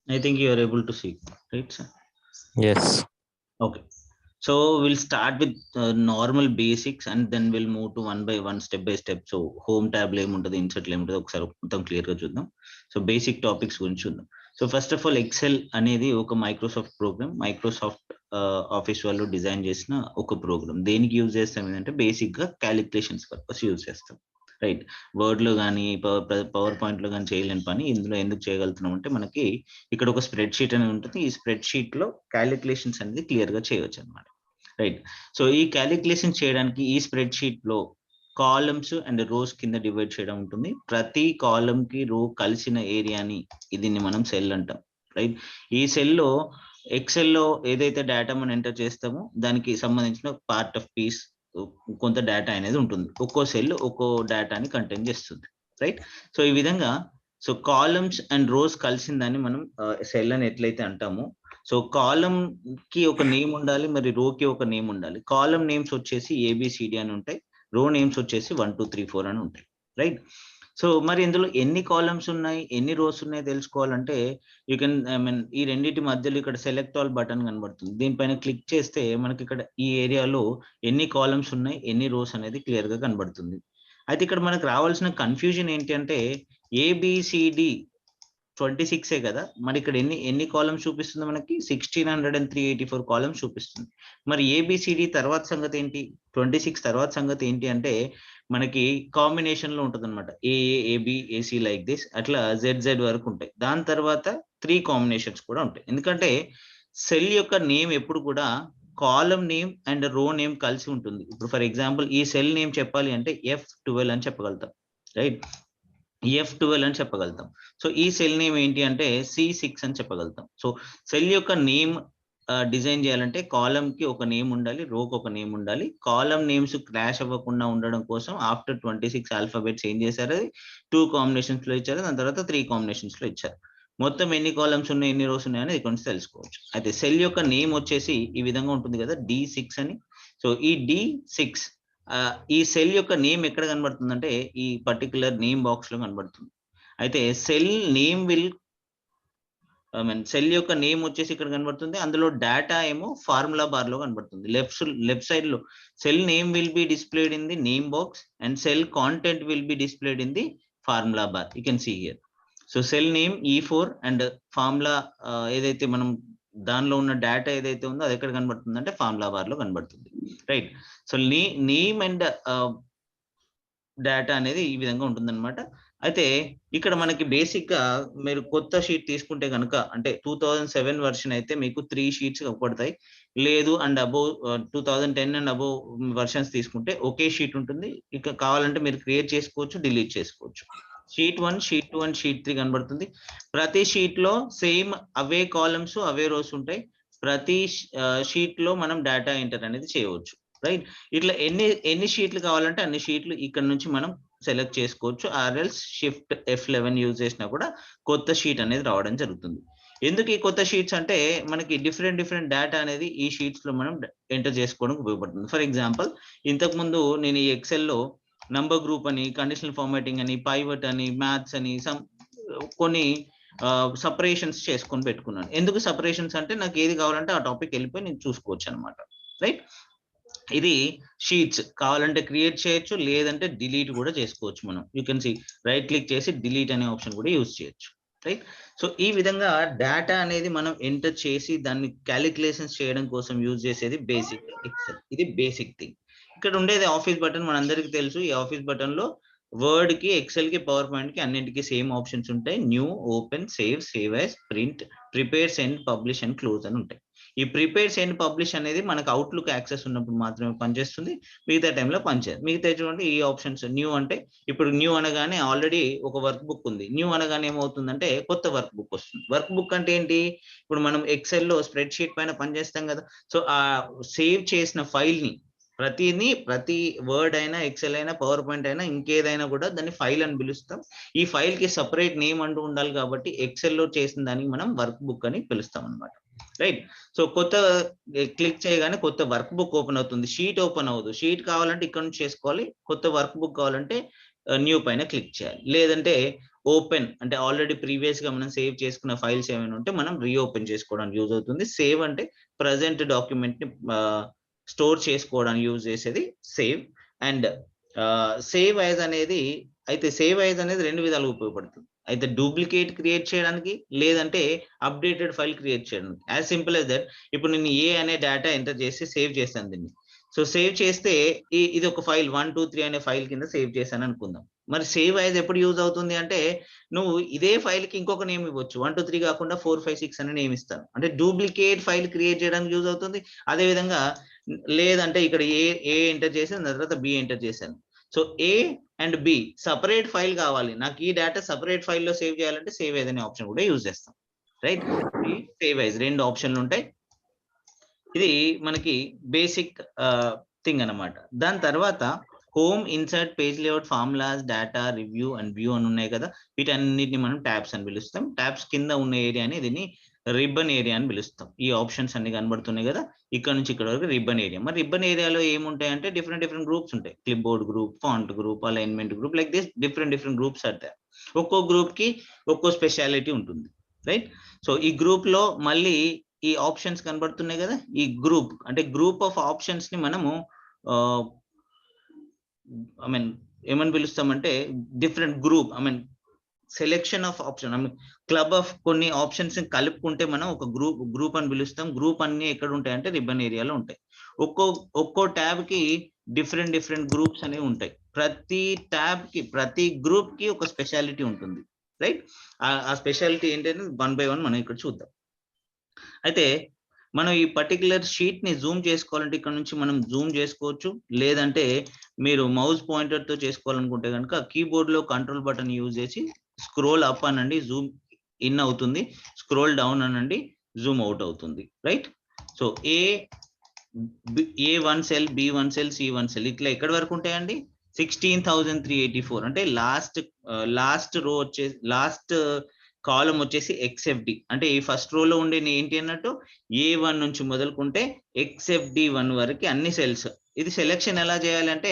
I think you are able to see, right, sir? Yes. Okay. So we'll start with normal basics and then we'll move to one by one, step by step. So home tab లో ఏముంటుంది, insert లో ఏముంటుంది ఒకసారి మొత్తం clear గా చూద్దాం. So basic topics గురించి చూద్దాం. So first of all Excel అనేది ఒక మైక్రోసాఫ్ట్ ప్రోగ్రామ్. మైక్రోసాఫ్ట్ ఆఫీస్ వాళ్ళు డిజైన్ చేసిన ఒక ప్రోగ్రామ్. దేనికి యూజ్ చేస్తాం ఏంటంటే బేసిక్ గా క్యాలిక్యులేషన్స్ పర్పస్ యూజ్ చేస్తాం, రైట్? వర్డ్ లో కానీ పవర్ పాయింట్ లో కానీ చేయలేని పని ఇందులో ఎందుకు చేయగలుగుతున్నాం అంటే మనకి ఇక్కడ ఒక స్ప్రెడ్ షీట్ అనేది ఉంటుంది. ఈ స్ప్రెడ్ షీట్ లో క్యాలిక్యులేషన్స్ అనేది క్లియర్ గా చేయవచ్చు అనమాట, రైట్? సో ఈ క్యాలిక్యులేషన్ చేయడానికి ఈ స్ప్రెడ్ షీట్ లో కాలమ్స్ అండ్ రోస్ కింద డివైడ్ చేయడం ఉంటుంది. ప్రతి కాలం కి రో కలిసిన ఏరియాని దీన్ని మనం సెల్ అంటాం, రైట్? ఈ సెల్ లో ఎక్సెల్ లో ఏదైతే డేటా మనం ఎంటర్ చేస్తామో దానికి సంబంధించిన పార్ట్ ఆఫ్ పీస్ కొంత డేటా అనేది ఉంటుంది. ఒక్కో సెల్ ఒక్కో డేటాని కంటైన్ చేస్తుంది, రైట్? సో ఈ విధంగా సో కాలమ్స్ అండ్ రోస్ కలిసిన దాన్ని మనం సెల్ అని ఎట్లయితే అంటామో, సో కాలం కి ఒక నేమ్ ఉండాలి, మరి రో కి ఒక నేమ్ ఉండాలి. కాలం నేమ్స్ వచ్చేసి ఏబిసిడి అని ఉంటాయి, రో నేమ్స్ వచ్చేసి 1 2 3 4 అని ఉంటాయి, రైట్? సో మరి ఇందులో ఎన్ని కాలమ్స్ ఉన్నాయి, ఎన్ని రోస్ ఉన్నాయి తెలుసుకోవాలంటే యూ కెన్ ఈ రెండింటి మధ్యలో ఇక్కడ సెలెక్ట్ ఆల్ బటన్ కనబడుతుంది. దీనిపైన క్లిక్ చేస్తే మనకి ఇక్కడ ఈ ఏరియాలో ఎన్ని కాలమ్స్ ఉన్నాయి, ఎన్ని రోస్ అనేది క్లియర్ గా కనబడుతుంది. అయితే ఇక్కడ మనకు రావాల్సిన కన్ఫ్యూజన్ ఏంటి అంటే ఏబిసిడి 26 కదా, మరి ఇక్కడ ఎన్ని కాలమ్స్ చూపిస్తుంది మనకి? 160384 కాలమ్స్ చూపిస్తుంది. మరి ఏబిసిడి తర్వాత సంగతి ఏంటి, 26 తర్వాత సంగతి ఏంటి అంటే మనకి కాంబినేషన్ లో ఉంటుంది అనమాట. ఏబి ఏసి లైక్ దిస్, అట్లా జెడ్ వరకు ఉంటాయి. దాని తర్వాత 3 కాంబినేషన్స్ కూడా ఉంటాయి. ఎందుకంటే సెల్ యొక్క నేమ్ ఎప్పుడు కూడా కాలం నేమ్ అండ్ రో నేమ్ కలిసి ఉంటుంది. ఇప్పుడు ఫర్ ఎగ్జాంపుల్ ఈ సెల్ నేమ్ చెప్పాలి అంటే F12 అని చెప్పగలుగుతాం, రైట్? F12 అని చెప్పగలుగుతాం. సో ఈ సెల్ నేమ్ ఏంటి అంటే C6 అని చెప్పగలుగుతాం. సో సెల్ యొక్క నేమ్ డిజైన్ చేయాలంటే కాలం కి ఒక నేమ్ ఉండాలి, రోకి ఒక నేమ్ ఉండాలి. కాలం నేమ్స్ క్రాష్ అవ్వకుండా ఉండడం కోసం ఆఫ్టర్ 26 ఆల్ఫాబెట్స్ ఏం చేశారు, 2 కాంబినేషన్స్ లో ఇచ్చారు, దాని తర్వాత 3 కాంబినేషన్స్ లో ఇచ్చారు. మొత్తం ఎన్ని కాలమ్స్ ఉన్నాయి, ఎన్ని రోస్ ఉన్నాయి అనేది ఇక్కడ నుంచి తెలుసుకోవచ్చు. అయితే సెల్ యొక్క నేమ్ వచ్చేసి ఈ విధంగా ఉంటుంది కదా, D6 అని. సో ఈ D6 ఈ సెల్ యొక్క నేమ్ ఎక్కడ కనబడుతుంది అంటే ఈ పర్టికులర్ నేమ్ బాక్స్ లో కనబడుతుంది. అయితే సెల్ నేమ్ విల్ సెల్ యొక్క నేమ్ వచ్చేసి ఇక్కడ కనబడుతుంది, అందులో డేటా ఏమో ఫార్ములా బార్ లో కనబడుతుంది. లెఫ్ట్ సైడ్ లో cell name will be displayed in the name box and cell content will be displayed in the formula bar. You can see here. So cell name E4 and formula ఏదైతే మనం దానిలో ఉన్న data ఏదైతే ఉందో అది ఎక్కడ కనబడుతుంది అంటే ఫార్ములా బార్ లో కనబడుతుంది, right? So name and data అనేది ఈ విధంగా ఉంటుందన్నమాట. అయితే ఇక్కడ మనకి బేసిక్ గా మీరు కొత్త షీట్ తీసుకుంటే కనుక అంటే 2007 వర్షన్ అయితే మీకు 3 షీట్స్ పడతాయి. లేదు and above 2010 and above versions తీసుకుంటే ఒకే షీట్ ఉంటుంది. ఇక కావాలంటే మీరు క్రియేట్ చేసుకోవచ్చు, డిలీట్ చేసుకోవచ్చు. షీట్ 1, షీట్ 2 అండ్ షీట్ 3 కనబడుతుంది. ప్రతి షీట్ లో సేమ్ అవే కాలమ్స్ అవే రోస్ ఉంటాయి. ప్రతి షీట్ లో మనం డేటా ఎంటర్ అనేది చేయవచ్చు, రైట్? ఇట్లా ఎన్ని షీట్లు కావాలంటే అన్ని షీట్లు ఇక్కడ నుంచి మనం సెలెక్ట్ చేసుకోవచ్చు. ఆర్ఎల్స్ షిఫ్ట్ F11 యూజ్ చేసినా కూడా కొత్త షీట్ అనేది రావడం జరుగుతుంది. ఎందుకు ఈ కొత్త షీట్స్ అంటే మనకి డిఫరెంట్ డేటా అనేది ఈ షీట్స్ లో మనం ఎంటర్ చేసుకోవడానికి ఉపయోగపడుతుంది. ఫర్ ఎగ్జాంపుల్ ఇంతకు ముందు నేను ఈ ఎక్సెల్ లో నంబర్ గ్రూప్ అని, కండిషనల్ ఫార్మాటింగ్ అని, పైవట్ అని, మ్యాథ్స్ అని కొన్ని సపరేషన్స్ చేసుకొని పెట్టుకున్నాను. ఎందుకు సపరేషన్స్ అంటే నాకు ఏది కావాలంటే ఆ టాపిక్ వెళ్ళిపోయి నేను చూసుకోవచ్చు అనమాట, రైట్? ఇది షీట్స్ కావాలంటే క్రియేట్ చేయొచ్చు, లేదంటే డిలీట్ కూడా చేసుకోవచ్చు మనం. You can see right click చేసి డిలీట్ అనే ఆప్షన్ కూడా యూజ్ చేయొచ్చు, రైట్? సో ఈ విధంగా డేటా అనేది మనం ఎంటర్ చేసి దాన్ని క్యాలిక్యులేషన్స్ చేయడం కోసం యూజ్ చేసేది బేసిక్ ఎక్సెల్. ఇది బేసిక్ థింగ్. ఇక్కడ ఉండేది ఆఫీస్ బటన్, మనందరికీ తెలుసు. ఈ ఆఫీస్ బటన్ లో వర్డ్ కి, ఎక్సెల్ కి, పవర్ పాయింట్ కి అన్నింటికి సేమ్ ఆప్షన్స్ ఉంటాయి. New, open, save as, print, prepare, send, publish and close అని ఉంటాయి. ఈ ప్రిపేర్, సెండ్, పబ్లిష్ అనేది మనకు అవుట్లుక్ యాక్సెస్ ఉన్నప్పుడు మాత్రమే పనిచేస్తుంది, మిగతా టైంలో పనిచేయదు. మిగతా చూడండి ఈ ఆప్షన్స్. న్యూ అంటే ఇప్పుడు న్యూ అనగానే ఆల్రెడీ ఒక వర్క్ బుక్ ఉంది. న్యూ అనగానే ఏమవుతుందంటే కొత్త వర్క్ బుక్ వస్తుంది. వర్క్ బుక్ అంటే ఏంటి, ఇప్పుడు మనం ఎక్సెల్ లో స్ప్రెడ్ షీట్ పైన పనిచేస్తాం కదా, సో ఆ సేవ్ చేసిన ఫైల్ ని ప్రతి వర్డ్ అయినా, ఎక్సెల్ అయినా, పవర్ పాయింట్ అయినా, ఇంకేదైనా కూడా దాన్ని ఫైల్ అని పిలుస్తాం. ఈ ఫైల్ కి సపరేట్ నేమ్ అంటూ ఉండాలి కాబట్టి ఎక్సెల్ లో చేసిన దానికి మనం వర్క్ బుక్ అని పిలుస్తాం అనమాట, రైట్? సో కొత్త క్లిక్ చేయగానే కొత్త వర్క్ బుక్ ఓపెన్ అవుతుంది, షీట్ ఓపెన్ అవ్వదు. షీట్ కావాలంటే ఇక్కడ నుంచి చేసుకోవాలి, కొత్త వర్క్ బుక్ కావాలంటే న్యూ పైన క్లిక్ చేయాలి. లేదంటే ఓపెన్ అంటే ఆల్రెడీ ప్రీవియస్ గా మనం సేవ్ చేసుకున్న ఫైల్స్ ఏమైనా ఉంటే మనం రీఓపెన్ చేసుకోవడానికి యూజ్ అవుతుంది. సేవ్ అంటే ప్రజెంట్ డాక్యుమెంట్ ని స్టోర్ చేసుకోవడానికి యూజ్ చేసేది సేవ్. అండ్ సేవ్ యాజ్ అనేది అయితే సేవ్ యాజ్ అనేది రెండు విధాలుగా ఉపయోగపడుతుంది. అయితే డూప్లికేట్ క్రియేట్ చేయడానికి, లేదంటే అప్డేటెడ్ ఫైల్ క్రియేట్ చేయడానికి. As simple as that. ఇప్పుడు నేను ఏ అనే డేటా ఎంటర్ చేసి సేవ్ చేశాను దీన్ని. సో సేవ్ చేస్తే ఇది ఒక ఫైల్ 1, 2, 3 అనే ఫైల్ కింద సేవ్ చేశాను అనుకుందాం. మరి సేవ్ యాజ్ ఎప్పుడు యూజ్ అవుతుంది అంటే, నువ్వు ఇదే ఫైల్ కి ఇంకొక నేమ్ ఇవ్వచ్చు. 1, 2, 3 కాకుండా 4, 5, 6 అనే నేమ్ ఇస్తాను. అంటే డూప్లికేట్ ఫైల్ క్రియేట్ చేయడానికి యూజ్ అవుతుంది. అదే విధంగా లేదంటే ఇక్కడ ఏ ఎంటర్ చేశాను, దాని తర్వాత బి ఎంటర్ చేశాను. So A and be separate file కావాలి, నాకు ఈ డేటా సపరేట్ ఫైల్ లో సేవ్ చేయాలంటే సేవ్ యాజ్ అనే ఆప్షన్ కూడా యూజ్ చేస్తాం. రైట్, సేవ్ యాజ్ రెండు ఆప్షన్లు ఉంటాయి. ఇది మనకి బేసిక్ థింగ్ అన్నమాట. దాని తర్వాత home, insert, page layout, formulas, data, review and view అని ఉన్నాయి కదా. వీటన్నిటిని మనం ట్యాబ్స్ అని పిలుస్తాం. ట్యాబ్స్ కింద ఉన్న ఏరియాని దీన్ని రిబ్బన్ ఏరియా అని పిలుస్తాం. ఈ ఆప్షన్స్ అన్ని కనబడుతున్నాయి కదా, ఇక్కడ నుంచి ఇక్కడ వరకు రిబ్బన్ ఏరియా. మరి రిబ్బన్ ఏరియాలో ఏముంటాయంటే డిఫరెంట్ గ్రూప్స్ ఉంటాయి. Clip board group, font group, alignment group, like this different groups are there. ఒక్కో గ్రూప్ కి ఒక్కో స్పెషాలిటీ ఉంటుంది. రైట్, సో ఈ గ్రూప్ లో మళ్ళీ ఈ ఆప్షన్స్ కనబడుతున్నాయి కదా, ఈ గ్రూప్ అంటే గ్రూప్ ఆఫ్ ఆప్షన్స్ ని మనము ఐ మీన్ ఏమని పిలుస్తామంటే different group, I mean selection of option, I mean club of కొన్ని ఆప్షన్స్ ని కలుపుకుంటే మనం ఒక గ్రూప్ అని పిలుస్తాం. గ్రూప్ అన్ని ఎక్కడ ఉంటాయి అంటే రిబ్బన్ ఏరియాలో ఉంటాయి. ఒక్కో ట్యాబ్ కి డిఫరెంట్ గ్రూప్స్ అనేవి ఉంటాయి. ప్రతి ట్యాబ్ కి, ప్రతి గ్రూప్ కి ఒక స్పెషాలిటీ ఉంటుంది. రైట్, ఆ స్పెషాలిటీ ఏంటంటే 1 by 1 మనం ఇక్కడ చూద్దాం. అయితే మనం ఈ పర్టికులర్ షీట్ ని జూమ్ చేసుకోవాలంటే ఇక్కడ నుంచి మనం జూమ్ చేసుకోవచ్చు. లేదంటే మీరు మౌస్ పాయింటర్ తో చేసుకోవాలనుకుంటే కనుక కీబోర్డ్ లో కంట్రోల్ బటన్ యూజ్ చేసి స్క్రోల్ అప్ అనండి, జూమ్ ఇన్ అవుతుంది. స్క్రోల్ డౌన్ అనండి, జూమ్ అవుట్ అవుతుంది. Right, so A1 cell, B1 cell, C1 cell ఇట్లా ఎక్కడి వరకు ఉంటాయండి? 16,384 అంటే లాస్ట్ రో వచ్చేసి, లాస్ట్ కాలం వచ్చేసి XFD. అంటే ఈ ఫస్ట్ రోలో ఉండే ఏంటి అన్నట్టు A1 నుంచి మొదలుకుంటే XFD1 వరకు అన్ని సెల్స్. ఇది సెలెక్షన్ ఎలా చేయాలంటే,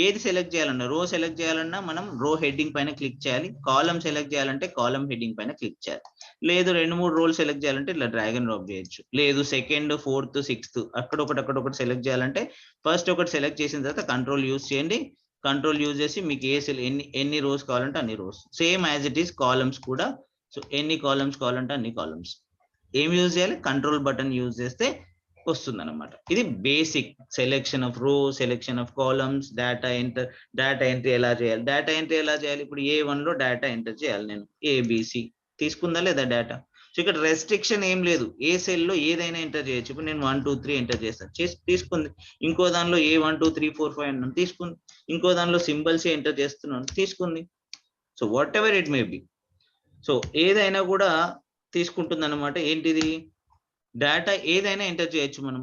ఏది సెలెక్ట్ చేయాలన్నా, రో సెలెక్ట్ చేయాలన్నా మనం రో హెడ్డింగ్ పైన క్లిక్ చేయాలి. కాలం సెలెక్ట్ చేయాలంటే కాలం హెడ్డింగ్ పైన క్లిక్ చేయాలి. లేదు 2-3 రోలు సెలెక్ట్ చేయాలంటే ఇట్లా డ్రాగ్ అండ్ డ్రాప్ చేయొచ్చు. లేదు సెకండ్, ఫోర్త్, సిక్స్త్ అక్కడొకటి సెలెక్ట్ చేయాలంటే ఫస్ట్ ఒకటి సెలెక్ట్ చేసిన తర్వాత కంట్రోల్ యూజ్ చేయండి. కంట్రోల్ యూజ్ చేసి మీకు ఏ సెల్ ఎన్ని రోస్ కావాలంటే అన్ని rows. Same as it is columns కూడా. సో ఎన్ని కాలమ్స్ కావాలంటే అన్ని కాలమ్స్. ఏం యూజ్ చేయాలి? కంట్రోల్ బటన్ యూజ్ చేస్తే వస్తుంది అనమాట. ఇది బేసిక్ సెలెక్షన్ ఆఫ్ రో, selection of columns, data entry ఎలా చేయాలి. ఇప్పుడు A1 లో డేటా ఎంటర్ చేయాలి నేను, ABC తీసుకుందా లేదా డేటా. సో ఇక్కడ రెస్ట్రిక్షన్ ఏం లేదు, ఏ సెల్ లో ఏదైనా ఎంటర్ చేయొచ్చు. ఇప్పుడు నేను 1, 2, 3 ఎంటర్ చేస్తాను, తీసుకుంది. ఇంకో దానిలో A1, 2, 3, 4, 5 అన్నాను, తీసుకుంది. ఇంకో దానిలో సింబల్స్ ఎంటర్ చేస్తున్నాను, తీసుకుంది. So what ever it may be, so ఏదైనా కూడా తీసుకుంటుంది అనమాట. ఏంటిది? డేటా ఏదైనా ఎంటర్ చేయొచ్చు మనం.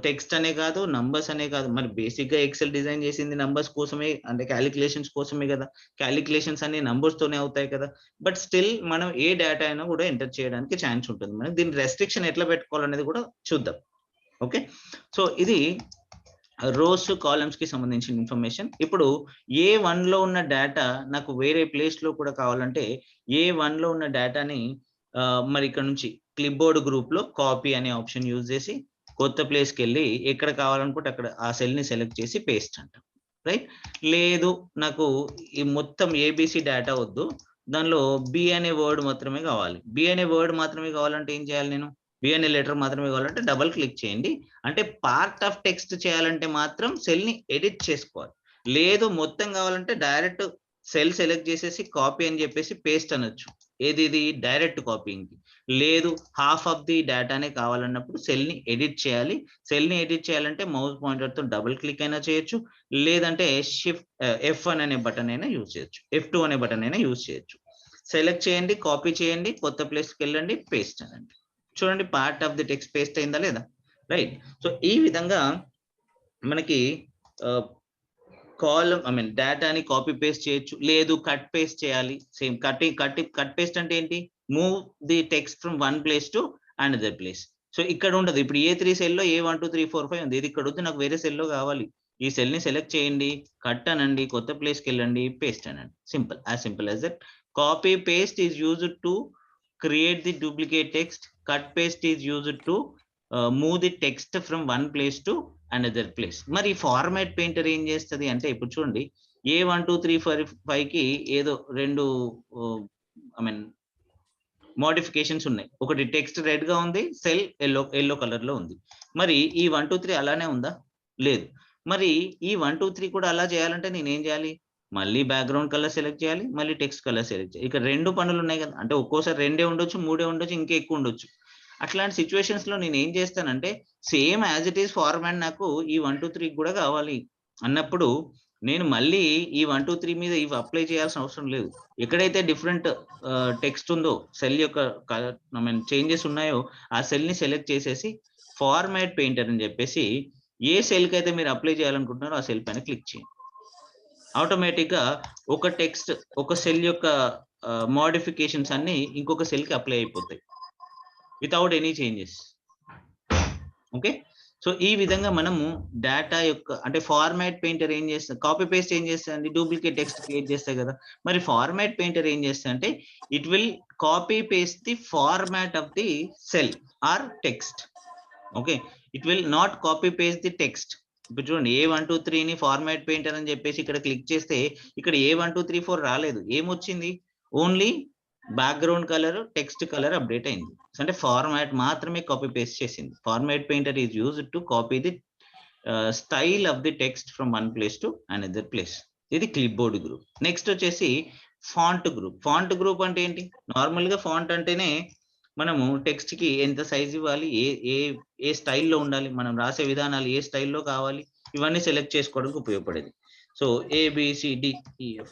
టెక్స్ట్ అనే కాదు, నంబర్స్ అనే కాదు. మరి బేసిక్ గా ఎక్సెల్ డిజైన్ చేసింది నంబర్స్ కోసమే, అంటే క్యాలిక్యులేషన్స్ కోసమే కదా. క్యాలిక్యులేషన్స్ అన్ని నంబర్స్ తోనే అవుతాయి కదా. బట్ స్టిల్ మనం ఏ డేటా అయినా కూడా ఎంటర్ చేయడానికి ఛాన్స్ ఉంటుంది. మనం దీని రెస్ట్రిక్షన్ ఎట్లా పెట్టుకోవాలనేది కూడా చూద్దాం. ఓకే, సో ఇది రోస్, కాలమ్స్ కి సంబంధించిన ఇన్ఫర్మేషన్. ఇప్పుడు A1 లో ఉన్న డేటా నాకు వేరే ప్లేస్ లో కూడా కావాలంటే A1 లో ఉన్న డేటాని మరి ఇక్కడ నుంచి క్లిప్ బోర్డ్ గ్రూప్ లో కాపీ అనే ఆప్షన్ యూజ్ చేసి కొత్త ప్లేస్ కి వెళ్ళి ఎక్కడ కావాలనుకుంటే అక్కడ ఆ సెల్ ని సెలెక్ట్ చేసి పేస్ట్ అంటాం. రైట్, లేదు నాకు ఈ మొత్తం ABC డేటా వద్దు, దానిలో B అనే వర్డ్ మాత్రమే కావాలి. B అనే వర్డ్ మాత్రమే కావాలంటే ఏం చేయాలి? నేను B అనే లెటర్ మాత్రమే కావాలంటే డబల్ క్లిక్ చేయండి. అంటే పార్ట్ ఆఫ్ టెక్స్ట్ చేయాలంటే మాత్రం సెల్ ని ఎడిట్ చేసుకోవాలి. లేదు మొత్తం కావాలంటే డైరెక్ట్ సెల్ సెలెక్ట్ చేసేసి కాపీ అని చెప్పేసి పేస్ట్ అనొచ్చు. ఇది డైరెక్ట్ కాపీయింగ్. లేదు హాఫ్ ఆఫ్ ది డేటానే కావాలన్నప్పుడు సెల్ ని ఎడిట్ చేయాలి. సెల్ ని ఎడిట్ చేయాలంటే మౌస్ పాయింటర్ తో డబుల్ క్లిక్ అయినా చేయొచ్చు, లేదంటే షిఫ్ట్ F1 అనే బటన్ అయినా యూజ్ చేయొచ్చు, F2 అనే బటన్ అయినా యూజ్ చేయొచ్చు. సెలెక్ట్ చేయండి, కాపీ చేయండి, కొత్త ప్లేస్ కి వెళ్ళండి, పేస్ట్ అనండి. చూడండి part of the text paste అయిందా లేదా. రైట్, సో ఈ విధంగా మనకి కాలమ్, ఐ మీన్ డేటాని కాపీ పేస్ట్ చేయొచ్చు. లేదు కట్ పేస్ట్ చేయాలి, సేమ్ కట్ పేస్ట్ అంటే ఏంటి? Move the text from one place to another place. So ఇక్కడ ఉండదు. ఇప్పుడు A3 సెల్ లో A1, 2, 3, 4, 5 ఉంది. ఇది ఇక్కడ వద్దు, నాకు వేరే సెల్ లో కావాలి. ఈ సెల్ ని సెలెక్ట్ చేయండి, కట్ అనండి, కొత్త ప్లేస్ కి వెళ్ళండి, పేస్ట్ అనండి. Simple as that. Copy paste is used to create the duplicate text. Cut paste is used to move the text from one place to another place. మరి format painter ఏం చేస్తుంది అంటే ఇప్పుడు చూడండి ఏ 1 2 3 4 5 కి ఏదో రెండు ఐ మీన్ మోడిఫికేషన్స్ ఉన్నాయి. ఒకటి టెక్స్ట్ రెడ్ గా ఉంది, సెల్ ఎల్లో కలర్ లో ఉంది. మరి ఈ 1 2 3 అలానే ఉందా? లేదు. మరి ఈ 1 2 3 కూడా అలా చేయాలంటే నేను ఏం చేయాలి? మళ్ళీ బ్యాక్గ్రౌండ్ కలర్ సెలెక్ట్ చేయాలి, మళ్ళీ టెక్స్ట్ కలర్ సెలెక్ట్ చేయాలి. ఇక రెండు పనులు ఉన్నాయి కదా, అంటే ఒక్కోసారి 2 ఉండొచ్చు, 3 ఉండొచ్చు, ఇంకా ఎక్కువ ఉండొచ్చు. అట్లాంటి సిచ్యువేషన్స్ లో నేను ఏం చేస్తానంటే same as it is format నాకు ఈ 1 2 3 కూడా కావాలి అన్నప్పుడు నేను మళ్ళీ ఈ 1 2 3 మీద ఇవి అప్లై చేయాల్సిన అవసరం లేదు. ఎక్కడైతే డిఫరెంట్ టెక్స్ట్ ఉందో, సెల్ యొక్క ఐ మీన్ చేంజెస్ ఉన్నాయో ఆ సెల్ ని సెలెక్ట్ చేసేసి ఫార్మాట్ పెయింటర్ అని చెప్పేసి ఏ సెల్ కి అయితే మీరు అప్లై చేయాలనుకుంటున్నారో ఆ సెల్ పైన క్లిక్ చేయండి. ఆటోమేటిక్ గా ఒక టెక్స్ట్ ఒక సెల్ యొక్క మోడిఫికేషన్స్ అన్ని ఇంకొక సెల్ కి అప్లై అయిపోతాయి without any changes. Okay, so ఈ విధంగా మనము డేటా యొక్క అంటే ఫార్మాట్ పెయింటర్ ఏం చేస్తుంది, కాపీ పేస్ట్ ఏం చేస్తుంది, డూప్లికేట్ టెక్స్ట్ క్రియేట్ చేస్తాయి కదా. మరి ఫార్మాట్ పెయింటర్ ఏం చేస్తుంది అంటే it will copy paste the format of the cell or text. Okay, it will not copy paste the text. ఇప్పుడు చూడండి ఏ 1 2 3 ని ఫార్మాట్ పెయింటర్ అని చెప్పేసి ఇక్కడ క్లిక్ చేస్తే ఇక్కడ ఏ 1 2 3 4 రాలేదు. ఏమొచ్చింది? Only background colour, text colour update అయింది. అంటే ఫార్మాట్ మాత్రమే కాపీ పేస్ట్ చేసింది. Format painter is used to copy the style of the text from one place to another place. ఇది క్లిప్ బోర్డ్ గ్రూప్. నెక్స్ట్ వచ్చేసి ఫాంట్ గ్రూప్. ఫాంట్ గ్రూప్ అంటే ఏంటి? Normal గా font అంటేనే మనము టెక్స్ట్ కి ఎంత సైజ్ ఇవ్వాలి, ఏ స్టైల్లో ఉండాలి, మనం రాసే విధానాలు ఏ స్టైల్లో కావాలి, ఇవన్నీ సెలెక్ట్ చేసుకోవడానికి ఉపయోగపడేది. సో ABCDEF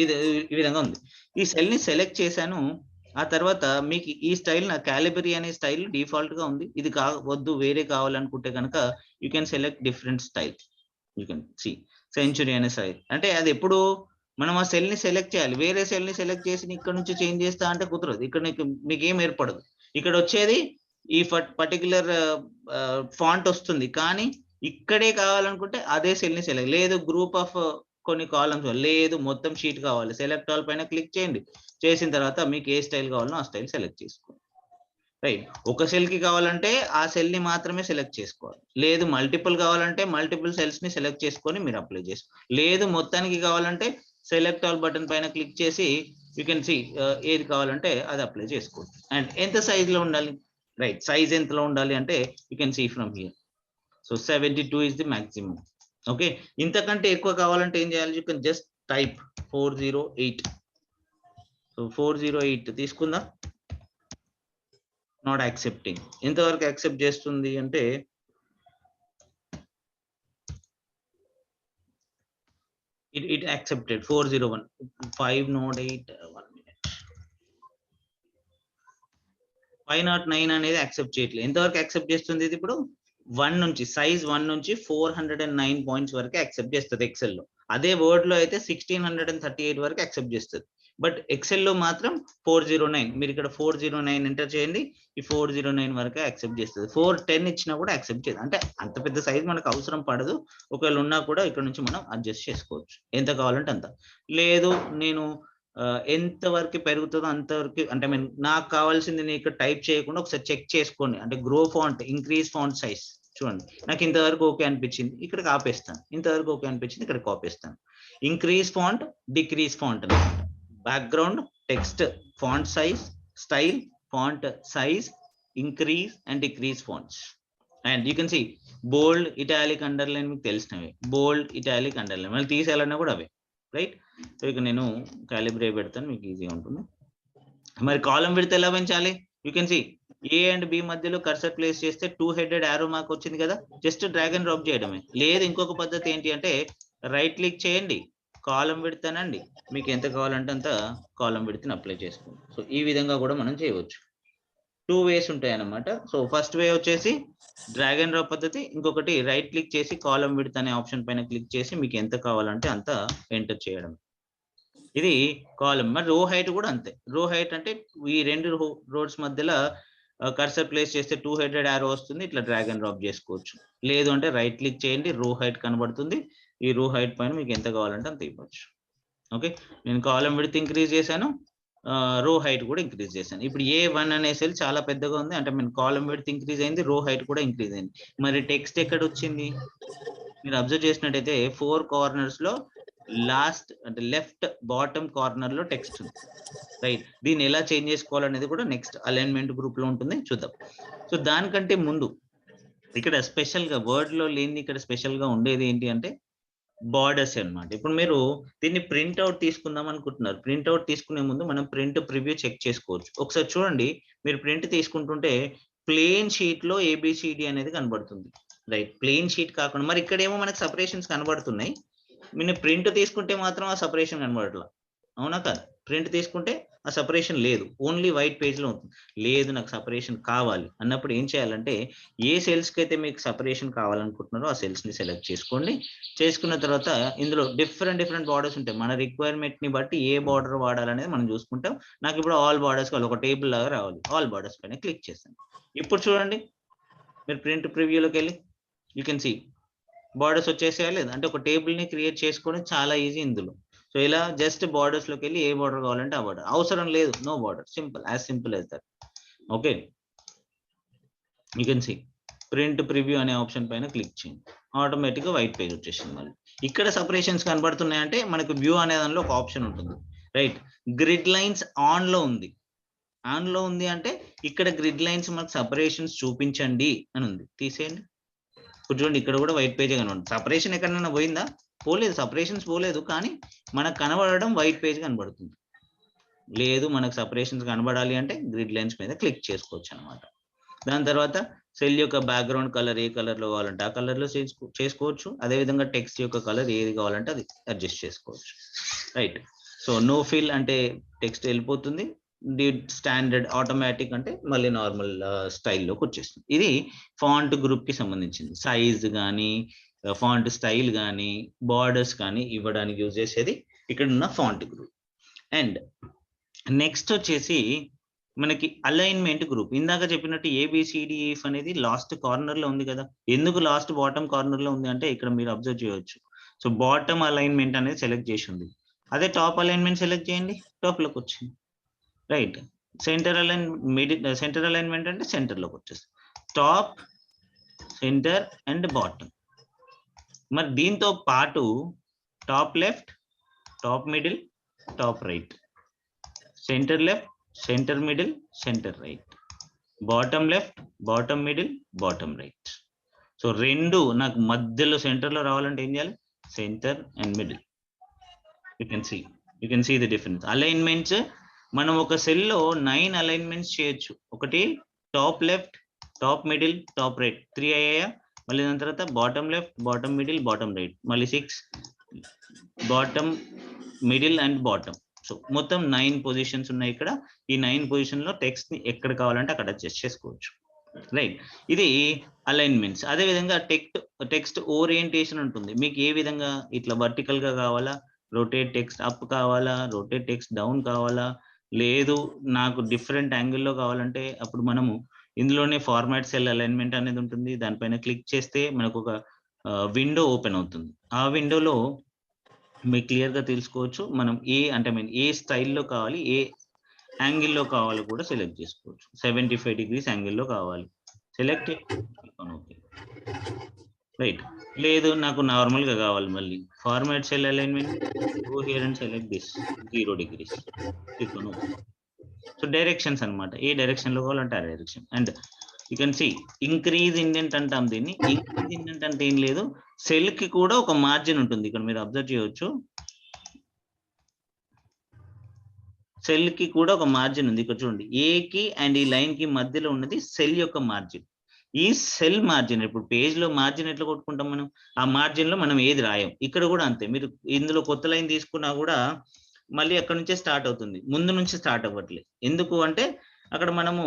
ఇది ఈ విధంగా ఉంది. ఈ సెల్ ని సెలెక్ట్ చేశాను. ఆ తర్వాత మీకు ఈ స్టైల్ నా క్యాలిబరీ అనే స్టైల్ డిఫాల్ట్ గా ఉంది. ఇది వద్దు వేరే కావాలనుకుంటే కనుక you can select different style. You can see century అనే స్టైల్. అంటే అది ఎప్పుడు మనం ఆ సెల్ ని సెలెక్ట్ చేయాలి. వేరే సెల్ ని సెలెక్ట్ చేసి ఇక్కడ నుంచి చేంజ్ చేస్తా అంటే కుదరదు. ఇక్కడ మీకు ఏం ఏర్పడదు. ఇక్కడ వచ్చేది ఈ పర్టికులర్ ఫాంట్ వస్తుంది, కానీ ఇక్కడే కావాలనుకుంటే అదే సెల్ ని సెలెక్ట్, లేదు గ్రూప్ ఆఫ్ కొన్ని కాలమ్స్, లేదు మొత్తం షీట్ కావాలి, సెలెక్ట్ ఆల్ పైన క్లిక్ చేయండి. చేసిన తర్వాత మీకు ఏ స్టైల్ కావాలో ఆ స్టైల్ సెలెక్ట్ చేసుకోండి. రైట్, ఒక సెల్ కి కావాలంటే ఆ సెల్ ని మాత్రమే సెలెక్ట్ చేసుకోవాలి. లేదు మల్టిపుల్ కావాలంటే మల్టిపుల్ సెల్స్ ని సెలెక్ట్ చేసుకొని మీరు అప్లై చేసుకోవాలి. లేదు మొత్తానికి కావాలంటే సెలెక్ట్ ఆల్ బటన్ పైన క్లిక్ చేసి యూ కెన్ సి ఏది కావాలంటే అది అప్లై చేసుకోండి. అండ్ ఎంత సైజ్ లో ఉండాలి, రైట్, సైజ్ ఎంతలో ఉండాలి అంటే you can see from here. So 72 is the maximum. Okay, ఇంతకంటే ఎక్కువ కావాలంటే ఏం చేయాలి? You can just type 408. So 408 తీసుకుందా? Not accepting. ఎంతవరకు యాక్సెప్ట్ చేస్తుంది అంటే it accepted 401 508 1 minute 509 అనేది యాక్సెప్ట్ చేయట్లేదు. ఎంతవరకు యాక్సెప్ట్ చేస్తుంది? ఇది ఇప్పుడు 1 నుంచి సైజ్ 1 నుంచి 409 పాయింట్స్ వరకు యాక్సెప్ట్ చేస్తుంది ఎక్సెల్ లో. అదే వర్డ్ లో అయితే 1638 వరకు యాక్సెప్ట్ చేస్తుంది. బట్ ఎక్సెల్ లో మాత్రం 409. మీరు ఇక్కడ 409 ఎంటర్ చేయండి, ఈ 409 వరకు యాక్సెప్ట్ చేస్తుంది. 410 ఇచ్చినా కూడా యాక్సెప్ట్ చేయదు. అంటే అంత పెద్ద సైజ్ మనకు అవసరం పడదు. ఒకవేళ ఉన్నా కూడా ఇక్కడ నుంచి మనం అడ్జస్ట్ చేసుకోవచ్చు ఎంత కావాలంటే అంత. లేదు నేను ఎంత వరకు పెరుగుతుందో అంతవరకు, అంటే నాకు కావాల్సింది నేను ఇక్కడ టైప్ చేయకుండా ఒకసారి చెక్ చేసుకోండి. అంటే grow font, increase font size చూడండి, నాకు ఇంతవరకు ఓకే అనిపించింది, ఇక్కడ ఆపేస్తాను. ఇంతవరకు ఓకే అనిపించింది, ఇక్కడ ఆపేస్తాను. ఇంక్రీజ్ ఫాంట్, డిక్రీజ్ ఫాంట్ అనమాట. Background, text, font size, style, font size, increase and decrease fonts. And you can see bold, italic, underline మీకు తెలిసినవి. బోల్డ్, ఇటాలిక్, అండర్లైన్ మళ్ళీ తీసేయాలన్నా కూడా అవే. రైట్, సో ఇక నేను క్యాలిబ్రేట్ పెడతాను, మీకు ఈజీగా ఉంటుంది. మరి కాలం విడ్త్ ఎలా పెంచాలి? You can see A and B మధ్యలో కర్సర్ ప్లేస్ చేస్తే 2 హెడెడ్ యారో మార్క్ వచ్చింది కదా, జస్ట్ డ్రాగ్ అండ్ డ్రాప్ చేయడమే. లేదు ఇంకొక పద్ధతి ఏంటి అంటే రైట్ క్లిక్ చేయండి, కాలం విడ్త్ అనండి, మీకు ఎంత కావాలంటే అంత కాలం విడ్త్ ని అప్లై చేసుకోండి. సో ఈ విధంగా కూడా మనం చేయవచ్చు. 2 వేస్ ఉంటాయి అన్నమాట. సో ఫస్ట్ వే వచ్చేసి డ్రాగ్ అండ్ డ్రాప్ పద్ధతి, ఇంకొకటి రైట్ క్లిక్ చేసి కాలం విడ్త్ అనే ఆప్షన్ పైన క్లిక్ చేసి మీకు ఎంత కావాలంటే అంత ఎంటర్ చేయడం. ఇది కాలం. మరి రో హైట్ కూడా అంతే. రో హైట్ అంటే ఈ రెండు రోడ్స్ మధ్యలో కర్సర్ ప్లేస్ చేస్తే 2 హెడెడ్ యారో వస్తుంది, ఇట్లా డ్రాగ్ అండ్ డ్రాప్ చేసుకోవచ్చు. లేదు అంటే రైట్ క్లిక్ చేయండి, రో హైట్ కనబడుతుంది, ఈ రో హైట్ పైన మీకు ఎంత కావాలంటే అంత ఇవ్వచ్చు. ఓకే, నేను కాలం విడ్త్ ఇంక్రీజ్ చేశాను, రో హైట్ కూడా ఇంక్రీజ్ చేశాను. ఇప్పుడు A1 అనే సెల్ చాలా పెద్దగా ఉంది అంటే కాలం విడ్త్ ఇంక్రీజ్ అయింది, రో హైట్ కూడా ఇంక్రీజ్ అయింది. మరి టెక్స్ట్ ఎక్కడ వచ్చింది? మీరు అబ్జర్వ్ చేసినట్టయితే 4 కార్నర్స్ లో లాస్ట్ అంటే లెఫ్ట్ బాటమ్ కార్నర్ లో టెక్స్ట్ ఉంది, రైట్. దీన్ని ఎలా చేంజ్ చేసుకోవాలనేది కూడా నెక్స్ట్ అలైన్మెంట్ గ్రూప్ లో ఉంటుంది, చూద్దాం. సో దానికంటే ముందు ఇక్కడ స్పెషల్ గా వర్డ్ లో లేని ఇక్కడ స్పెషల్ గా ఉండేది ఏంటి అంటే బార్డర్స్ అన్నమాట. ఇప్పుడు మీరు దీన్ని ప్రింట్ అవుట్ తీసుకుందాం అనుకుంటున్నారు. ప్రింట్ అవుట్ తీసుకునే ముందు మనం ప్రింట్ ప్రివ్యూ చెక్ చేసుకోవచ్చు. ఒకసారి చూడండి, మీరు ప్రింట్ తీసుకుంటుంటే ప్లేన్ షీట్ లో ABCD అనేది కనబడుతుంది, రైట్. ప్లేన్ షీట్ కాకుండా మరి ఇక్కడేమో మనకు సపరేషన్స్ కనబడుతున్నాయి. మీరు ప్రింట్ తీసుకుంటే మాత్రం ఆ సపరేషన్ కనబడట్లా, అవునా కాదు? ప్రింట్ తీసుకుంటే ఆ సపరేషన్ లేదు, ఓన్లీ వైట్ పేజ్ లో ఉంటుంది. లేదు నాకు సపరేషన్ కావాలి అన్నప్పుడు ఏం చేయాలంటే ఏ సెల్స్ కి అయితే మీకు సపరేషన్ కావాలనుకుంటున్నారో ఆ సెల్స్ ని సెలెక్ట్ చేసుకోండి. చేసుకున్న తర్వాత ఇందులో డిఫరెంట్ బార్డర్స్ ఉంటాయి. మన రిక్వైర్మెంట్ ని బట్టి ఏ బార్డర్ వాడాలనేది మనం చూసుకుంటాం. నాకు ఇప్పుడు ఆల్ బార్డర్స్ కావాలి, ఒక టేబుల్ లాగా రావాలి. ఆల్ బార్డర్స్ పైన క్లిక్ చేస్తాను. ఇప్పుడు చూడండి, మీరు ప్రింట్ ప్రివ్యూలోకి వెళ్ళి యూ కెన్ సీ బార్డర్స్ వచ్చేసేయాలి లేదా అంటే ఒక టేబుల్ ని క్రియేట్ చేసుకోవడం చాలా ఈజీ ఇందులో. సో ఇలా జస్ట్ బార్డర్స్ లోకి వెళ్ళి ఏ బార్డర్ కావాలంటే ఆ బార్డర్, అవసరం లేదు no border, simple as that. Okay, you can see print preview అనే ఆప్షన్ పైన క్లిక్ చేయండి, ఆటోమేటిక్ గా వైట్ పేజ్ వచ్చేసింది. మళ్ళీ ఇక్కడ సపరేషన్స్ కనబడుతున్నాయంటే మనకు వ్యూ అనే దానిలో ఒక ఆప్షన్ ఉంటుంది, రైట్. గ్రిడ్ లైన్స్ ఆన్ లో ఉంది, అంటే ఇక్కడ గ్రిడ్ లైన్స్ మనకు సపరేషన్స్ చూపించండి అని ఉంది, తీసేయండి. ఇప్పుడు చూడండి, ఇక్కడ కూడా వైట్ పేజ్ కనబడుతుంది. సపరేషన్ ఎక్కడైనా పోయిందా? పోలేదు, సపరేషన్స్ పోలేదు, కానీ మనకు కనబడడం వైట్ పేజ్ కనబడుతుంది. లేదు మనకు సపరేషన్స్ కనబడాలి అంటే గ్రిడ్ లైన్స్ మీద క్లిక్ చేసుకోవచ్చు అనమాట. దాని తర్వాత సెల్ యొక్క బ్యాక్గ్రౌండ్ కలర్ ఏ కలర్ లో కావాలంటే ఆ కలర్ లో చేసుకోవచ్చు. అదేవిధంగా టెక్స్ట్ యొక్క కలర్ ఏది కావాలంటే అది అడ్జస్ట్ చేసుకోవచ్చు, రైట్. సో నో ఫిల్ అంటే టెక్స్ట్ వెళ్ళిపోతుంది, స్టాండర్డ్ ఆటోమేటిక్ అంటే మళ్ళీ నార్మల్ స్టైల్లోకి వచ్చేస్తుంది. ఇది ఫాంట్ గ్రూప్ కి సంబంధించింది. సైజ్ కానీ ఫాంట్ స్టైల్ కానీ బార్డర్స్ కానీ ఇవ్వడానికి యూజ్ చేసేది ఇక్కడ ఉన్న ఫాంట్ గ్రూప్. అండ్ నెక్స్ట్ వచ్చేసి మనకి అలైన్మెంట్ గ్రూప్. ఇందాక చెప్పినట్టు ABCDEF అనేది లాస్ట్ కార్నర్ లో ఉంది కదా. ఎందుకు లాస్ట్ బాటమ్ కార్నర్ లో ఉంది అంటే ఇక్కడ మీరు అబ్జర్వ్ చేయవచ్చు. సో బాటమ్ అలైన్మెంట్ అనేది సెలెక్ట్ చేసి ఉంది. అదే టాప్ అలైన్మెంట్ సెలెక్ట్ చేయండి, టాప్ లోకి వచ్చింది, రైట్. సెంటర్ అలైన్మెంట్ అంటే సెంటర్ లోకి వచ్చేస్తుంది, టాప్ సెంటర్ అండ్ బాటమ్. మరి దీంతో పాటు top left, top middle, top right, centre left, centre middle, centre right, bottom left, bottom middle, bottom right. So రెండు నాకు మధ్యలో సెంటర్ లో రావాలంటే ఏం చేయాలి? Centre and middle. You can see the difference. Alignments మనం ఒక సెల్ లో 9 అలైన్మెంట్స్ చేయొచ్చు. ఒకటి top left, top middle, top right, 3 అయ్యాయా. మళ్ళీ దాని తర్వాత bottom left, bottom middle, bottom right, మళ్ళీ 6 bottom middle and bottom. So మొత్తం 9 పొజిషన్స్ ఉన్నాయి ఇక్కడ. ఈ 9 పొజిషన్ లో టెక్స్ట్ ని ఎక్కడ కావాలంటే అక్కడ అడ్జస్ట్ చేసుకోవచ్చు, రైట్. ఇది అలైన్మెంట్స్. అదే విధంగా టెక్స్ట్ ఓరియంటేషన్ ఉంటుంది. మీకు ఏ విధంగా ఇట్లా వర్టికల్ గా కావాలా, రొటేట్ టెక్స్ట్ అప్ కావాలా, రొటేట్ టెక్స్ట్ డౌన్ కావాలా, లేదు నాకు డిఫరెంట్ యాంగిల్లో కావాలంటే అప్పుడు మనము ఇందులోనే ఫార్మాట్ సెల్ అలైన్మెంట్ అనేది ఉంటుంది. దానిపైన క్లిక్ చేస్తే మనకు ఒక విండో ఓపెన్ అవుతుంది. ఆ విండోలో మీకు క్లియర్ గా తెలుసుకోవచ్చు మనం ఏ స్టైల్లో కావాలి, ఏ యాంగిల్లో కావాలి కూడా సెలెక్ట్ చేసుకోవచ్చు. 75 degrees యాంగిల్లో కావాలి, సెలెక్ట్, రైట్. లేదు నాకు నార్మల్ గా కావాలి, మళ్ళీ format cell alignment, go here and select this 0 degrees. So directions అన్నమాట, ఏ డైరెక్షన్ లో కావాలంటే ఆ direction. And you can see increase indent అంటాం దీన్ని. ఇంక్రీజ్ ఇండెంట్ అంటే ఏం లేదు, సెల్ కి కూడా ఒక మార్జిన్ ఉంటుంది. ఇక్కడ మీరు అబ్జర్వ్ చేయవచ్చు, సెల్ కి కూడా ఒక మార్జిన్ ఉంది. ఇక్కడ చూడండి, ఏ కి అండ్ ఈ లైన్ కి మధ్యలో ఉన్నది సెల్ యొక్క మార్జిన్. ఈ సెల్ మార్జిన్, ఇప్పుడు పేజ్ లో మార్జిన్ ఎట్లా కొట్టుకుంటాం మనం, ఆ మార్జిన్ లో మనం ఏది రాయం. ఇక్కడ కూడా అంతే, మీరు ఇందులో కొత్త లైన్ తీసుకున్నా కూడా మళ్ళీ అక్కడ నుంచే స్టార్ట్ అవుతుంది, ముందు నుంచి స్టార్ట్ అవ్వట్లేదు. ఎందుకు అంటే అక్కడ మనము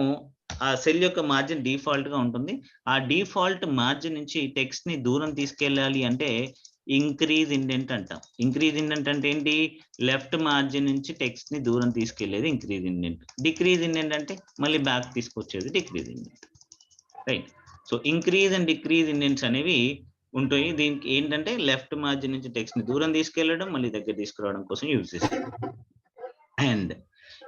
ఆ సెల్ యొక్క మార్జిన్ డిఫాల్ట్ గా ఉంటుంది. ఆ డిఫాల్ట్ మార్జిన్ నుంచి టెక్స్ట్ ని దూరం తీసుకెళ్ళాలి అంటే ఇంక్రీజ్ ఇండెంట్ అంటాం. ఇంక్రీజ్ ఇండెంట్ అంటే ఏంటి, లెఫ్ట్ మార్జిన్ నుంచి టెక్స్ట్ ని దూరం తీసుకెళ్లేది ఇంక్రీజ్ ఇండెంట్. డిక్రీజ్ ఇండెంట్ అంటే మళ్ళీ బ్యాక్ తీసుకొచ్చేది decrease indent, right. So increase and decrease indents అనేవి ఉంటాయి. దీనికి ఏంటంటే లెఫ్ట్ మార్జిన్ నుంచి టెక్స్ట్ ని దూరం తీసుకెళ్లడం, మళ్ళీ దగ్గర తీసుకురావడం కోసం యూజ్ చేస్తాం. అండ్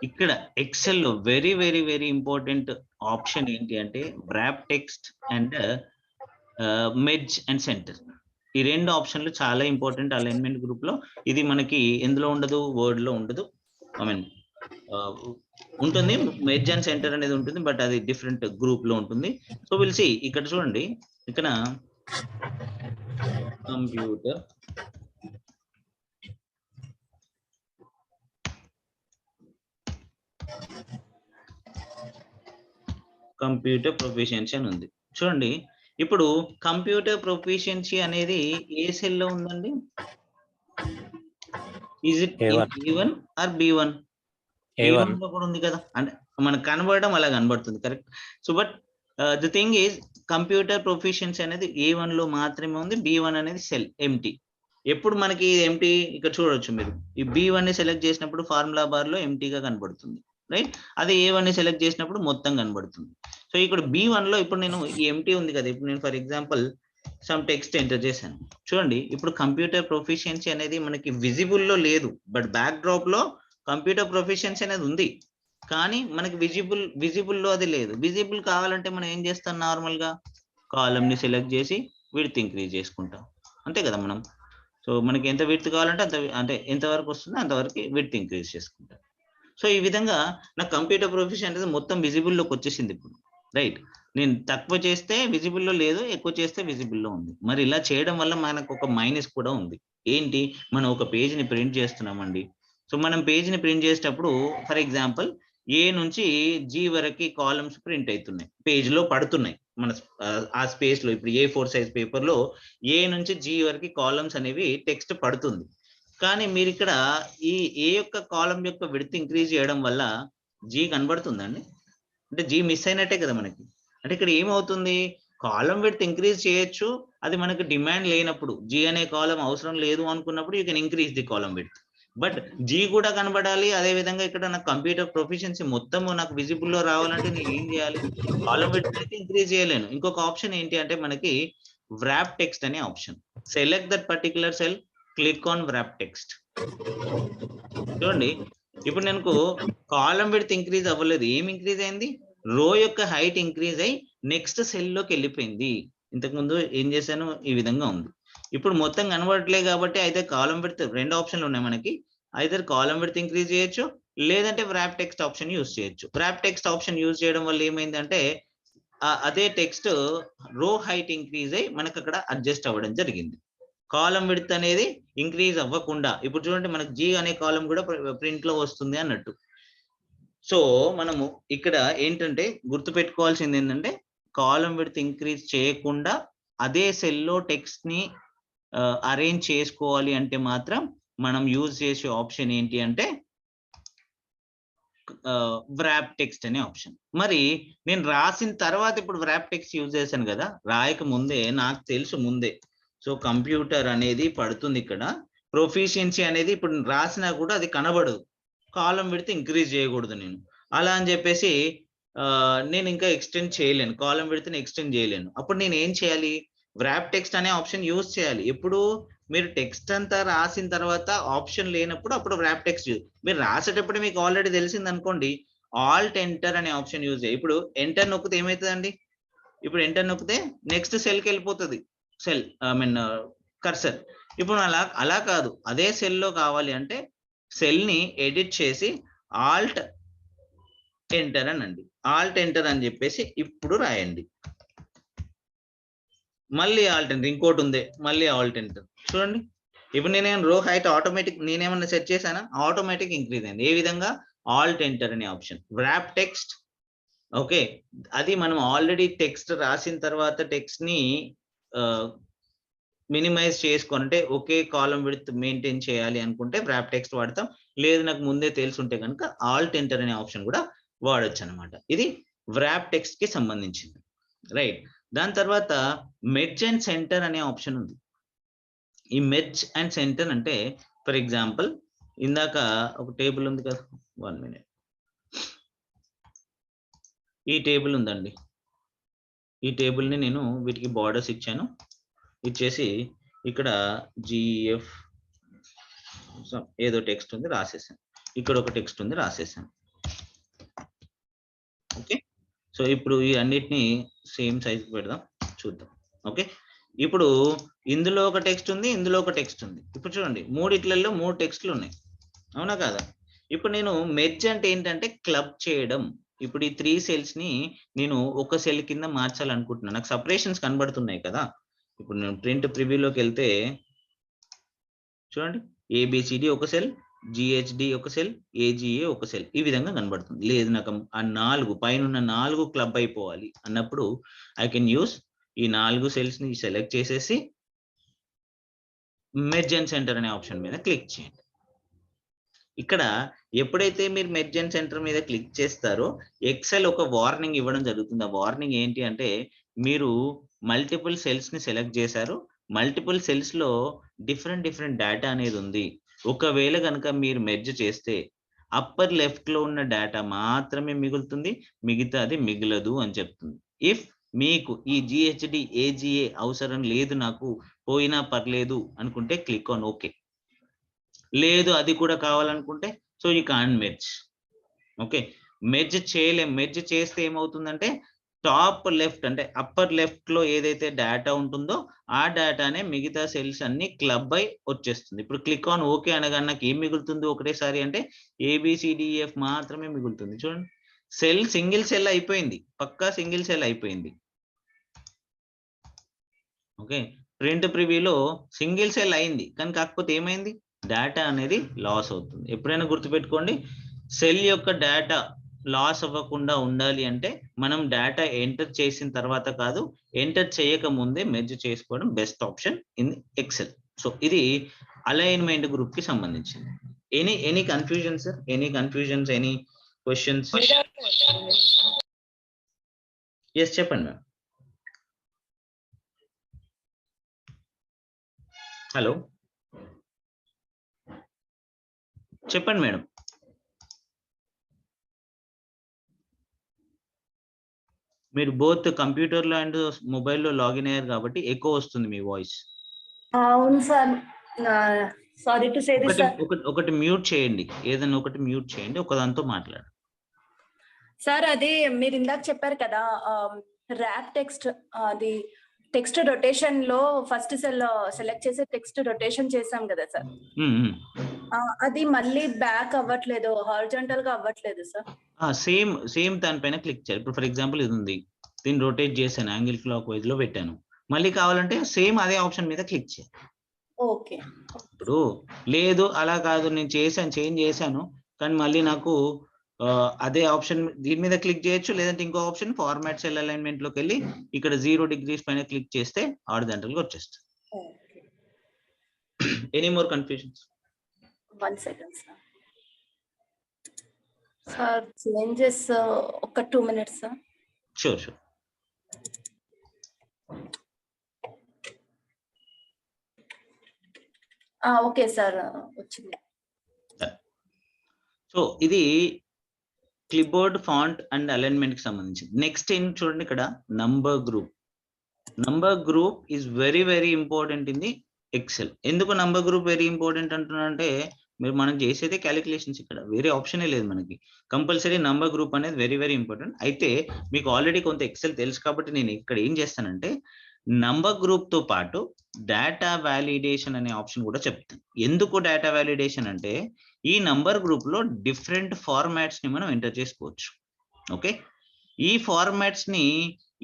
ఇక్కడ ఎక్సెల్ లో very very very important option ఏంటి అంటే wrap text and merge and centre. ఈ రెండు ఆప్షన్లు చాలా ఇంపార్టెంట్ అలైన్మెంట్ గ్రూప్ లో. ఇది మనకి ఎందులో ఉండదు, వర్డ్ లో ఉండదు. ఐ మీన్ ఉంటుంది, మెర్జ్ అండ్ సెంటర్ అనేది ఉంటుంది, బట్ అది డిఫరెంట్ గ్రూప్ లో ఉంటుంది. So will see. ఇక్కడ చూడండి, ఇక్కడ కంప్యూటర్ ప్రొఫిషియన్సీ అని ఉంది చూడండి. ఇప్పుడు కంప్యూటర్ ప్రొఫిషియన్సీ అనేది ఏ సెల్ లో ఉందండి? Is it A1 are B1? A1 లో కూడా ఉంది కదా, అంటే మనకు కనబడడం అలా కనబడుతుంది, correct. So but the thing is computer proficiency అనేది A1 లో మాత్రమే ఉంది, B1 అనేది సెల్ ఎంటీ. ఎప్పుడు మనకి ఎంటీ ఇక్కడ చూడొచ్చు మీరు, ఈ B1 ని సెలెక్ట్ చేసినప్పుడు ఫార్ములా బార్ లో ఎంటీగా కనబడుతుంది, రైట్. అదే A1 ని సెలెక్ట్ చేసినప్పుడు మొత్తం కనబడుతుంది. సో ఇక్కడ B1 లో ఇప్పుడు నేను ఈ ఎంటీ ఉంది కదా, ఇప్పుడు నేను for example some text enter చేశాను చూడండి. ఇప్పుడు కంప్యూటర్ ప్రొఫిషియన్సీ అనేది మనకి విజిబుల్ లో లేదు, బట్ బ్యాక్ డ్రాప్ లో కంప్యూటర్ ప్రొఫిషియన్సీ అనేది ఉంది, కానీ మనకి విజిబుల్ లో అది లేదు. విజిబుల్ కావాలంటే మనం ఏం చేస్తాం, నార్మల్ గా కాలమ్ ని సెలెక్ట్ చేసి విడ్త్ ఇంక్రీజ్ చేసుకుంటాం, అంతే కదా మనం. సో మనకి ఎంత విడ్త్ కావాలంటే అంత, అంటే ఎంత వరకు వస్తుందో అంతవరకు విడ్త్ ఇంక్రీజ్ చేసుకుంటాం. సో ఈ విధంగా నాకు కంప్యూటర్ ప్రొఫిషియన్సీ అనేది మొత్తం విజిబుల్ లోకి వచ్చేసింది ఇప్పుడు, రైట్. నేను తక్కువ చేస్తే విజిబుల్ లో లేదు, ఎక్కువ చేస్తే విజిబుల్ లో ఉంది. మరి ఇలా చేయడం వల్ల మనకు ఒక మైనస్ కూడా ఉంది. ఏంటి, మనం ఒక పేజ్ ని ప్రింట్ చేస్తున్నామండి. సో మనం పేజ్ ని ప్రింట్ చేసేటప్పుడు ఫర్ ఎగ్జాంపుల్ ఏ నుంచి జీ వరకు కాలమ్స్ ప్రింట్ అవుతున్నాయి, పేజ్ లో పడుతున్నాయి మన ఆ స్పేస్ లో. ఇప్పుడు A4 సైజ్ పేపర్ లో ఏ నుంచి జీ వరకు కాలమ్స్ అనేవి టెక్స్ట్ పడుతుంది. కానీ మీరు ఇక్కడ ఈ ఏ యొక్క కాలం యొక్క విడ్త్ ఇంక్రీజ్ చేయడం వల్ల జీ కనబడుతుందండి, అంటే జీ మిస్ అయినట్టే కదా మనకి. అంటే ఇక్కడ ఏమవుతుంది, కాలం విడ్త్ ఇంక్రీజ్ చేయొచ్చు, అది మనకు డిమాండ్ లేనప్పుడు, జీ అనే కాలం అవసరం లేదు అనుకున్నప్పుడు you can increase the column width. But G కూడా కనబడాలి, అదే విధంగా ఇక్కడ నాకు కంప్యూటర్ ప్రొఫిషియన్సీ మొత్తం నాకు విజిబుల్ లో రావాలంటే నేను ఏం చేయాలి, కాలం విడ్త్ అయితే ఇంక్రీజ్ చేయలేను. ఇంకొక ఆప్షన్ ఏంటి అంటే మనకి వ్రాప్ టెక్స్ట్ అనే option. Select that particular cell, click on wrap text. చూడండి, ఇప్పుడు నాకు కాలం విడ్త్ ఇంక్రీజ్ అవ్వలేదు, ఏం ఇంక్రీజ్ అయింది, రో యొక్క హైట్ ఇంక్రీజ్ అయ్యి నెక్స్ట్ సెల్ లోకి వెళ్ళిపోయింది. ఇంతకుముందు ఏం చేశాను, ఈ విధంగా ఉంది. ఇప్పుడు మొత్తం కనబడట్లేదు కాబట్టి అయితే కాలం విడ్త్ రెండు ఆప్షన్లు ఉన్నాయి మనకి, అయితే కాలం విడ్త్ ఇంక్రీజ్ చేయొచ్చు, లేదంటే వ్రాప్ టెక్స్ట్ ఆప్షన్ యూజ్ చేయొచ్చు. వ్రాప్ టెక్స్ట్ ఆప్షన్ యూజ్ చేయడం వల్ల ఏమైందంటే అదే టెక్స్ట్ రో హైట్ ఇంక్రీజ్ అయ్యి మనకు అక్కడ అడ్జస్ట్ అవ్వడం జరిగింది. కాలం విడ్త్ అనేది ఇంక్రీజ్ అవ్వకుండా, ఇప్పుడు చూడండి మనకు జీ అనే కాలం కూడా ప్రింట్ లో వస్తుంది అన్నట్టు. సో మనము ఇక్కడ ఏంటంటే గుర్తు పెట్టుకోవాల్సింది ఏంటంటే కాలం విడ్త్ ఇంక్రీజ్ చేయకుండా అదే సెల్లో టెక్స్ట్ ని అరేంజ్ చేసుకోవాలి అంటే మాత్రం మనం యూజ్ చేసే ఆప్షన్ ఏంటి అంటే వ్రాప్ టెక్స్ట్ అనే ఆప్షన్. మరి నేను రాసిన తర్వాత ఇప్పుడు వ్రాప్ టెక్స్ట్ యూజ్ చేశాను కదా, రాయక ముందే నాకు తెలుసు ముందే, సో కంప్యూటర్ అనేది పడుతుంది ఇక్కడ, ప్రొఫిషియన్సీ అనేది ఇప్పుడు రాసినా కూడా అది కనబడదు, కాలం విడ్త్ ఇంక్రీజ్ చేయకూడదు నేను అలా అని చెప్పేసి నేను ఇంకా ఎక్స్టెండ్ చేయలేను, కాలం విడ్త్ ని ఎక్స్టెండ్ చేయలేను. అప్పుడు నేను ఏం చేయాలి, వ్రాప్ టెక్స్ట్ అనే ఆప్షన్ యూజ్ చేయాలి. ఎప్పుడు మీరు టెక్స్ట్ అంతా రాసిన తర్వాత ఆప్షన్ లేనప్పుడు అప్పుడు వ్రాప్ టెక్స్ట్ మీరు రాసేటప్పుడు మీకు ఆల్రెడీ తెలిసింది అనుకోండి, ఆల్ట్ ఎంటర్ అనే ఆప్షన్ యూజ్ చేయాలి. ఇప్పుడు ఎంటర్ నొక్కితే ఏమవుతుందండి, ఇప్పుడు ఎంటర్ నొక్కితే నెక్స్ట్ సెల్ కి వెళ్ళిపోతుంది, సెల్ ఐ మీన్ కర్సర్. ఇప్పుడు అలా కాదు, అదే సెల్ లో కావాలి అంటే సెల్ ని ఎడిట్ చేసి ఆల్ట్ ఎంటర్ అనండి, ఆల్ట్ ఎంటర్ అని చెప్పేసి ఇప్పుడు రాయండి. మళ్ళీ ఆల్ట్ ఎంటర్, ఇంకోటి ఉంది మళ్ళీ ఆల్ట్ ఎంటర్. చూడండి ఇప్పుడు నేనేం రో హైట్ ఆటోమేటిక్ నేనేమన్నా సెట్ చేశానా, ఆటోమేటిక్ ఇంక్రీజ్ అయింది. ఏ విధంగా, ఆల్ట్ ఎంటర్ అనే ఆప్షన్. వ్రాప్ టెక్స్ట్, ఓకే, అది మనం ఆల్రెడీ టెక్స్ట్ రాసిన తర్వాత టెక్స్ట్ ని మినిమైజ్ చేసుకొని, అంటే ఒకే కాలం విడ్త్ మెయింటైన్ చేయాలి అనుకుంటే వ్రాప్ టెక్స్ట్ వాడతాం, లేదు నాకు ముందే తెలుసుంటే కనుక ఆల్ట్ ఎంటర్ అనే ఆప్షన్ కూడా వాడొచ్చు అనమాట. ఇది వ్రాప్ టెక్స్ట్ కి సంబంధించింది, రైట్. దాని తర్వాత మెర్జ్ అండ్ సెంటర్ అనే ఆప్షన్ ఉంది. ఈ మెర్జ్ అండ్ సెంటర్ అంటే ఫర్ ఎగ్జాంపుల్ ఇందాక ఒక టేబుల్ ఉంది కదా, 1 minute, ఈ టేబుల్ ఉందండి, ఈ టేబుల్ ని నేను వీటికి బార్డర్స్ ఇచ్చాను, ఇచ్చేసి ఇక్కడ జిఎఫ్ ఏదో టెక్స్ట్ ఉంది రాసేసాను, ఇక్కడ ఒక టెక్స్ట్ ఉంది రాసేసాను. ఓకే, సో ఇప్పుడు ఈ అన్నిటిని సేమ్ సైజ్ పెడదాం, చూద్దాం. ఓకే, ఇప్పుడు ఇందులో ఒక టెక్స్ట్ ఉంది, ఇందులో ఒక టెక్స్ట్ ఉంది. ఇప్పుడు చూడండి, మూడిట్లలో 3 టెక్స్ట్లు ఉన్నాయి, అవునా కాదా? ఇప్పుడు నేను మెర్జ్ అంటే ఏంటంటే క్లబ్ చేయడం. ఇప్పుడు ఈ 3 సెల్స్ ని నేను ఒక సెల్ కింద మార్చాలనుకుంటున్నాను. నాకు సపరేషన్స్ కనబడుతున్నాయి కదా. ఇప్పుడు నేను ప్రింట్ ప్రివ్యూలోకి వెళ్తే చూడండి, ఏబిసిడి ఒక సెల్, జిహెచ్డి ఒక సెల్, ఏజిఏ ఒక సెల్, ఈ విధంగా కనబడుతుంది. లేదు నాకు ఆ 4 పైన 4 క్లబ్ అయిపోవాలి అన్నప్పుడు ఐ కెన్ యూస్ ఈ 4 సెల్స్ ని సెలెక్ట్ చేసేసి మెర్జ్ అండ్ సెంటర్ అనే ఆప్షన్ మీద క్లిక్ చేయండి. ఇక్కడ ఎప్పుడైతే మీరు మెర్జ్ అండ్ సెంటర్ మీద క్లిక్ చేస్తారో ఎక్సెల్ ఒక వార్నింగ్ ఇవ్వడం జరుగుతుంది. ఆ వార్నింగ్ ఏంటి అంటే, మీరు మల్టిపుల్ సెల్స్ ని సెలెక్ట్ చేశారు, మల్టిపుల్ సెల్స్ లో డిఫరెంట్ డేటా అనేది ఉంది. ఒకవేళ కనుక మీరు మెర్జ్ చేస్తే అప్పర్ లెఫ్ట్ లో ఉన్న డేటా మాత్రమే మిగులుతుంది, మిగతాది మిగలదు అని చెప్తుంది. ఇఫ్ మీకు ఈ జిహెచ్డి ఏజిఏ అవసరం లేదు, నాకు పోయినా పర్లేదు అనుకుంటే క్లిక్ ఆన్ ఓకే. లేదు అది కూడా కావాలనుకుంటే so you can merge. Okay, merge చేయలేం. మెర్జ్ చేస్తే ఏమవుతుందంటే టాప్ లెఫ్ట్ అంటే అప్పర్ లెఫ్ట్ లో ఏదైతే డేటా ఉంటుందో ఆ డేటానే మిగతా సెల్స్ అన్ని క్లబ్ అయి వచ్చేస్తుంది. ఇప్పుడు క్లిక్ ఆన్ ఓకే అనగానే నాకు ఏం మిగులుతుంది ఒకటేసారి అంటే ఏబిసిడిఎఫ్ మాత్రమే మిగులుతుంది. చూడండి, సెల్ సింగిల్ సెల్ అయిపోయింది, పక్కా సింగిల్ సెల్ అయిపోయింది. ఓకే, ప్రింట్ ప్రివ్యూలో సింగిల్ సెల్ అయింది, కానీ కాకపోతే ఏమైంది, డేటా అనేది లాస్ అవుతుంది. ఎప్పుడైనా గుర్తుపెట్టుకోండి, సెల్ యొక్క డేటా లాస్ అవ్వకుండా ఉండాలి అంటే మనం డేటా ఎంటర్ చేసిన తర్వాత కాదు, ఎంటర్ చేయక ముందే మెర్జ్ చేసుకోవడం best option in Excel. So ఇది అలైన్మెంట్ గ్రూప్ కి సంబంధించింది. Any confusion sir? Any confusions, any questions? Yes, చెప్పండి మ్యామ్. హలో, చెప్పండి మేడం. మీరు బోత్ కంప్యూటర్ లో అండ్ మొబైల్లో లాగిన్ అయ్యారు కాబట్టి ఎక్కువ వస్తుంది మీ వాయిస్. అవును sir, sorry to say this sir. ఒకటి మ్యూట్ చేయండి, ఏదైనా ఒకటి మ్యూట్ చేయండి, ఒకదాంతో మాట్లాడు. సార్ అది మీరు ఇందాక చెప్పారు కదా, ర్యాప్ టెక్స్ట్, అది టెక్స్ట్ రొటేషన్ లో ఫస్ట్ సెల్ సెలెక్ట్ చేసి టెక్స్ట్ రొటేషన్ చేసాం కదా సార్, అది మళ్ళీ బ్యాక్ అవ్వట్లేదు, హారిజాంటల్ గా అవ్వట్లేదు సార్. సేమ్ దానిపైన క్లిక్ చేయాలి. ఇప్పుడు ఫర్ ఎగ్జాంపుల్ ఇది ఉంది, దీన్ని రొటేట్ చేశాను, యాంగిల్ క్లాక్ వైజ్ లో పెట్టాను, మళ్ళీ కావాలంటే సేమ్ అదే ఆప్షన్ మీద క్లిక్ చేయాలి. ఓకే, ఇప్పుడు లేదు అలా కాదు, నేను చేంజ్ చేశాను కానీ మళ్ళీ నాకు అదే ఆప్షన్ దీని మీద క్లిక్ చేయొచ్చు, లేదంటే ఇంకో ఆప్షన్ ఫార్మాట్ సెల్ అలైన్మెంట్ లోకి వెళ్ళి ఇక్కడ 0 degrees పైన క్లిక్ చేస్తే హారిజాంటల్ గా వచ్చేస్తుంది. Any more confusions? 1 second sir. Sir changes ఒక 2 minutes sir. Sure. Okay sir, వచ్చింది. సో ఇది క్లిప్బోర్డ్ ఫాంట్ అండ్ అలైన్మెంట్ కి సంబంధించి. నెక్స్ట్ ఏం చూడండి, ఇక్కడ number group. Number group is very important in the Excel. ఎందుకు నంబర్ గ్రూప్ వెరీ ఇంపార్టెంట్ అంటున్నానంటే, మనం చేసేదే క్యాలిక్యులేషన్స్, ఇక్కడ వేరే ఆప్షనే లేదు మనకి. కంపల్సరీ నంబర్ గ్రూప్ అనేది వెరీ ఇంపార్టెంట్. అయితే మీకు ఆల్రెడీ కొంత ఎక్సెల్ తెలుసు కాబట్టి నేను ఇక్కడ ఏం చేస్తానంటే నంబర్ గ్రూప్ తో పాటు డేటా వ్యాలిడేషన్ అనే ఆప్షన్ కూడా చెప్తాను. ఎందుకు డేటా వ్యాలిడేషన్ అంటే, ఈ నంబర్ గ్రూప్ లో డిఫరెంట్ ఫార్మాట్స్ ని మనం ఎంటర్ చేసుకోవచ్చు. ఓకే, ఈ ఫార్మాట్స్ ని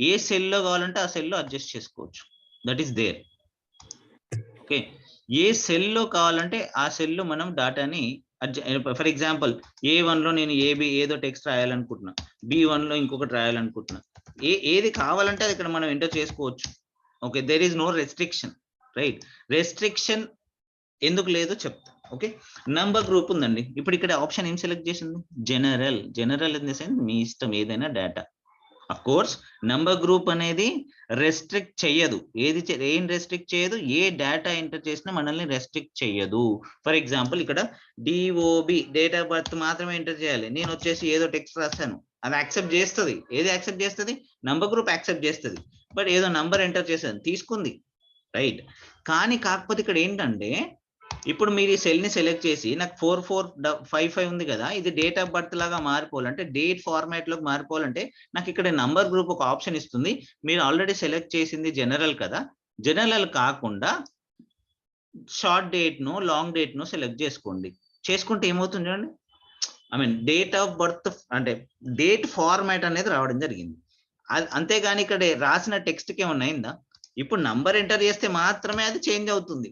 ఏ సెల్లో కావాలంటే ఆ సెల్లో అడ్జస్ట్ చేసుకోవచ్చు, దట్ ఈస్ దేర్. ఓకే, ఏ సెల్లో కావాలంటే ఆ సెల్లో మనం డేటాని ఫర్ ఎగ్జాంపుల్ A1 లో నేను ఏదో టెక్స్ట్ రాయాలనుకుంటున్నా, B1 లో ఇంకొకటి రాయాలనుకుంటున్నా, ఏది కావాలంటే అది ఇక్కడ మనం ఎంటర్ చేసుకోవచ్చు. Okay, there is no restriction, right? Restriction ఎందుకు లేదో చెప్తా. ఓకే, నంబర్ గ్రూప్ ఉందండి. ఇప్పుడు ఇక్కడ ఆప్షన్ ఏం సెలెక్ట్ చేసింది? జనరల్ ఇన్ ది సెన్స్ మీ ఇష్టం ఏదైనా data. Of course number group అనేది రెస్ట్రిక్ట్ చెయ్యదు. ఏం రెస్ట్రిక్ట్ చేయదు? ఏ డేటా ఎంటర్ చేసినా మనల్ని రెస్ట్రిక్ట్ చెయ్యదు. ఫర్ ఎగ్జాంపుల్ ఇక్కడ DOB డేట్ ఆఫ్ బర్త్ మాత్రమే ఎంటర్ చేయాలి. నేను వచ్చేసి ఏదో టెక్స్ట్ రాస్తాను, అది యాక్సెప్ట్ చేస్తుంది. ఏది యాక్సెప్ట్ చేస్తుంది? నంబర్ గ్రూప్ యాక్సెప్ట్ చేస్తుంది. బట్ ఏదో నంబర్ ఎంటర్ చేశాను, తీసుకుంది, రైట్? కానీ కాకపోతే ఇక్కడ ఏంటంటే ఇప్పుడు మీరు ఈ సెల్ ని సెలెక్ట్ చేసి నాకు 4455 ఉంది కదా, ఇది డేట్ ఆఫ్ బర్త్ లాగా మారిపోవాలంటే, డేట్ ఫార్మాట్ లోకి మారిపోవాలంటే నాకు ఇక్కడ నంబర్ గ్రూప్ ఒక ఆప్షన్ ఇస్తుంది. మీరు ఆల్రెడీ సెలెక్ట్ చేసింది జనరల్ కదా, జనరల్ కాకుండా షార్ట్ డేట్ ను లాంగ్ డేట్ ను సెలెక్ట్ చేసుకోండి. చేసుకుంటే ఏమవుతుంది చూడండి, I mean date of birth అంటే డేట్ ఫార్మాట్ అనేది రావడం జరిగింది. అంతేగాని ఇక్కడ రాసిన టెక్స్ట్ కి ఏమన్నా అయిందా? ఇప్పుడు నంబర్ ఎంటర్ చేస్తే మాత్రమే అది చేంజ్ అవుతుంది.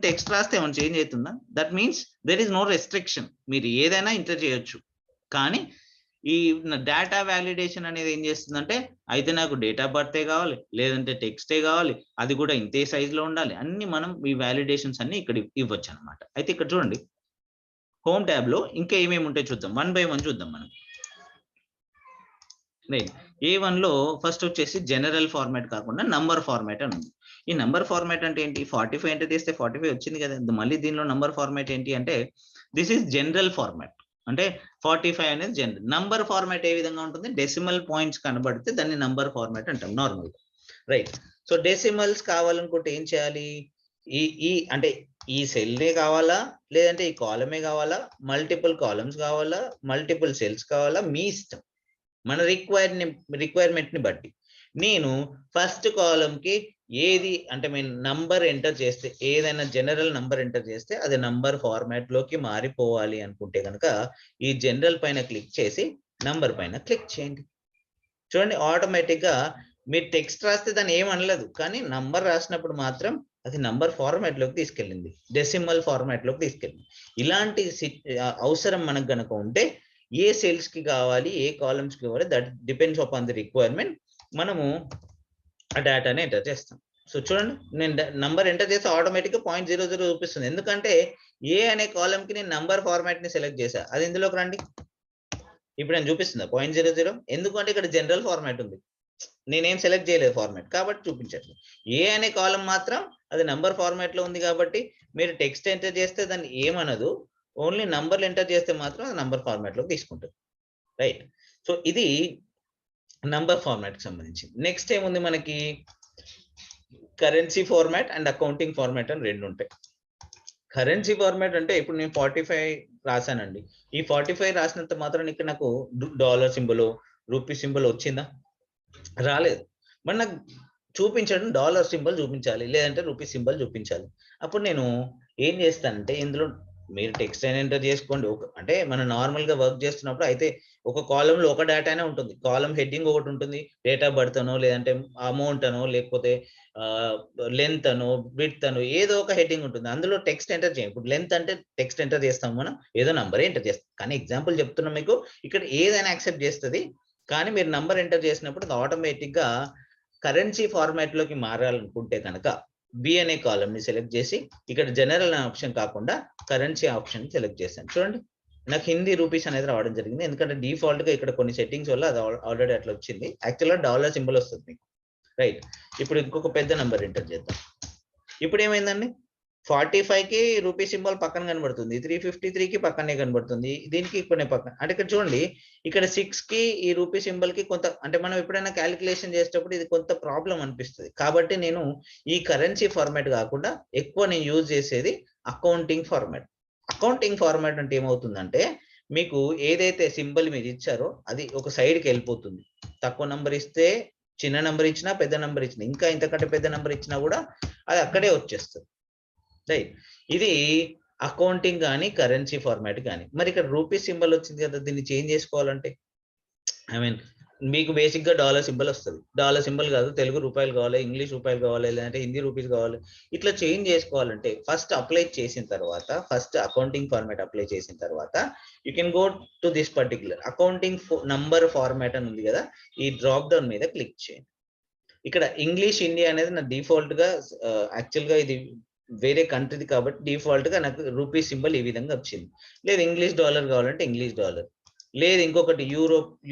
టెక్స్ట్ రాస్తే ఏమైనా చేంజ్ అవుతుందా? That means there is no restriction, మీరు ఏదైనా ఎంటర్ చేయొచ్చు. కానీ ఈ డేటా వ్యాలిడేషన్ అనేది ఏం చేస్తుందంటే, అయితే నాకు డేట్ ఆఫ్ బర్తే కావాలి, లేదంటే టెక్స్టే కావాలి, అది కూడా ఇంతే సైజ్ లో ఉండాలి, అన్ని మనం ఈ వ్యాలిడేషన్స్ అన్ని ఇక్కడ ఇవ్వచ్చు అనమాట. అయితే ఇక్కడ చూడండి, హోమ్ ట్యాబ్ లో ఇంకా ఏమేమి ఉంటాయి చూద్దాం, 1 by 1 చూద్దాం మనం. రైట్, A1 లో ఫస్ట్ వచ్చేసి జనరల్ ఫార్మాట్ కాకుండా నంబర్ ఫార్మాట్ అని ఉంది. ఈ నంబర్ ఫార్మాట్ అంటే ఏంటి? 45 ఎంటర్ చేస్తే 45 వచ్చింది కదా, మళ్ళీ దీనిలో నంబర్ ఫార్మాట్ ఏంటి అంటే దిస్ ఈస్ జనరల్ ఫార్మాట్. అంటే 45 అనేది జనరల్. నంబర్ ఫార్మాట్ ఏ విధంగా ఉంటుంది? డెసిమల్ పాయింట్స్ కనబడితే దాన్ని నంబర్ ఫార్మాట్ అంటాం నార్మల్ గా. రైట్, సో డెసిమల్స్ కావాలనుకుంటే ఏం చేయాలి? ఈ అంటే ఈ సెల్లే కావాలా, లేదంటే ఈ కాలమే కావాలా, మల్టిపుల్ కాలమ్స్ కావాలా, మల్టిపుల్ సెల్స్ కావాలా, మీ ఇష్టం, మన రిక్వైర్మెంట్ ని బట్టి. నేను ఫస్ట్ కాలమ్ కి ఏది అంటే మేము నంబర్ ఎంటర్ చేస్తే, ఏదైనా జనరల్ నంబర్ ఎంటర్ చేస్తే అది నంబర్ ఫార్మాట్ లోకి మారిపోవాలి అనుకుంటే కనుక ఈ జనరల్ పైన క్లిక్ చేసి నంబర్ పైన క్లిక్ చేయండి. చూడండి, ఆటోమేటిక్ గా మీరు టెక్స్ట్ రాస్తే దాన్ని ఏమనలేదు, కానీ నంబర్ రాసినప్పుడు మాత్రం అది నంబర్ ఫార్మాట్ లోకి తీసుకెళ్ళింది, డెసిమల్ ఫార్మాట్ లోకి తీసుకెళ్ళింది. ఇలాంటి అవసరం మనకు గనక ఉంటే ఏ సెల్స్ కి కావాలి, ఏ కాలమ్స్ కి కావాలి, that depends upon the requirement, మనము ఆ డేటాని ఎంటర్ చేస్తాం. సో చూడండి, నేను నంబర్ ఎంటర్ చేస్తే ఆటోమేటిక్ గా 0.00 చూపిస్తుంది. ఎందుకంటే ఏ అనే కాలమ్ కి నేను నంబర్ ఫార్మాట్ ని సెలెక్ట్ చేశా. అది ఇందులోకి రండి, ఇప్పుడు నేను చూపిస్తుందా 0.00? ఎందుకంటే ఇక్కడ జనరల్ ఫార్మాట్ ఉంది, నేనేం సెలెక్ట్ చేయలేదు ఫార్మాట్, కాబట్టి చూపించట్లేదు. ఏ అనే కాలం మాత్రం అది నంబర్ ఫార్మాట్ లో ఉంది కాబట్టి మీరు టెక్స్ట్ ఎంటర్ చేస్తే దాన్ని ఏమనదు, ఓన్లీ నంబర్లు ఎంటర్ చేస్తే మాత్రం అది నంబర్ ఫార్మాట్ లో తీసుకుంటుంది. రైట్, సో ఇది నంబర్ ఫార్మాట్ కి సంబంధించి. నెక్స్ట్ ఏముంది మనకి? Currency format and accounting format అని రెండు ఉంటాయి. కరెన్సీ ఫార్మాట్ అంటే ఇప్పుడు నేను 45 రాశానండి, ఈ 45 రాసినంత మాత్రం ఇక్కడ నాకు డాలర్ సింబల్, రూపీ సింబల్ వచ్చిందా? రాలేదు. మరి నాకు చూపించడం డాలర్ సింబల్ చూపించాలి, లేదంటే రూపీ సింబల్ చూపించాలి. అప్పుడు నేను ఏం చేస్తానంటే, ఇందులో మీరు టెక్స్ట్ అయినా ఎంటర్ చేసుకోండి. అంటే మనం నార్మల్ గా వర్క్ చేస్తున్నప్పుడు అయితే ఒక కాలం లో ఒక డేటానే ఉంటుంది, కాలం హెడ్డింగ్ ఒకటి ఉంటుంది, డేట్ ఆఫ్ బర్త్ అనో, లేదంటే అమౌంట్ అనో, లేకపోతే లెంత్ అనో, విడ్త్ అనో, ఏదో ఒక హెడ్డింగ్ ఉంటుంది. అందులో టెక్స్ట్ ఎంటర్ చేయండి. ఇప్పుడు లెంత్ అంటే టెక్స్ట్ ఎంటర్ చేస్తాం, మనం ఏదో నంబర్ ఎంటర్ చేస్తాం. కానీ ఎగ్జాంపుల్ చెప్తున్నాం మీకు, ఇక్కడ ఏదైనా యాక్సెప్ట్ చేస్తుంది. కానీ మీరు నంబర్ ఎంటర్ చేసినప్పుడు అది ఆటోమేటిక్ గా కరెన్సీ ఫార్మాట్ లోకి మారాలనుకుంటే కనుక బి అనే కాలం ని సెలెక్ట్ చేసి ఇక్కడ జనరల్ ఆప్షన్ కాకుండా కరెన్సీ ఆప్షన్ సెలెక్ట్ చేశాను. చూడండి, నాకు హిందీ రూపీస్ అనేది రావడం జరిగింది, ఎందుకంటే డిఫాల్ట్ గా ఇక్కడ కొన్ని సెట్టింగ్స్ వల్ల అది ఆల్రెడీ అట్లా వచ్చింది. యాక్చువల్గా డాలర్ సింబల్ వస్తుంది మీకు. రైట్, ఇప్పుడు ఇంకొక పెద్ద నెంబర్ ఎంటర్ చేద్దాం. ఇప్పుడు ఏమైందండి, 45 కి రూపీ సింబల్ పక్కన కనబడుతుంది, 353 కి పక్కనే కనబడుతుంది, దీనికి కొన్ని పక్కన. అంటే ఇక్కడ చూడండి, ఇక్కడ 6 కి ఈ రూపీ సింబల్ కి కొంత, అంటే మనం ఎప్పుడైనా క్యాలిక్యులేషన్ చేసేటప్పుడు ఇది కొంత ప్రాబ్లం అనిపిస్తుంది. కాబట్టి నేను ఈ కరెన్సీ ఫార్మాట్ కాకుండా ఎక్కువ నేను యూజ్ చేసేది అకౌంటింగ్ ఫార్మాట్. అకౌంటింగ్ ఫార్మాట్ అంటే ఏమవుతుందంటే, మీకు ఏదైతే సింబల్ మీరు ఇచ్చారో అది ఒక సైడ్కి వెళ్ళిపోతుంది. తక్కువ నంబర్ ఇస్తే, చిన్న నంబర్ ఇచ్చినా, పెద్ద నంబర్ ఇచ్చినా, ఇంకా ఇంతకంటే పెద్ద నంబర్ ఇచ్చినా కూడా అది అక్కడే వచ్చేస్తుంది. రైట్, ఇది అకౌంటింగ్ కానీ కరెన్సీ ఫార్మాట్ కానీ. మరి ఇక్కడ రూపీ సింబల్ వచ్చింది కదా, దీన్ని చేంజ్ చేసుకోవాలంటే, ఐ మీన్ మీకు బేసిక్ గా డాలర్ సింబల్ వస్తుంది, డాలర్ సింబల్ కాదు, తెలుగు రూపాయలు కావాలి, ఇంగ్లీష్ రూపాయలు కావాలి, లేదంటే హిందీ రూపీస్ కావాలి. ఇట్లా చేంజ్ చేసుకోవాలంటే ఫస్ట్ అప్లై చేసిన తర్వాత, ఫస్ట్ అకౌంటింగ్ ఫార్మాట్ అప్లై చేసిన తర్వాత you can go to this particular accounting number format అని ఉంది కదా, ఈ డ్రాప్ డౌన్ మీద క్లిక్ చేయండి. ఇక్కడ ఇంగ్లీష్ ఇండియా అనేది నా డిఫాల్ట్ గా, యాక్చువల్ గా ఇది వేరే కంట్రీది కాబట్టి డిఫాల్ట్ గా నాకు రూపీ సింబల్ ఈ విధంగా వచ్చింది. లేదు ఇంగ్లీష్ డాలర్ కావాలంటే ఇంగ్లీష్ డాలర్, లేదు ఇంకొకటి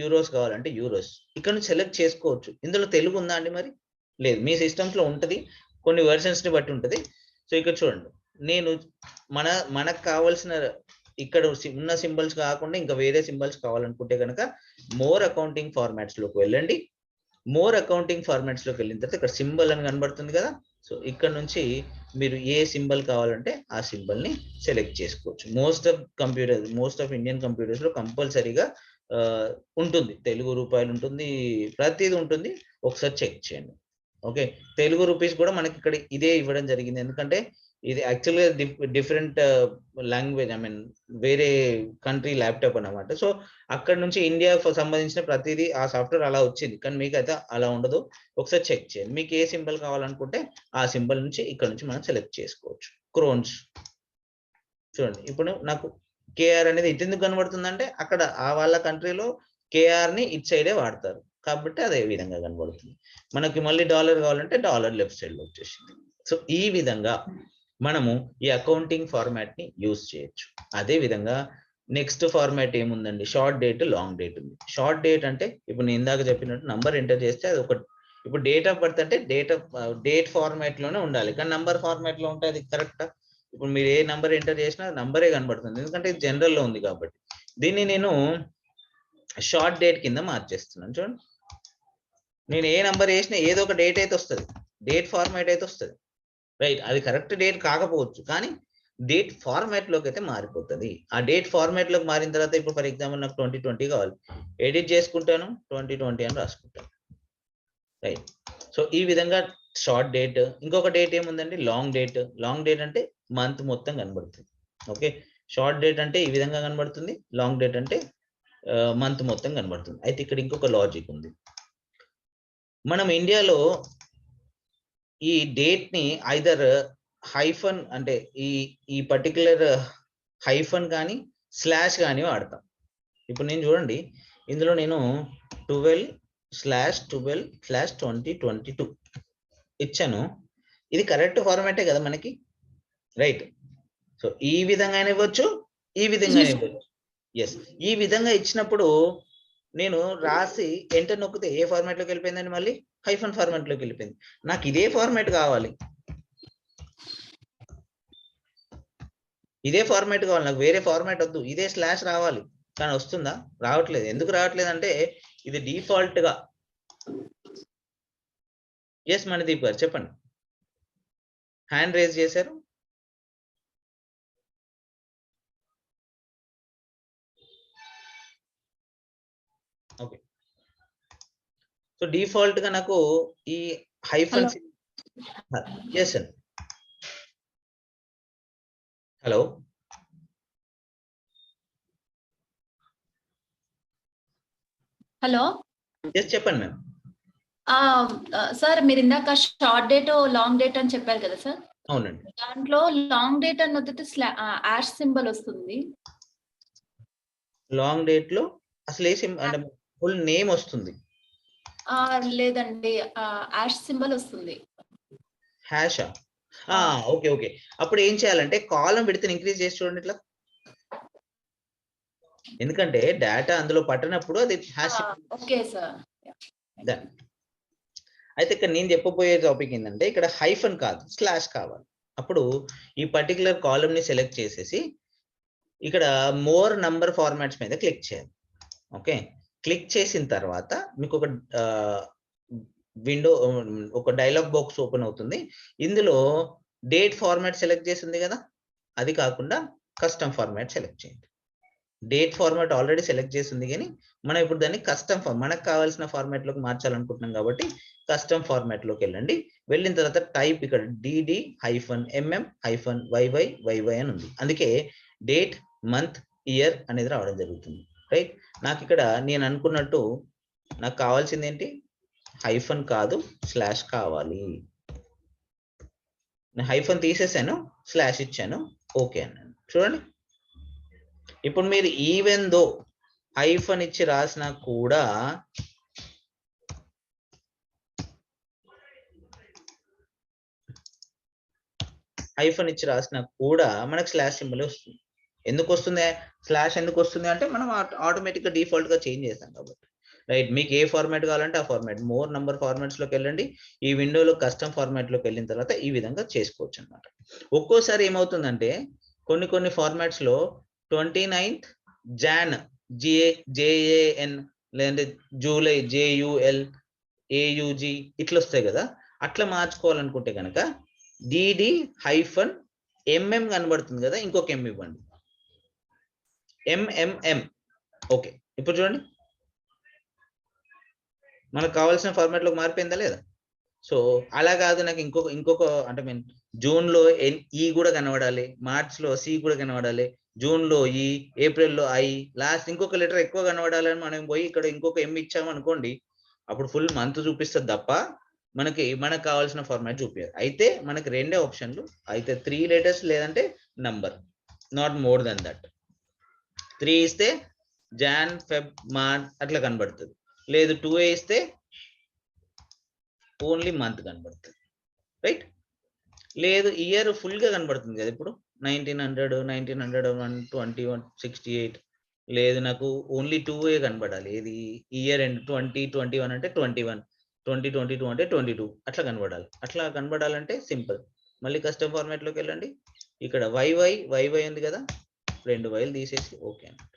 యూరోస్ కావాలంటే యూరోస్. ఇక్కడ నుంచి సెలెక్ట్ చేసుకోవచ్చు. ఇందులో తెలుగు ఉందా అండి? మరి లేదు, మీ సిస్టమ్స్ లో ఉంటది, కొన్ని వెర్షన్స్ ని బట్టి ఉంటది. సో ఇక్కడ చూడండి, నేను మనకు కావాల్సిన ఇక్కడ ఉన్న సింబల్స్ కాకుండా ఇంకా వేరే సింబల్స్ కావాలనుకుంటే కనుక మోర్ అకౌంటింగ్ ఫార్మాట్స్ లోకి వెళ్ళండి. మోర్ అకౌంటింగ్ ఫార్మాట్స్ లోకి వెళ్ళిన తర్వాత ఇక్కడ సింబల్ అని కనబడుతుంది కదా. సో ఇక్కడ నుంచి మీరు ఏ సింబల్ కావాలంటే ఆ సింబల్ ని సెలెక్ట్ చేసుకోవచ్చు. మోస్ట్ ఆఫ్ ఇండియన్ కంప్యూటర్స్ లో కంపల్సరీగా ఉంటుంది, తెలుగు రూపాయలు ఉంటుంది, ప్రతిది ఉంటుంది. ఒకసారి చెక్ చేయండి. ఓకే, తెలుగు రూపీస్ కూడా మనకి ఇక్కడ ఇదే ఇవ్వడం జరిగింది, ఎందుకంటే ఇది యాక్చువల్గా డిఫరెంట్ లాంగ్వేజ్, ఐ మీన్ వేరే కంట్రీ ల్యాప్టాప్ అన్నమాట. సో అక్కడ నుంచి ఇండియా సంబంధించిన ప్రతిదీ ఆ సాఫ్ట్వేర్ అలా వచ్చింది, కానీ మీకు అయితే అలా ఉండదు. ఒకసారి చెక్ చేయండి. మీకు ఏ సింబల్ కావాలనుకుంటే ఆ సింబల్ నుంచి ఇక్కడ నుంచి మనం సెలెక్ట్ చేసుకోవచ్చు. క్రోన్స్ చూడండి, ఇప్పుడు నాకు కేఆర్ అనేది ఇటు ఎందుకు కనబడుతుందంటే అక్కడ ఆ వాళ్ళ కంట్రీలో కేఆర్ ని ఇటు సైడే వాడతారు కాబట్టి అదే విధంగా కనబడుతుంది. మనకి మళ్ళీ డాలర్ కావాలంటే డాలర్ లెఫ్ట్ సైడ్ లో వచ్చేసింది. సో ఈ విధంగా మనము ఈ అకౌంటింగ్ ఫార్మాట్ ని యూజ్ చేయొచ్చు. అదే విధంగా నెక్స్ట్ ఫార్మాట్ ఏముందండి, షార్ట్ డేట్ లాంగ్ డేట్ ఉంది. షార్ట్ డేట్ అంటే ఇప్పుడు నేను ఇందాక చెప్పినట్టు నంబర్ ఎంటర్ చేస్తే అది ఒక, ఇప్పుడు డేట్ ఆఫ్ బర్త్ అంటే డేట్ ఫార్మాట్ లోనే ఉండాలి, కానీ నంబర్ ఫార్మాట్ లో ఉంటే అది కరెక్టా? ఇప్పుడు మీరు ఏ నంబర్ ఎంటర్ చేసినా నంబరే కనబడుతుంది, ఎందుకంటే జనరల్ లో ఉంది కాబట్టి. దీన్ని నేను షార్ట్ డేట్ కింద మార్చేస్తున్నాను. చూడండి, నేను ఏ నంబర్ వేసినా ఏదో ఒక డేట్ అయితే వస్తుంది, డేట్ ఫార్మాట్ అయితే వస్తుంది, రైట్? అది కరెక్ట్ డేట్ కాకపోవచ్చు, కానీ డేట్ ఫార్మాట్ లోకి అయితే మారిపోతుంది. ఆ డేట్ ఫార్మాట్ లోకి మారిన తర్వాత ఇప్పుడు ఫర్ ఎగ్జాంపుల్ నాకు 2020 కావాలి, ఎడిట్ చేసుకుంటాను, 2020 అని రాసుకుంటాను, రైట్? సో ఈ విధంగా షార్ట్ డేట్. ఇంకొక డేట్ ఏముందండి, లాంగ్ డేట్. లాంగ్ డేట్ అంటే మంత్ మొత్తం కనబడుతుంది. ఓకే, షార్ట్ డేట్ అంటే ఈ విధంగా కనబడుతుంది, లాంగ్ డేట్ అంటే మంత్ మొత్తం కనబడుతుంది. అయితే ఇక్కడ ఇంకొక లాజిక్ ఉంది. మనం ఇండియాలో ఈ డేట్ ని ఐదర్ హైఫన్ అంటే ఈ పర్టికులర్ హైఫన్ కానీ స్లాష్ కానీ వాడతాం. ఇప్పుడు నేను చూడండి, ఇందులో నేను 12/12/2022 ఇచ్చాను. ఇది కరెక్ట్ ఫార్మాటే కదా మనకి, రైట్? సో ఈ విధంగా ఇవ్వచ్చు, ఈ విధంగా ఇవ్వచ్చు. ఎస్, ఈ విధంగా ఇచ్చినప్పుడు నేను రాసి ఎంటర్ నొక్కితే ఏ ఫార్మాట్ లోకి వెళ్ళిపోయిందండి, మళ్ళీ హైఫన్ ఫార్మాట్ లోకి వెళ్ళిపోయింది. నాకు ఇదే ఫార్మాట్ కావాలి, ఇదే ఫార్మాట్ కావాలి, నాకు వేరే ఫార్మాట్ వద్దు, ఇదే స్లాష్ రావాలి. కానీ వస్తుందా? రావట్లేదు. ఎందుకు రావట్లేదు అంటే ఇది డిఫాల్ట్ గా. ఎస్ మణిదీప్ గారు చెప్పండి, హ్యాండ్ రేజ్ చేశారు. ఓకే, సో డిఫాల్ట్ గా నాకు ఈ హైఫన్. ఎస్ అండి, హలో. హలో, ఎస్ చెప్పండి మ్యామ్. సార్ మీరు ఇందాక షార్ట్ డేట్ లాంగ్ డేట్ అని చెప్పారు కదా సార్? అవునండి. దాంట్లో లాంగ్ డేట్ అని వదిలితే యాష్ సింబల్ వస్తుంది. లాంగ్ డేట్ లో అసలు ఏ అంటే ఫుల్ నేమ్ వస్తుంది? లేదండి, యాష్ సింబల్ వస్తుంది. హ్యాషా? Okay okay. అప్పుడు ఏం చేయాలంటే కాలం విడ్త్ ఇంక్రీజ్ చేసి చూడండి ఇట్లా, ఎందుకంటే డేటా అందులో పట్టనప్పుడు అది హ్యాష్. Okay sir. అయితే ఇక్కడ నేను చెప్పబోయే టాపిక్ ఏంటంటే ఇక్కడ హైఫన్ కాదు, స్లాష్ కావాలి. అప్పుడు ఈ పర్టికులర్ కాలమ్ ని సెలెక్ట్ చేసేసి ఇక్కడ మోర్ నంబర్ ఫార్మాట్స్ మీద క్లిక్ చేయాలి. ఓకే, క్లిక్ చేసిన తర్వాత మీకు ఒక విండో, ఒక డైలాగ్ బాక్స్ ఓపెన్ అవుతుంది. ఇందులో డేట్ ఫార్మాట్ సెలెక్ట్ చేసింది కదా, అది కాకుండా కస్టమ్ ఫార్మాట్ సెలెక్ట్ చేయండి. డేట్ ఫార్మాట్ ఆల్రెడీ సెలెక్ట్ చేసింది, కానీ మనం ఇప్పుడు దాన్ని కస్టమ్ మనకు కావాల్సిన ఫార్మాట్ లోకి మార్చాలనుకుంటున్నాం కాబట్టి కస్టమ్ ఫార్మాట్ లోకి వెళ్ళండి. వెళ్ళిన తర్వాత టైప్ ఇక్కడ DD-MM-YY అని ఉంది, అందుకే డేట్ మంత్ ఇయర్ అనేది రావడం జరుగుతుంది, రైట్? నాకు ఇక్కడ నేను అనుకున్నట్టు నాకు కావాల్సింది ఏంటి, హైఫన్ కాదు స్లాష్ కావాలి. నేను హైఫన్ తీసేసాను, స్లాష్ ఇచ్చాను, ఓకే అన్నాను. చూడండి, ఇప్పుడు మీరు ఈవెన్ దో హైఫన్ ఇచ్చి రాసినా కూడా మనకు స్లాష్ సింబల్ వస్తుంది. ఎందుకు వస్తుంది స్లాష్, ఎందుకు వస్తుంది అంటే మనం ఆటోమేటిక్ గా డిఫాల్ట్ గా చేంజ్ చేస్తాం కాబట్టి, రైట్? మీకు ఏ ఫార్మాట్ కావాలంటే ఆ ఫార్మాట్, మోర్ నంబర్ ఫార్మాట్స్ లోకి వెళ్ళండి. ఈ విండోలో కస్టమ్ ఫార్మాట్ లోకి వెళ్ళిన తర్వాత ఈ విధంగా చేసుకోవచ్చు అన్నమాట. ఒక్కోసారి ఏమవుతుందంటే కొన్ని ఫార్మాట్స్ లో 29th Jan JAN లేదంటే జూలై JUL ఏయుజి ఇట్లా వస్తాయి కదా, అట్లా మార్చుకోవాలనుకుంటే కనుక DD-MM కనబడుతుంది కదా, ఇంకొక M ఇవ్వండి, MMM. ఓకే, ఇప్పుడు చూడండి మనకు కావాల్సిన ఫార్మాట్ లోకి మారిపోయిందా లేదా? సో అలా కాదు, నాకు ఇంకొక అంటే మీన్ జూన్ లో ఈ కూడా కనబడాలి, మార్చ్ లో సి కూడా కనబడాలి, జూన్ లో ఈ, ఏప్రిల్ లో ఐ, లాస్ట్ ఇంకొక లెటర్ ఎక్కువ కనబడాలని మనం పోయి ఇక్కడ ఇంకొక M ఇచ్చాము అనుకోండి, అప్పుడు ఫుల్ మంత్ చూపిస్తుంది తప్ప మనకు కావాల్సిన ఫార్మాట్ చూపించదు. అయితే మనకి రెండే ఆప్షన్లు, అయితే 3 లెటర్స్ లేదంటే number, not more than that. 3 ఇస్తే జాన్, ఫెబ్, మార్చ్ అట్లా కనబడుతుంది, లేదు 2A ఇస్తే ఓన్లీ మంత్ కనబడుతుంది, రైట్? లేదు ఇయర్ ఫుల్ గా కనబడుతుంది కదా, ఇప్పుడు 1900, 1901, 21, 68, లేదు నాకు ఓన్లీ 2A కనబడాలి, ఏది ఇయర్ ఎండ్ 2021 అంటే 21, 2022 అంటే 22 అట్లా కనబడాలి. అట్లా కనబడాలంటే సింపుల్, మళ్ళీ కస్టమ్ ఫార్మాట్ లోకి వెళ్ళండి, ఇక్కడ YY ఉంది కదా, 2 వైలు తీసేసి ఓకే అన్నమాట.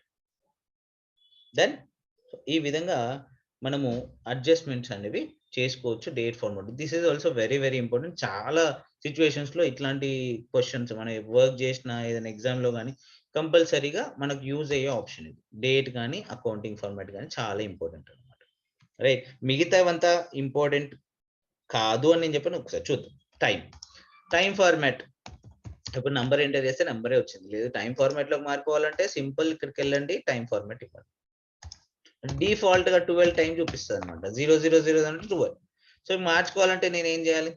దెన్ ఈ విధంగా మనము అడ్జస్ట్మెంట్స్ అనేవి చేసుకోవచ్చు date format. This is also very very important. చాలా సిచ్యువేషన్స్ లో ఇట్లాంటి క్వశ్చన్స్ మనం వర్క్ చేసిన ఏదైనా ఎగ్జామ్ లో కానీ కంపల్సరీగా మనకు యూజ్ అయ్యే ఆప్షన్ ఇది. డేట్ కానీ అకౌంటింగ్ ఫార్మాట్ కానీ చాలా ఇంపార్టెంట్ అనమాట, రైట్? మిగతావంతా ఇంపార్టెంట్ కాదు అని నేను చెప్పాను. ఒకసారి చూద్దాం. టైం ఫార్మాట్, ఇప్పుడు నంబర్ ఎంటర్ చేస్తే నంబరే వచ్చింది, లేదు టైం ఫార్మాట్ లోకి మారిపోవాలంటే సింపుల్ ఇక్కడికి వెళ్ళండి, టైం ఫార్మాట్ ఇవ్వండి. డిఫాల్ట్ గా 12 టైం చూపిస్తుంది అనమాట, 000 అంటే 12. సో మార్చుకోవాలంటే నేను ఏం చేయాలి?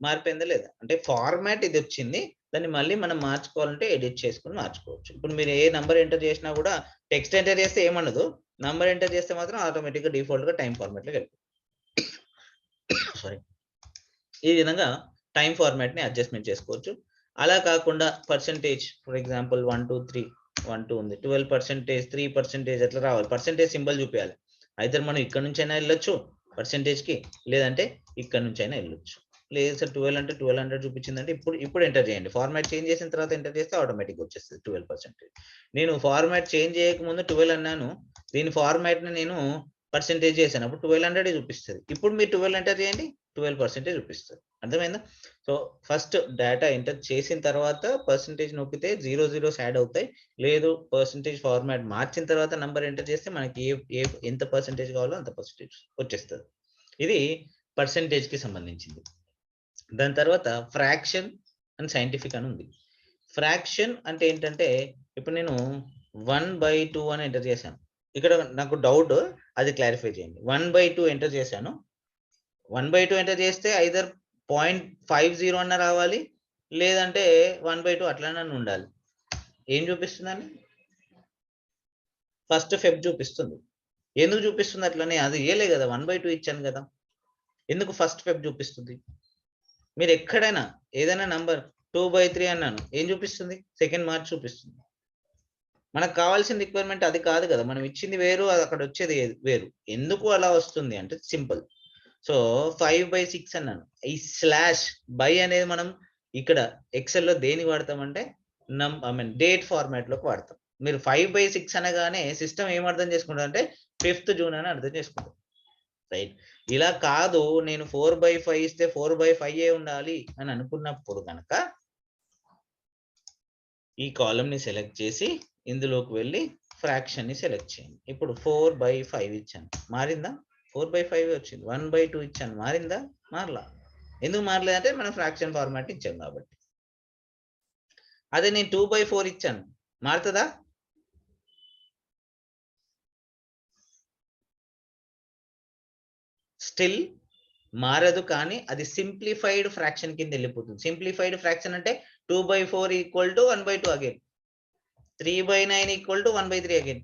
మారిపోయిందా లేదా అంటే ఫార్మాట్ ఇది వచ్చింది, దాన్ని మళ్ళీ మనం మార్చుకోవాలంటే ఎడిట్ చేసుకుని మార్చుకోవచ్చు. ఇప్పుడు మీరు ఏ నంబర్ ఎంటర్ చేసినా కూడా టెక్స్ట్ ఎంటర్ చేస్తే ఏమన్నదు, నంబర్ ఎంటర్ చేస్తే మాత్రం ఆటోమేటిక్ గా డిఫాల్ట్ గా టైం ఫార్మాట్ లోకి వెళ్ళిపోతుంది. సారీ, ఈ విధంగా టైం ఫార్మాట్ ని అడ్జస్ట్మెంట్ చేసుకోవచ్చు. అలా కాకుండా పర్సెంటేజ్, ఫర్ ఎగ్జాంపుల్ 1 2 3 1 2 ఉంది, 12%, 3% అట్లా రావాలి, పర్సెంటేజ్ సింబల్ చూపించాలి. అయితే మనం ఇక్కడ నుంచి అయినా వెళ్ళొచ్చు పర్సెంటేజ్ కి, లేదంటే ఇక్కడ నుంచి అయినా వెళ్ళొచ్చు. లేదు సార్ 12 అంటే 1200 చూపించిందంటే ఇప్పుడు ఎంటర్ చేయండి. ఫార్మాట్ చేంజ్ చేసిన తర్వాత ఎంటర్ చేస్తే ఆటోమేటిక్ వచ్చేస్తుంది 12%. నేను ఫార్మాట్ చేంజ్ చేయకముందు 12 అన్నాను, దీని ఫార్మాట్ ని నేను పర్సెంటేజ్ చేశాను, అప్పుడు 1200 చూపిస్తుంది. ఇప్పుడు మీరు 12 ఎంటర్ చేయండి, 12% చూపిస్తుంది. అర్థమైందా? సో ఫస్ట్ డేటా ఎంటర్ చేసిన తర్వాత పర్సెంటేజ్ నొక్కితే 0 యాడ్ అవుతాయి, లేదు పర్సెంటేజ్ ఫార్మాట్ మార్చిన తర్వాత నంబర్ ఎంటర్ చేస్తే మనకి ఎంత పర్సెంటేజ్ కావాలో అంత పర్సెంటేజ్ వచ్చేస్తుంది. ఇది పర్సెంటేజ్ కి సంబంధించింది. దాని తర్వాత ఫ్రాక్షన్ అండ్ సైంటిఫిక్ అని ఉంది. ఫ్రాక్షన్ అంటే ఏంటంటే, ఇప్పుడు నేను 1/2 అని ఎంటర్ చేశాను, ఇక్కడ నాకు డౌట్, అది క్లారిఫై చేయండి. 1/2 ఎంటర్ చేశాను, 1/2 ఎంటర్ చేస్తే ఐదర్ 0.50 అన్న రావాలి, లేదంటే 1/2 అట్లానే ఉండాలి. ఏం చూపిస్తుందండి? ఫస్ట్ ఫెబ్ చూపిస్తుంది. ఎందుకు చూపిస్తుంది అట్లనే? అది ఏలే కదా, 1/2 ఇచ్చాను కదా, ఎందుకు ఫస్ట్ ఫెబ్ చూపిస్తుంది? మీరు ఎక్కడైనా ఏదైనా నంబర్ 2/3 అన్నాను, ఏం చూపిస్తుంది? సెకండ్ మార్చ్ చూపిస్తుంది. మనకు కావాల్సిన రిక్వైర్మెంట్ అది కాదు కదా, మనం ఇచ్చింది వేరు, అది అక్కడ వచ్చేది వేరు. ఎందుకు అలా వస్తుంది అంటే సింపుల్. సో 5/6 అన్నాను, ఈ స్లాష్ బై అనేది మనం ఇక్కడ ఎక్సెల్ లో దేనికి వాడతామంటే డేట్ ఫార్మాట్ లోకి వాడతాం. మీరు 5/6 అనగానే సిస్టమ్ ఏం అర్థం చేసుకుంటుంది అంటే 5th జూన్ అని అర్థం చేసుకుంటాం, రైట్? ఇలా కాదు, నేను 4/5 ఇస్తే 4/5 ఉండాలి అని అనుకున్నప్పుడు కనుక ఈ కాలం ని సెలెక్ట్ చేసి ఇందులోకి వెళ్ళి ఫ్రాక్షన్ ని సెలెక్ట్ చేయండి. ఇప్పుడు 4/5 ఇచ్చాను, మారిందా? 4/5 వచ్చింది. 1/2 ఇచ్చాను, మారిందా? మారలా. ఎందుకు మారలేదంటే మనం ఫ్రాక్షన్ ఫార్మాట్ ఇచ్చాం కాబట్టి. అదే నేను 2/4 ఇచ్చాను, మారుతుందా? స్టిల్ మారదు, కానీ అది సింప్లిఫైడ్ ఫ్రాక్షన్ కింద వెళ్ళిపోతుంది. సింప్లిఫైడ్ ఫ్రాక్షన్ అంటే 2/4 = 1/2 again, 3/9 = 1/3 again.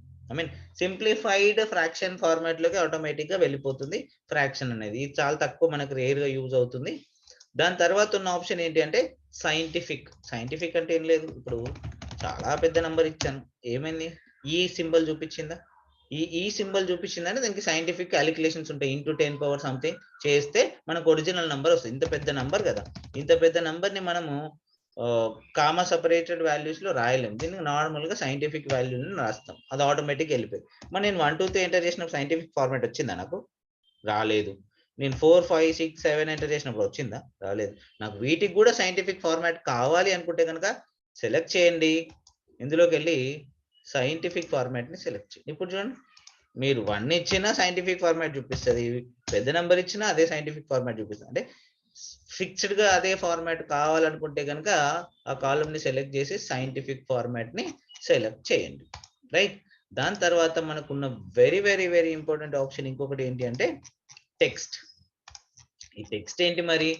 Simplified fraction format లోకి ఆటోమేటిక్ గా వెళ్ళిపోతుంది ఫ్రాక్షన్ అనేది. ఇది చాలా తక్కువ, మనకు రేర్ గా యూజ్ అవుతుంది. దాని తర్వాత ఉన్న ఆప్షన్ ఏంటి అంటే సైంటిఫిక్ అంటే ఏం లేదు, ఇప్పుడు చాలా పెద్ద నంబర్ ఇచ్చాను, ఏమైంది? ఈ సింబల్ చూపించిందా? ఈ సింబల్ చూపించిందంటే దానికి సైంటిఫిక్ క్యాలిక్యులేషన్స్ ఉంటాయి. ఇంటూ 10 పవర్ సంథింగ్ చేస్తే మనకు ఒరిజినల్ నంబర్ వస్తుంది. ఇంత పెద్ద నంబర్ కదా, ఇంత పెద్ద నంబర్ ని మనము కామా సపరేటెడ్ వాల్యూస్ లో రాయలేము, దీనికి నార్మల్ గా సైంటిఫిక్ వాల్యూని రాస్తాం, అది ఆటోమేటిక్ వెళ్ళిపోయింది. మరి నేను 1 2 3 ఎంటర్ చేసినప్పుడు సైంటిఫిక్ ఫార్మాట్ వచ్చిందా? నాకు రాలేదు. నేను 4 5 6 7 ఎంటర్ చేసినప్పుడు వచ్చిందా? రాలేదు. నాకు వీటికి కూడా సైంటిఫిక్ ఫార్మాట్ కావాలి అనుకుంటే కనుక సెలెక్ట్ చేయండి, ఇందులోకి వెళ్ళి సైంటిఫిక్ ఫార్మాట్ ని సెలెక్ట్ చేయండి. ఇప్పుడు చూడండి, మీరు 1 ఇచ్చినా సైంటిఫిక్ ఫార్మాట్ చూపిస్తుంది, పెద్ద నెంబర్ ఇచ్చినా అదే సైంటిఫిక్ ఫార్మాట్ చూపిస్తుంది. అంటే ఫిక్స్డ్ గా అదే ఫార్మాట్ కావాలనుకుంటే కనుక ఆ కాలమ్ ని సెలెక్ట్ చేసి సైంటిఫిక్ ఫార్మాట్ ని సెలెక్ట్ చేయండి, రైట్. దాని తర్వాత మనకున్న very very very important option ఇంకొకటి ఏంటి అంటే టెక్స్ట్. ఈ టెక్స్ట్ ఏంటి మరి?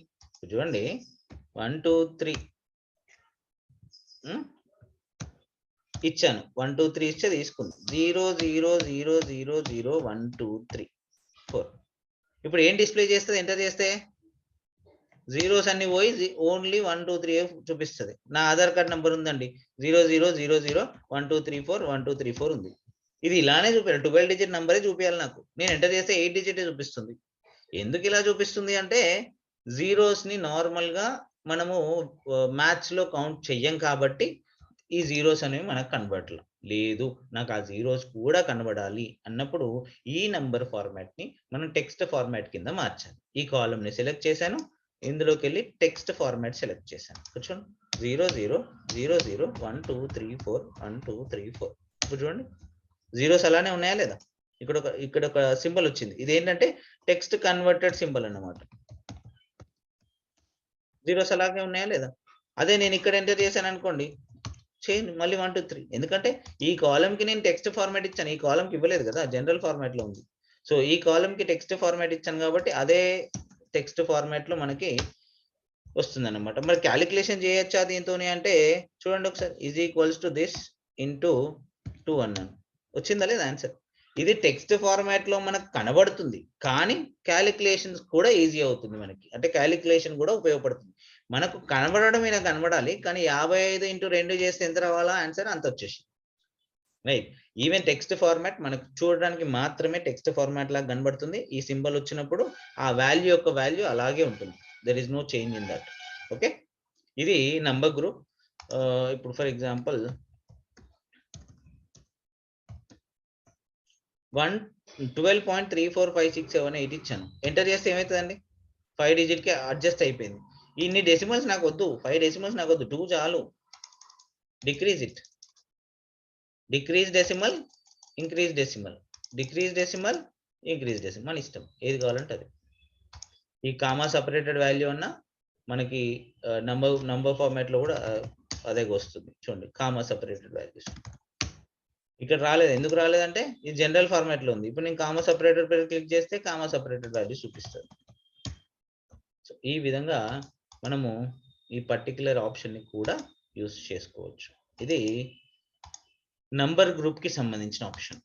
చూడండి 1 2 3 ఇచ్చాను, 1 2 3 ఇచ్చే తీసుకుంది 0 0 0 0 0 1 2 3 4. ఇప్పుడు ఏం డిస్ప్లే చేస్తుంది ఎంటర్ చేస్తే? జీరోస్ అన్ని పోయి ఓన్లీ 1 2 3 చూపిస్తుంది. నా ఆధార్ కార్డ్ నెంబర్ ఉందండి 0 0 0 0 1 2 3 4 1 2 3 4 ఉంది. ఇది ఇలానే చూపించాలి, 12 డిజిట్ నెంబరే చూపించాలి నాకు. నేను ఎంటర్ చేస్తే 8 డిజిట్ చూపిస్తుంది. ఎందుకు ఇలా చూపిస్తుంది అంటే జీరోస్ ని నార్మల్ గా మనము మ్యాథ్స్ లో కౌంట్ చెయ్యం కాబట్టి ఈ జీరోస్ అనేవి మనకు కనబడట్లేదు. లేదు, నాకు ఆ జీరోస్ కూడా కనబడాలి అన్నప్పుడు ఈ నంబర్ ఫార్మాట్ ని మనం టెక్స్ట్ ఫార్మాట్ కింద మార్చాలి. ఈ కాలమ్ ని సెలెక్ట్ చేశాను, ఇందులోకి వెళ్ళి టెక్స్ట్ ఫార్మాట్ సెలెక్ట్ చేశాను. కూర్చోండి 0 0 0 0 1 2 3 4 1 2 3 4. ఇప్పుడు చూడండి జీరోస్ అలానే ఉన్నాయా లేదా? ఇక్కడ ఒక సింబల్ వచ్చింది, ఇది ఏంటంటే టెక్స్ట్ కన్వర్టెడ్ సింబల్ అన్నమాట. జీరోస్ అలాగే ఉన్నాయా లేదా? అదే నేను ఇక్కడ ఎంటర్ చేశాను అనుకోండి, చేయండి మళ్ళీ 1 2 3. ఎందుకంటే ఈ కాలమ్ కి నేను టెక్స్ట్ ఫార్మాట్ ఇచ్చాను, ఈ కాలమ్ కి ఇవ్వలేదు కదా, జనరల్ ఫార్మాట్ లో ఉంది. సో ఈ కాలమ్ కి టెక్స్ట్ ఫార్మాట్ ఇచ్చాను కాబట్టి అదే టెక్స్ట్ ఫార్మాట్ లో మనకి వస్తుంది అన్నమాట. మరి క్యాలిక్యులేషన్ చేయొచ్చా దీంతోనే అంటే చూడండి ఒకసారి, is equals to this into 2 అన్నాను, వచ్చిందా లేదా ఆన్సర్? ఇది టెక్స్ట్ ఫార్మాట్ లో మనకు కనబడుతుంది, కానీ క్యాలిక్యులేషన్స్ కూడా ఈజీ అవుతుంది మనకి, అంటే క్యాలిక్యులేషన్ కూడా ఉపయోగపడుతుంది. మనకు కనబడడం కనబడాలి, కానీ 55 ఇంటూ 2 చేస్తే ఎంత రావాలా ఆన్సర్? అంత వచ్చేసి, రైట్. ఈవెన్ టెక్స్ట్ ఫార్మాట్ మనకు చూడడానికి మాత్రమే టెక్స్ట్ ఫార్మాట్ లాగా కనబడుతుంది. ఈ సింబల్ వచ్చినప్పుడు ఆ వాల్యూ యొక్క వాల్యూ అలాగే ఉంటుంది, there is no change in that. Okay, ఇది నంబర్ గ్రూప్. ఇప్పుడు ఫర్ ఎగ్జాంపుల్ 12.345678 ఇచ్చాను, ఎంటర్ చేస్తే ఏమవుతుందండి? 5 డిజిట్ కి అడ్జస్ట్ అయిపోయింది. ఇన్ని డెసిమల్స్ నాకు వద్దు, 5 డెసిమల్స్ నాకు వద్దు, 2 చాలు. Decrease it, decrease decimal, increase decimal, decrease decimal, increase decimal, మన ఇష్టం ఏది కావాలంటే అది. ఈ కామా సపరేటెడ్ వాల్యూ అన్న మనకి నంబర్ ఫార్మాట్ లో కూడా అదే వస్తుంది. చూడండి కామా సపరేటెడ్ వాల్యూస్ ఇక్కడ రాలేదు, ఎందుకు రాలేదంటే ఇది జనరల్ ఫార్మాట్ లో ఉంది. ఇప్పుడు నేను కామా సపరేటెడ్ పై క్లిక్ చేస్తే కామా సపరేటెడ్ వాల్యూస్ చూపిస్తుంది. సో ఈ విధంగా మనము ఈ పర్టికులర్ ఆప్షన్ ని కూడా యూస్ చేసుకోవచ్చు. ఇది నంబర్ గ్రూప్ కి సంబంధించిన ఆప్షన్.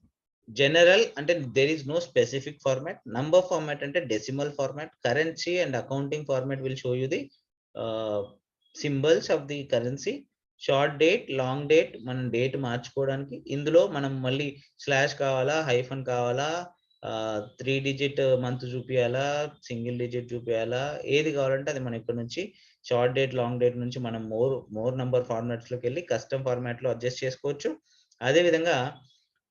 జనరల్ అంటే there is no specific format. Number format అంటే decimal format. Currency and accounting format will show you the symbols of the currency. Short date, long date, మనం date మార్చుకోవడానికి. ఇందులో మనం మళ్ళీ స్లాష్ కావాలా, హైఫన్ కావాలా, 3 డిజిట్ మంత్ చూపించాలా, సింగిల్ డిజిట్ చూపించాలా, ఏది కావాలంటే అది మనం ఇక్కడ నుంచి షార్ట్ డేట్, లాంగ్ డేట్ నుంచి మనం మోర్ నంబర్ ఫార్మాట్స్ లోకి వెళ్ళి కస్టమ్ ఫార్మాట్ లో అడ్జస్ట్ చేసుకోవచ్చు. అదే విధంగా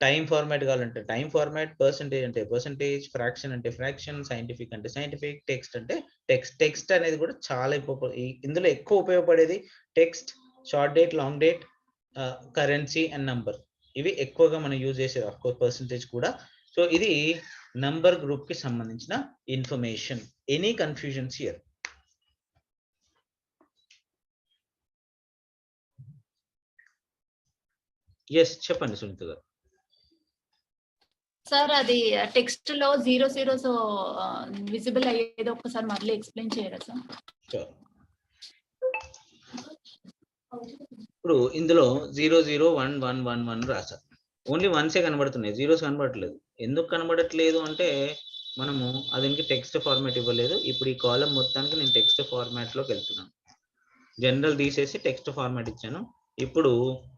టైం ఫార్మాట్ కావాలంటే టైం ఫార్మాట్, పర్సంటేజ్ అంటే పర్సంటేజ్, ఫ్రాక్షన్ అంటే ఫ్రాక్షన్, సైంటిఫిక్ అంటే సైంటిఫిక్, టెక్స్ట్ అంటే టెక్స్ట్. టెక్స్ట్ అనేది కూడా చాలా ఇందులో ఎక్కువ ఉపయోగపడేది text, short date, long date, currency and number. ఇవి ఎక్కువగా మనం యూజ్ చేసేది, ఆఫ్ కోర్స్ పర్సంటేజ్ కూడా. సో ఇది నంబర్ గ్రూప్ కి సంబంధించిన information. Any confusions here? Yes, చెప్పండి సునీత గారు. సార్ అది టెక్స్ట్ లో 0 0 విజిబుల్ అయ్యేది ఒకసారి మళ్ళీ ఎక్స్ప్లెయిన్ చేయరా సార్? షూర్. ఇప్పుడు ఇందులో 0 0 1 1 1 1 రాశారు, ఓన్లీ వన్సే కనబడుతున్నాయి, జీరోస్ కనబడట్లేదు. ఎందుకు కనబడట్లేదు అంటే మనము అదికి టెక్స్ట్ ఫార్మాట్ ఇవ్వలేదు. ఇప్పుడు ఈ కాలం మొత్తానికి నేను టెక్స్ట్ ఫార్మాట్ లోకి వెళ్తున్నాను. జనరల్ తీసేసి టెక్స్ట్ ఫార్మాట్ ఇచ్చాను. ఇప్పుడు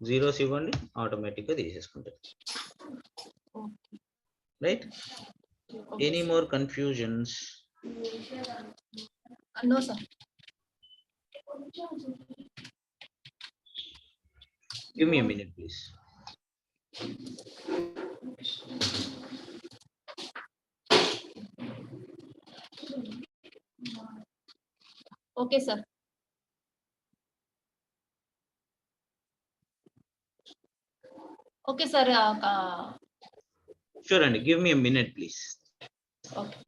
జీరోస్ ఇవ్వండి, ఆటోమేటిక్ గా తీసేసుకుంటారు. Right? Any more confusions? No sir. Give me a minute, please. Okay, sir. Okay, sir. Sure, and give me a minute, please. Okay.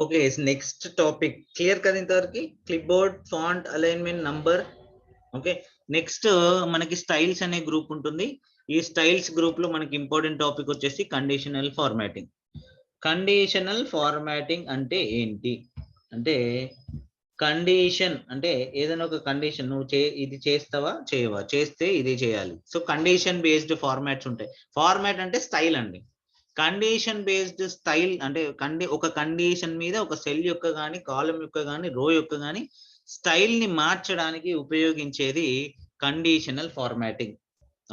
Okay, next topic clear కదా ఇంతవరకు? Clipboard, font, alignment, number. Okay, next మనకి styles అనే group ఉంటుంది. ఈ styles group లో మనకి important topic వచ్చేసి conditional formatting. Conditional formatting అంటే ఏంటి అంటే, కండిషన్ అంటే ఏదైనా ఒక కండిషన్ నువ్వు ఇది చేస్తావా చేయవా, చేస్తే ఇది చేయాలి. సో కండిషన్ బేస్డ్ ఫార్మాట్స్ ఉంటాయి. ఫార్మాట్ అంటే స్టైల్ అండి. కండిషన్ బేస్డ్ స్టైల్ అంటే ఒక కండిషన్ మీద ఒక సెల్ యొక్క కానీ, కాలం యొక్క కానీ, రో యొక్క కానీ స్టైల్ ని మార్చడానికి ఉపయోగించేది conditional formatting.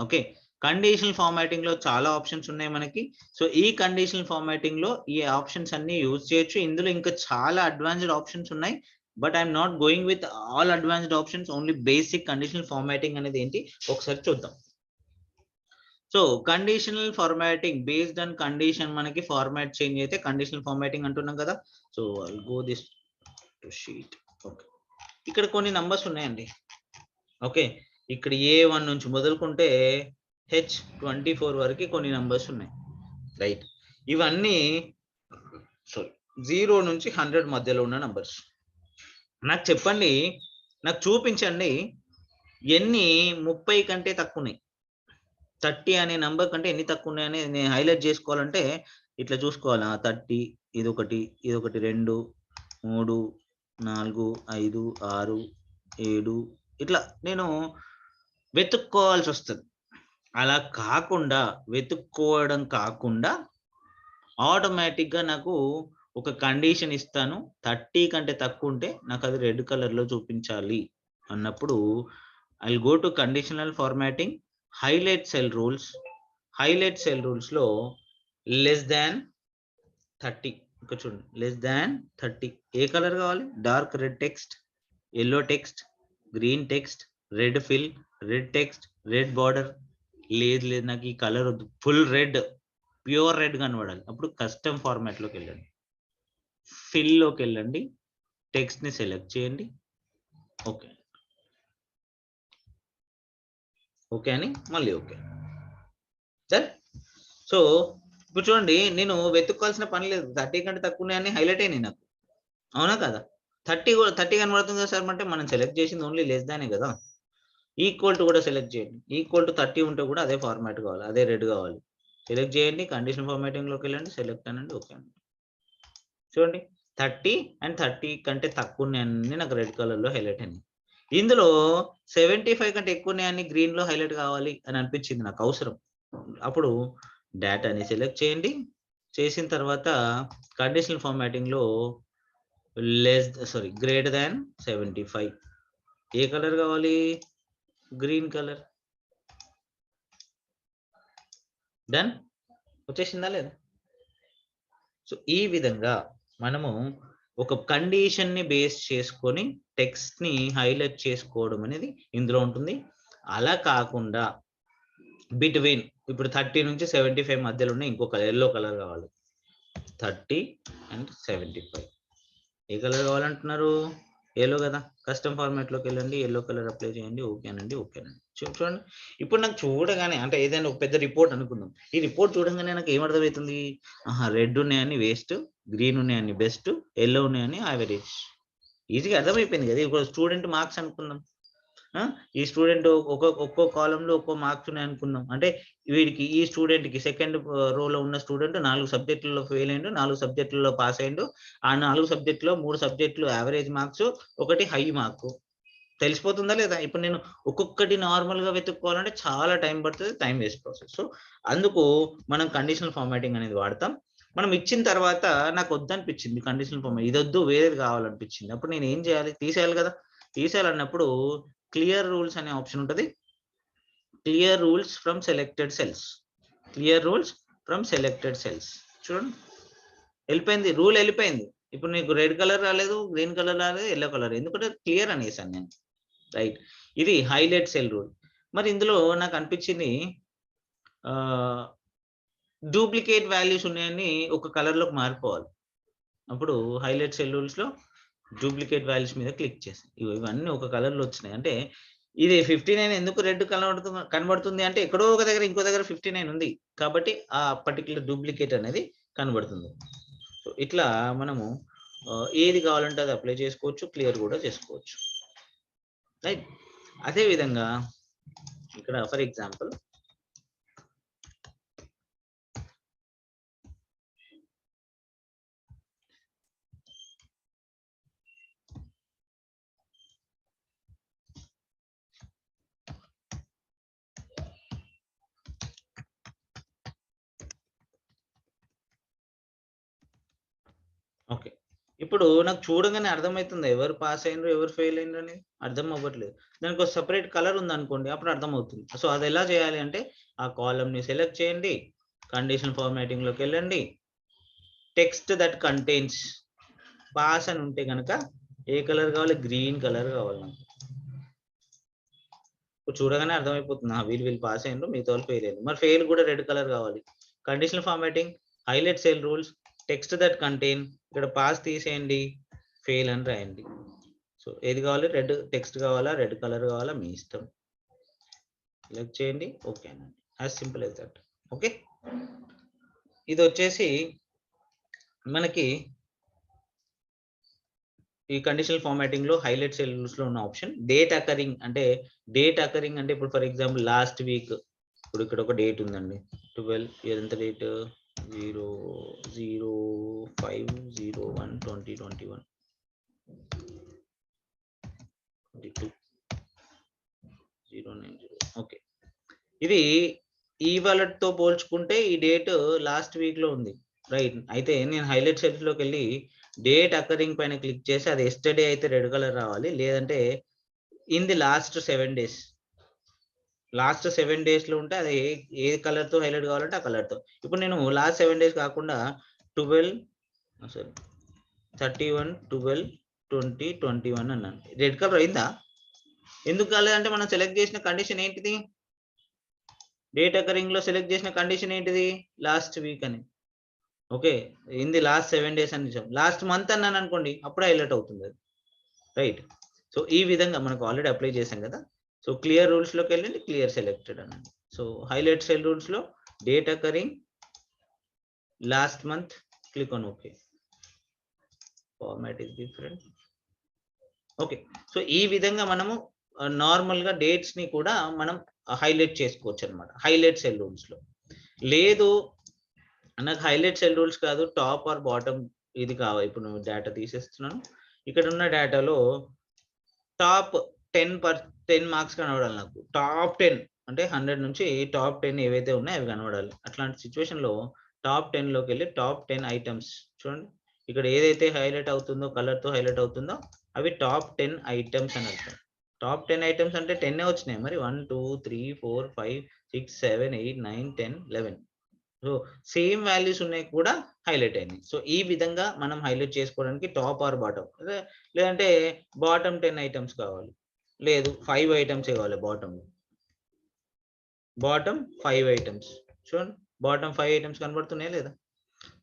Okay, conditional formatting లో చాలా ఆప్షన్స్ ఉన్నాయి మనకి. సో ఈ కండిషనల్ ఫార్మాటింగ్ లో ఈ ఆప్షన్స్ అన్ని యూజ్ చేయొచ్చు. ఇందులో ఇంకా చాలా అడ్వాన్స్డ్ ఆప్షన్స్ ఉన్నాయి, but I'm not going with all advanced options. Only basic conditional formatting అనేది ఏంటి ఒకసారి చూద్దాం. So conditional formatting based on condition, మనకి ఫార్మాట్ చేంజ్ అయితే కండిషనల్ ఫార్మాటింగ్ అంటున్నాం కదా. So I'll go this to sheet. Okay, ఇక్కడ కొన్ని నంబర్స్ ఉన్నాయండి. ఓకే, ఇక్కడ A1 నుంచి మొదలుకుంటే H24 వరకు కొన్ని నంబర్స్ ఉన్నాయి, రైట్? ఇవన్నీ 0 నుంచి 100 మధ్యలో ఉన్న నంబర్స్. నాకు చెప్పండి, నాకు చూపించండి ఎన్ని 30 కంటే తక్కువ ఉన్నాయి. 30 అనే నంబర్ కంటే ఎన్ని తక్కువ ఉన్నాయని నేను హైలైట్ చేసుకోవాలంటే ఇట్లా చూసుకోవాలా. 30, ఇదొకటి, 2, 3, 4, 5, 6, 7 ఇట్లా నేను వెతుక్కోవాల్సి వస్తుంది. అలా కాకుండా వెతుక్కోవడం కాకుండా ఆటోమేటిక్గా నాకు ఒక కండిషన్ ఇస్తాను. 30 కంటే తక్కువ ఉంటే నాకు అది రెడ్ కలర్ లో చూపించాలి అన్నప్పుడు I go to conditional formatting, highlight cell rules. Highlight cell rules లో లెస్ దాన్ 30, ఇక్కడ చూడండి, లెస్ దాన్ 30. ఏ కలర్ కావాలి? Dark red text, yellow text, green text, red fill, red text, red border. లేదు నాకు ఈ కలర్ వద్దు, ఫుల్ రెడ్, ప్యూర్ రెడ్ కనబడాలి. అప్పుడు కస్టమ్ ఫార్మాట్ లోకి వెళ్ళండి, ఫిల్ లోకి వెళ్ళండి, టెక్స్ట్ ని సెలెక్ట్ చేయండి. ఓకే ఓకే అని మళ్ళీ ఓకే. సరే, సో ఇప్పుడు చూడండి, నేను వెతుక్కోవాల్సిన పని లేదు. 30 కంటే తక్కువ అని హైలైట్ అయినాయి నాకు, అవునా కదా? 30 కనబడుతుంది కదా సార్ అంటే మనం సెలెక్ట్ చేసింది ఓన్లీ లెస్ దానే కదా. ఈక్వల్ టు కూడా సెలెక్ట్ చేయండి. ఈక్వల్ టు 30 ఉంటే కూడా అదే ఫార్మాట్ కావాలి, అదే రెడ్ కావాలి. సెలెక్ట్ చేయండి, కండిషన్ ఫార్మాటింగ్ లోకి వెళ్ళండి, సెలెక్ట్ అనండి, ఓకే అండి. చూడండి 30 అండ్ 30 కంటే తక్కువ ఉన్నాయని నాకు రెడ్ కలర్ లో హైలైట్ అయింది. ఇందులో 75 కంటే ఎక్కువ ఉన్నాయని గ్రీన్ లో హైలైట్ కావాలి అని అనిపించింది నాకు, అవసరం. అప్పుడు డేటాని సెలెక్ట్ చేయండి. చేసిన తర్వాత కండిషనల్ ఫార్మాటింగ్ లో గ్రేటర్ దాన్ 75. ఏ కలర్ కావాలి? Green colour. డన్, వచ్చేసిందా లేదా? సో ఈ విధంగా మనము ఒక కండిషన్ ని బేస్ చేసుకొని టెక్స్ట్ ని హైలైట్ చేసుకోవడం అనేది ఇందులో ఉంటుంది. అలా కాకుండా బిట్వీన్ ఇప్పుడు 30 నుంచి 75 మధ్యలో ఉన్న ఇంకొక ఎల్లో కలర్ కావాలి. 30 and 75 ఏ కలర్ కావాలంటున్నారు? ఎల్లో కదా, కస్టమ్ ఫార్మాట్ లోకి వెళ్ళండి, ఎల్లో కలర్ అప్లై చేయండి, ఓకేనండి. చూడండి ఇప్పుడు నాకు చూడగానే అంటే ఏదైనా ఒక పెద్ద రిపోర్ట్ అనుకుందాం, ఈ రిపోర్ట్ చూడగానే నాకు ఏమర్థమవుతుంది, రెడ్ ఉన్నాయని వేస్ట్, గ్రీన్ ఉన్నాయని బెస్ట్, ఎల్లో ఉన్నాయని యావరేజ్. ఈజీగా అర్థమైపోయింది కదా. ఇప్పుడు స్టూడెంట్ మార్క్స్ అనుకుందాం, ఈ స్టూడెంట్ ఒక్కో కాలంలో ఒక్కో మార్క్స్ ఉన్నాయి అనుకుందాం, అంటే వీడికి ఈ స్టూడెంట్ కి సెకండ్ రోలో ఉన్న స్టూడెంట్ 4 సబ్జెక్టులలో ఫెయిల్ అయ్యిండు, 4 సబ్జెక్టులలో పాస్ అయ్యిండు, ఆ 4 సబ్జెక్టులో 3 సబ్జెక్టులు యావరేజ్ మార్క్స్, ఒకటి హై మార్కు. తెలిసిపోతుందా లేదా? ఇప్పుడు నేను ఒక్కొక్కటి నార్మల్ గా వెతుక్కోవాలంటే చాలా టైం పడుతుంది, టైం వేస్ట్ ప్రాసెస్. సో అందుకు మనం కండిషనల్ ఫార్మాటింగ్ అనేది వాడతాం. మనం ఇచ్చిన తర్వాత నాకు వద్దనిపించింది కండిషనల్ ఫార్మాట్, ఇది వద్దు వేరేది కావాలనిపించింది, అప్పుడు నేను ఏం చేయాలి, తీసేయాలి కదా. తీసేయాలన్నప్పుడు క్లియర్ రూల్స్ అనే ఆప్షన్ ఉంటుంది. Clear rules from selected cells, clear rules from selected cells. చూడండి వెళ్ళిపోయింది, రూల్ వెళ్ళిపోయింది. ఇప్పుడు నీకు రెడ్ కలర్ రాలేదు, గ్రీన్ కలర్ రాలేదు, ఎల్లో కలర్, ఎందుకంటే క్లియర్ అనేసాను నేను, రైట్. ఇది హైలైట్ సెల్ రూల్. మరి ఇందులో నాకు అనిపించింది డూప్లికేట్ వాల్యూస్ ఉన్నాయని ఒక కలర్ లోకి మారిపోవాలి. అప్పుడు హైలైట్ సెల్ రూల్స్ లో డూప్లికేట్ వాల్యూస్ మీద క్లిక్ చేసి ఇవన్నీ ఒక కలర్ లో వచ్చినాయి. అంటే ఇది 59 ఎందుకు రెడ్ కనబడుతుంది అంటే ఎక్కడో ఒక దగ్గర ఇంకో దగ్గర 59 ఉంది కాబట్టి ఆ పర్టికులర్ డూప్లికేట్ అనేది కనబడుతుంది. సో ఇట్లా మనము ఏది కావాలంటే అది అప్లై చేసుకోవచ్చు, క్లియర్ కూడా చేసుకోవచ్చు, రైట్. అదే విధంగా ఇక్కడ ఫర్ ఎగ్జాంపుల్ ఓకే, ఇప్పుడు నాకు చూడగానే అర్థమవుతుంది ఎవరు పాస్ అయినరు ఎవరు ఫెయిల్ అయినరు అనేది అర్థం అవ్వట్లేదు. దానికి ఒక సపరేట్ కలర్ ఉంది అనుకోండి, అప్పుడు అర్థమవుతుంది. సో అది ఎలా చేయాలి అంటే ఆ కాలమ్ని సెలెక్ట్ చేయండి, కండిషన్ ఫార్మాటింగ్ లోకి వెళ్ళండి, టెక్స్ట్ దట్ కంటైన్స్ పాస్ అని ఉంటే కనుక ఏ కలర్ కావాలి, గ్రీన్ కలర్ కావాలి నాకు. చూడగానే అర్థమైపోతుంది వీళ్ళు పాస్ అయినరు, మిగతా వాళ్ళు ఫెయిల్ అయ్యారు. మరి ఫెయిల్ కూడా రెడ్ కలర్ కావాలి. Conditional formatting, highlight cell rules, text that contain, ఇక్కడ పాస్ తీసేయండి, ఫెయిల్ అని రాయండి. సో ఏది కావాలి, రెడ్ టెక్స్ట్ కావాలా, రెడ్ కలర్ కావాలా, మీ ఇష్టం, సెలెక్ట్ చేయండి, ఓకే అండి. As simple as that. Okay, ఇది వచ్చేసి మనకి ఈ కండిషనల్ ఫార్మాటింగ్ లో హైలైట్ సెల్ రూల్స్ లో ఉన్న ఆప్షన్. డేట్ అకరింగ్ అంటే ఇప్పుడు ఫర్ ఎగ్జాంపుల్ లాస్ట్ వీక్, ఇప్పుడు ఇక్కడ ఒక డేట్ ఉందండి 12, ఎంత డేట్ 0/05/01/2021 090. ఓకే, ఇది ఇవాళతో పోల్చుకుంటే ఈ డేట్ లాస్ట్ వీక్ లో ఉంది, రైట్. అయితే నేను హైలైట్ సెల్స్ లోకి వెళ్ళి డేట్ అకరింగ్ పైన క్లిక్ చేసి అది ఎస్టర్డే అయితే రెడ్ కలర్ రావాలి, లేదంటే in the last 7 days, last 7 days లో ఉంటే అది ఏ కలర్ తో హైలైట్ కావాలంటే ఆ కలర్ తో. ఇప్పుడు నేను లాస్ట్ 7 days కాకుండా 31/12/2021 అన్నాను, రెడ్ కలర్ అయిందా? ఎందుకు కాలేదంటే మనం సెలెక్ట్ చేసిన కండిషన్ ఏంటిది, డేట్ అకరింగ్ లో సెలెక్ట్ చేసిన కండిషన్ ఏంటిది, లాస్ట్ వీక్ అని. Okay, in the last 7 days అని లాస్ట్ మంత్ అన్నాను అనుకోండి, అప్పుడు హైలైట్ అవుతుంది అది, రైట్. సో ఈ విధంగా మనకు ఆల్రెడీ అప్లై చేసాం కదా. సో క్లియర్ రూల్స్ లోకి వెళ్ళండి, క్లియర్ సెలెక్టెడ్ అనండి. సో హైలైట్ సెల్ రూల్స్ లో date occurring, last month, click on okay, format is different. Okay, so ఈ విధంగా మనము నార్మల్ గా డేట్స్ ని కూడా మనం హైలైట్ చేసుకోవచ్చు అనమాట హైలైట్ సెల్ రూల్స్ లో. లేదు నాకు హైలైట్ సెల్ రూల్స్ కాదు, టాప్ ఆర్ బాటమ్ ఇది కావాలి. ఇప్పుడు నేను డేటా తీసేస్తున్నాను, ఇక్కడ ఉన్న డేటాలో టాప్ 10 మార్క్స్ కనబడాలి నాకు. టాప్ 10 అంటే 100 నుంచి టాప్ 10 ఏవైతే ఉన్నాయో అవి కనబడాలి. అట్లాంటి సిచ్యువేషన్ లో టాప్ 10 లోకి వెళ్ళి టాప్ 10 ఐటమ్స్ చూడండి, ఇక్కడ ఏదైతే హైలైట్ అవుతుందో కలర్ తో హైలైట్ అవుతుందో అవి టాప్ 10 ఐటమ్స్ అని అర్థం. టాప్ 10 ఐటమ్స్ అంటే 10 వచ్చినాయి, మరి 1 2 3 4 5 6 7 8 9 10 11. సో సేమ్ వాల్యూస్ ఉన్నాయి కూడా హైలైట్ అయింది. సో ఈ విధంగా మనం హైలైట్ చేసుకోవడానికి టాప్ ఆర్ బాటమ్, లేదంటే బాటమ్ 10 ఐటమ్స్ కావాలి, లేదు 5 ఐటమ్స్ కావాలి బాటమ్ 5 ఐటమ్స్. చూడండి బాటమ్ 5 ఐటమ్స్ కనబడుతున్నాయా లేదా?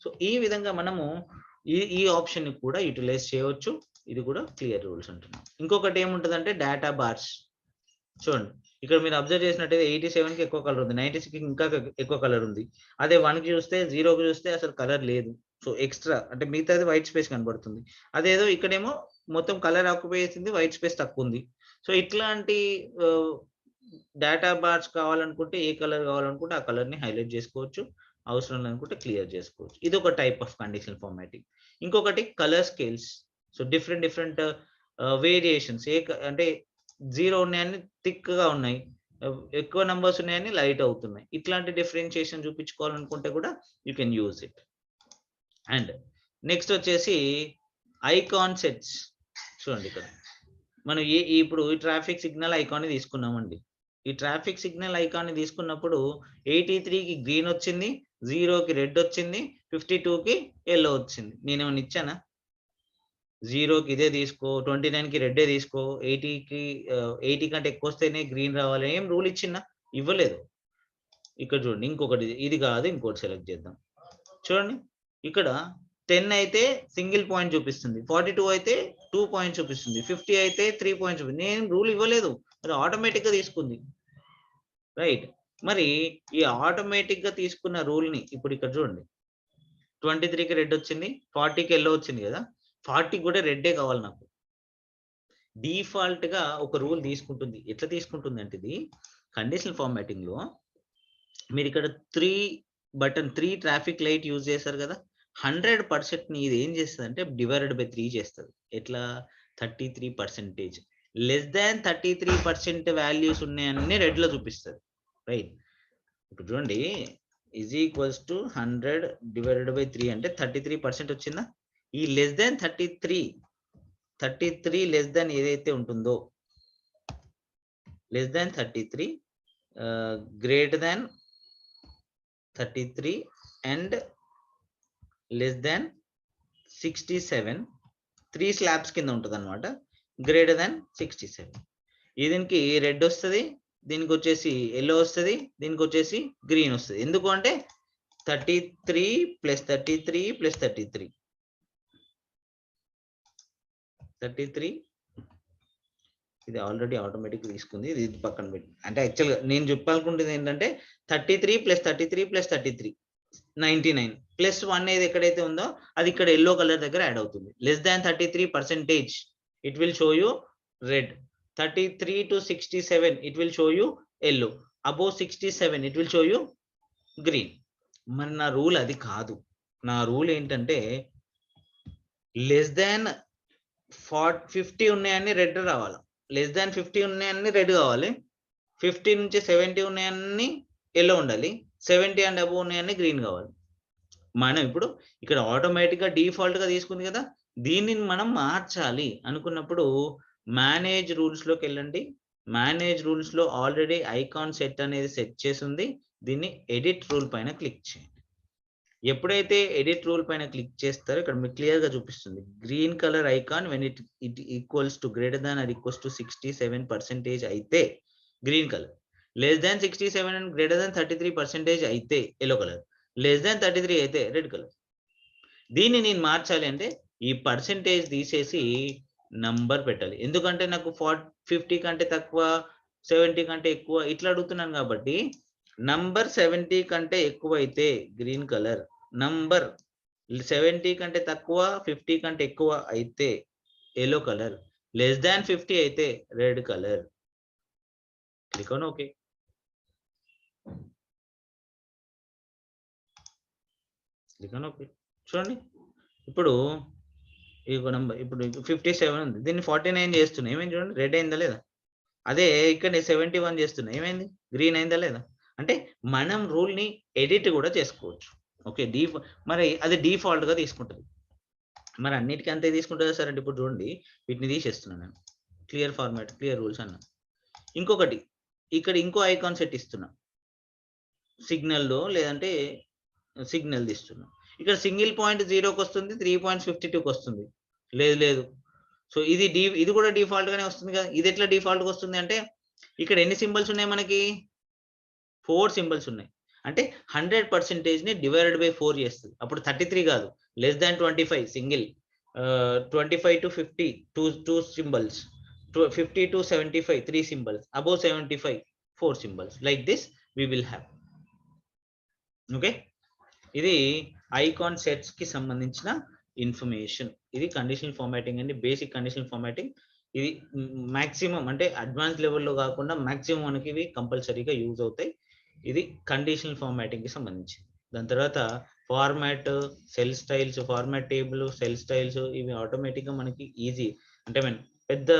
సో ఈ విధంగా మనము ఈ ఆప్షన్ ని కూడా యూటిలైజ్ చేయవచ్చు. ఇది కూడా క్లియర్ రూల్స్ అంటున్నాం. ఇంకొకటి ఏముంటుందంటే డేటా బార్స్. చూడండి ఇక్కడ మీరు అబ్జర్వ్ చేసినట్టయితే 87కి ఎక్కువ కలర్ ఉంది, 96కి ఇంకా ఎక్కువ కలర్ ఉంది. అదే 1కి చూస్తే 0కి చూస్తే అసలు కలర్ లేదు. సో ఎక్స్ట్రా అంటే మిగతాది వైట్ స్పేస్ కనబడుతుంది. అదేదో ఇక్కడేమో మొత్తం కలర్ ఆక్యుపై చేసింది, వైట్ స్పేస్ తక్కువ ఉంది. సో ఇట్లాంటి డేటా బార్స్ కావాలనుకుంటే ఏ కలర్ కావాలనుకుంటే ఆ కలర్ ని హైలైట్ చేసుకోవచ్చు, అవసరం లేదనుకుంటే క్లియర్ చేసుకోవచ్చు. ఇది ఒక టైప్ ఆఫ్ కండిషనల్ ఫార్మాటింగ్. ఇంకొకటి colour scales. So different variations. అంటే 0 ఉన్నాయని థిక్ గా ఉన్నాయి, ఎక్కువ నంబర్స్ ఉన్నాయని లైట్ అవుతున్నాయి. ఇట్లాంటి డిఫరెన్షియేషన్ చూపించుకోవాలనుకుంటే కూడా you can use it. And next వచ్చేసి ఐకాన్ సెట్స్. చూడండి ఇక్కడ మనం ఇప్పుడు ఈ ట్రాఫిక్ సిగ్నల్ ఐకాన్ ని తీసుకున్నామండి. ఈ ట్రాఫిక్ సిగ్నల్ ఐకాన్ ని తీసుకున్నప్పుడు 83కి గ్రీన్ వచ్చింది, 0కి రెడ్ వచ్చింది, 52కి ఎల్లో వచ్చింది. నేనేమన్నా ఇచ్చానా? 0కి ఇదే తీసుకో, 29కి రెడ్డే తీసుకో, 80 కంటే ఎక్కువ వస్తేనే గ్రీన్ రావాలి, ఏం రూల్ ఇచ్చిందా? ఇవ్వలేదు. ఇక్కడ చూడండి ఇంకొకటి, ఇది కాదు ఇంకోటి సెలెక్ట్ చేద్దాం. చూడండి ఇక్కడ 10 అయితే సింగిల్ పాయింట్ చూపిస్తుంది, 42 అయితే 2 పాయింట్స్ చూపిస్తుంది, 50 అయితే 3 పాయింట్స్ చూపిస్తుంది. నేను రూల్ ఇవ్వలేదు, అది ఆటోమేటిక్ గా తీసుకుంది, రైట్? మరి ఈ ఆటోమేటిక్ గా తీసుకున్న రూల్ ని ఇప్పుడు ఇక్కడ చూడండి, 23కి రెడ్ వచ్చింది, 40కి ఎల్లో వచ్చింది కదా, 40 కూడా రెడ్డే కావాలి నాకు. డిఫాల్ట్ గా ఒక రూల్ తీసుకుంటుంది. ఎట్లా తీసుకుంటుంది అంటే ఇది కండిషనల్ ఫార్మాటింగ్ లో మీరు ఇక్కడ 3 ట్రాఫిక్ లైట్ యూజ్ చేశారు కదా, 100% ని ఇది ఏం చేస్తుంది అంటే డివైడెడ్ బై 3 చేస్తుంది. ఎట్లా? 33%. లెస్ దాన్ 33% వాల్యూస్ ఉన్నాయన్నీ రెడ్ లో చూపిస్తుంది, రైట్? ఇప్పుడు చూడండి is equals to 100 divided by 3 అంటే 33% వచ్చిందా? ఈ లెస్ దాన్ 33 లెస్ దాన్ ఏదైతే ఉంటుందో, less than 33, greater than 33 and less than 67, 3 slabs కింద ఉంటుంది అనమాట. గ్రేటర్ దాన్ 67 దీనికి రెడ్ వస్తుంది, దీనికి వచ్చేసి ఎల్లో వస్తుంది, దీనికి వచ్చేసి గ్రీన్ వస్తుంది. ఎందుకు అంటే 33 + 33 + 33 ఇది ఆల్రెడీ ఆటోమేటిక్ తీసుకుంది, ఇది పక్కన పెట్టి. అంటే యాక్చువల్గా నేను చెప్పాలనుకుంటుంది ఏంటంటే 33 + 33 + 33 99 +1 ఏది ఎక్కడైతే ఉందో అది ఇక్కడ ఎల్లో కలర్ దగ్గర యాడ్ అవుతుంది. Less than 33% it will show you red, 33 to 67 it will show you yellow, above 67 it will show you green. మరి నా రూల్ అది కాదు. నా రూల్ ఏంటంటే లెస్ దాన్ 50 ఉన్నాయని రెడ్ రావాలి, లెస్ దాన్ 50 ఉన్నాయని రెడ్ కావాలి, 50 నుంచి 70 ఉన్నాయని ఎల్లో ఉండాలి, 70 అండ్ అబోవ్ ఉన్నాయని గ్రీన్ కావాలి. మనం ఇప్పుడు ఇక్కడ ఆటోమేటిక్ గా డిఫాల్ట్ గా తీసుకుంది కదా, దీన్ని మనం మార్చాలి అనుకున్నప్పుడు మేనేజ్ రూల్స్ లోకి వెళ్ళండి. మేనేజ్ రూల్స్ లో ఆల్రెడీ ఐకాన్ సెట్ అనేది సెట్ చేసి ఉంది, దీన్ని ఎడిట్ రూల్ పైన క్లిక్ చేయండి. ఎప్పుడైతే ఎడిట్ రూల్ పైన క్లిక్ చేస్తారో ఇక్కడ మీకు క్లియర్ గా చూపిస్తుంది green colour icon when it equals to greater than or equals to 67% అయితే green colour, less than 67 and greater than 33% అయితే ఎల్లో కలర్, లెస్ దాన్ 33 అయితే రెడ్ కలర్. దీన్ని నేను మార్చాలి అంటే ఈ పర్సెంటేజ్ తీసేసి నంబర్ పెట్టాలి. ఎందుకంటే నాకు 50 కంటే తక్కువ, 70 కంటే ఎక్కువ ఇట్లా అడుగుతున్నాను కాబట్టి నంబర్ 70 కంటే ఎక్కువ అయితే గ్రీన్ కలర్, నంబర్ 70 కంటే తక్కువ, 50 కంటే ఎక్కువ అయితే ఎల్లో కలర్, లెస్ దాన్ 50 అయితే red colour. Click on okay. Click on okay. చూడండి ఇప్పుడు ఈ నంబర్ ఇప్పుడు 57 ఉంది, దీన్ని 49 చేస్తున్నా, ఏమైంది చూడండి, రెడ్ అయిందా లేదా? అదే ఇక్కడ 71 చేస్తున్నా, ఏమైంది, గ్రీన్ అయిందా లేదా? అంటే మనం రూల్ ని ఎడిట్ కూడా చేసుకోవచ్చు. ఓకే, మరి అది డిఫాల్ట్ గా తీసుకుంటుంది. మరి అన్నిటికీ అంతే తీసుకుంటుందా సార్ అంటే ఇప్పుడు చూడండి వీటిని తీసేస్తున్నాను నేను, క్లియర్ ఫార్మాట్, క్లియర్ రూల్స్ అన్నా. ఇంకొకటి ఇక్కడ ఇంకో ఐకాన్ సెట్ ఇస్తున్నా సిగ్నల్లో, లేదంటే సిగ్నల్ తీస్తున్నా. ఇక్కడ సింగిల్ పాయింట్ 0కి వస్తుంది, 3.52కి వస్తుంది, లేదు. సో ఇది కూడా డిఫాల్ట్ గానే వస్తుంది కదా. ఇది ఎట్లా డిఫాల్ట్ గా వస్తుంది అంటే ఇక్కడ ఎన్ని సింబల్స్ ఉన్నాయి మనకి, 4 సింబల్స్ ఉన్నాయి. అంటే 100% ని డివైడెడ్ బై 4 చేస్తుంది. అప్పుడు 33 కాదు, less than 25 single, 25 to 50, two symbols, 50 to 75, 3 symbols, above 75, 4 symbols. Like this we will have. Okay, ఇది ఐకాన్ సెట్స్ కి సంబంధించిన ఇన్ఫర్మేషన్. ఇది కండిషనల్ ఫార్మాటింగ్ అండి, బేసిక్ కండిషనల్ ఫార్మాటింగ్. ఇది మాక్సిమం అంటే అడ్వాన్స్ లెవెల్లో కాకుండా మాక్సిమం మనకి ఇవి కంపల్సరీగా యూజ్ అవుతాయి. ఇది కండిషనల్ ఫార్మాటింగ్ కి సంబంధించి. దాని తర్వాత format, cell styles, format table, cell styles, ఇవి ఆటోమేటిక్ గా మనకి ఈజీ. అంటే మీన్ పెద్ద,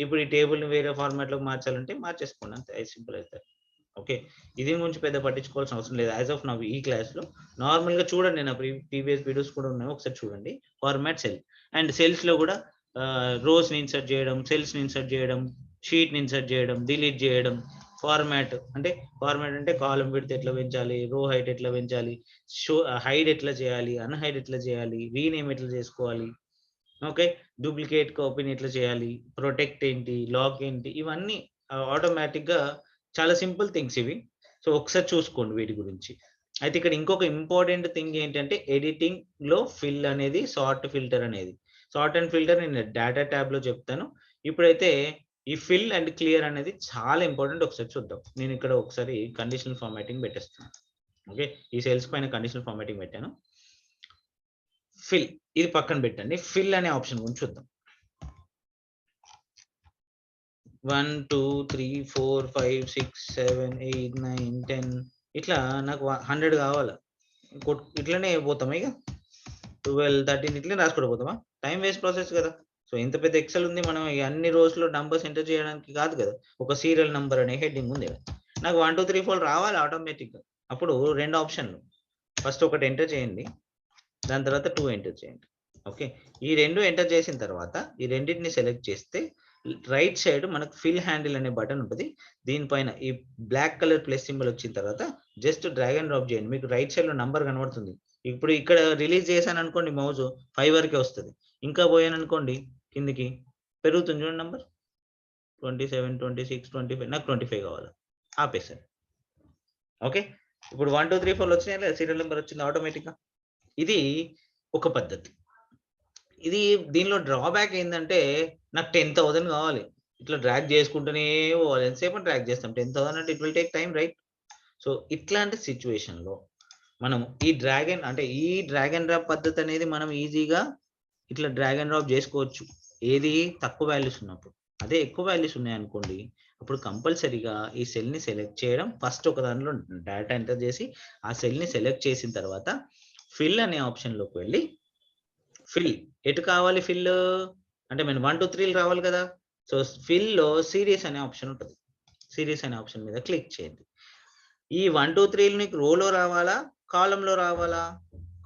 ఇప్పుడు ఈ టేబుల్ ని వేరే ఫార్మాట్ లోకి మార్చాలంటే మార్చేసుకోండి, అంతే సింపుల్ అవుతుంది. ఓకే, ఇది గురించి పెద్ద పట్టించుకోవాల్సిన అవసరం లేదు. యాజ్ ఆఫ్ నవ్ ఈ క్లాస్ లో నార్మల్ గా చూడండి, నా ప్రీవియస్ వీడియోస్ కూడా ఉన్నాయి, ఒకసారి చూడండి. ఫార్మాట్ సెల్ అండ్ సెల్స్ లో కూడా రోస్ ని ఇన్సర్ట్ చేయడం, సెల్స్ ని ఇన్సర్ట్ చేయడం, షీట్ ని ఇన్సర్ట్ చేయడం, డిలీట్ చేయడం. ఫార్మాట్ అంటే కాలం విడ్త్ ఎట్లా పెంచాలి, రో హైట్ ఎట్లా పెంచాలి, షో హైడ్ ఎట్లా చేయాలి, అన్హైడ్ ఎట్లా చేయాలి, రీనేమ్ ఎట్లా చేసుకోవాలి, ఓకే, డూప్లికేట్ కాపీని ఎట్లా చేయాలి, ప్రొటెక్ట్ ఏంటి, లాక్ ఏంటి, ఇవన్నీ ఆటోమేటిక్ గా చాలా సింపుల్ థింగ్స్ ఇవి. సో ఒకసారి చూసుకోండి వీటి గురించి. అయితే ఇక్కడ ఇంకొక ఇంపార్టెంట్ థింగ్ ఏంటంటే ఎడిటింగ్ లో ఫిల్ అనేది, సార్ట్ ఫిల్టర్ అనేది. సార్ట్ అండ్ ఫిల్టర్ నేను డేటా ట్యాబ్ లో చెప్తాను. ఇప్పుడైతే ఈ ఫిల్ అండ్ క్లియర్ అనేది చాలా ఇంపార్టెంట్. ఒకసారి చూద్దాం. నేను ఇక్కడ ఒకసారి కండిషనల్ ఫార్మాటింగ్ పెట్టేస్తాను. ఓకే, ఈ సెల్స్ పైన కండిషనల్ ఫార్మాటింగ్ పెట్టాను. ఫిల్ ఇది పక్కన పెట్టండి. ఫిల్ అనే ఆప్షన్ గురించి చూద్దాం. 1 2 3 4 5 6 7 8 9 10 ఇట్లా నాకు 100 కావాలి. ఇట్లనే పోతామా, ఇక 12 13 ఇట్లనే రాసుకుంటూ పోతామా? టైం వేస్ట్ ప్రాసెస్ కదా. సో ఇంత పెద్ద ఎక్సెల్ ఉంది, మనం అన్ని రోజుల్లో నంబర్స్ ఎంటర్ చేయడానికి కాదు కదా. ఒక సీరియల్ నంబర్ అనే హెడ్డింగ్ ఉంది కదా, నాకు 1 2 3 4 రావాలి ఆటోమేటిక్ గా. అప్పుడు రెండు ఆప్షన్లు, ఫస్ట్ ఒకటి ఎంటర్ చేయండి, దాని తర్వాత 2 ఎంటర్ చేయండి. ఓకే, ఈ రెండు ఎంటర్ చేసిన తర్వాత ఈ రెండింటిని సెలెక్ట్ చేస్తే రైట్ సైడ్ మనకు ఫిల్ హ్యాండిల్ అనే బటన్ ఉంటుంది. దీనిపైన ఈ బ్లాక్ కలర్ ప్లస్ సింబల్ వచ్చిన తర్వాత జస్ట్ డ్రాగ్ అండ్ డ్రాప్ చేయండి, మీకు రైట్ సైడ్ లో నంబర్ కనబడుతుంది. ఇప్పుడు ఇక్కడ రిలీజ్ చేశాను అనుకోండి, మౌజ్ 5 వరకే వస్తుంది. ఇంకా పోయాను అనుకోండి కిందికి పెరుగుతుంది చూడండి నంబర్, 27 26 25, నాకు 25 కావాలి, ఆపేసాను. ఓకే, ఇప్పుడు 1 2 3 4 వచ్చినాయి లేదా, సీరియల్ నెంబర్ వచ్చింది ఆటోమేటిక్ గా. ఇది ఒక పద్ధతి. ఇది దీనిలో డ్రాబ్యాక్ ఏంటంటే నాకు 10,000 కావాలి, ఇట్లా డ్రాగ్ చేసుకుంటూనే పోవాలి. ఎంతసేపు డ్రాగ్ చేస్తాం, 10,000 అంటే it will take time, right? So ఇట్లాంటి సిచ్యువేషన్ లో మనం ఈ డ్రాగ్ అండ్ డ్రాప్ పద్ధతి అనేది మనం ఈజీగా ఇట్లా డ్రాగ్ అండ్ డ్రాప్ చేసుకోవచ్చు. ఏది తక్కువ వాల్యూస్ ఉన్నప్పుడు. అదే ఎక్కువ వాల్యూస్ ఉన్నాయనుకోండి, అప్పుడు కంపల్సరీగా ఈ సెల్ ని సెలెక్ట్ చేయడం, ఫస్ట్ ఒక దానిలో డేటా ఎంటర్ చేసి ఆ సెల్ ని సెలెక్ట్ చేసిన తర్వాత ఫిల్ అనే ఆప్షన్ లోకి వెళ్ళి, ఫిల్ ఎటు కావాలి, ఫిల్ అంటే మనం 1 2 3 రావాలి కదా. సో ఫిల్ లో సిరీస్ అనే ఆప్షన్ ఉంటుంది, సిరీస్ అనే ఆప్షన్ మీద క్లిక్ చేయండి. ఈ 1 2 3 నీకు రోలో రావాలా, కాలంలో రావాలా?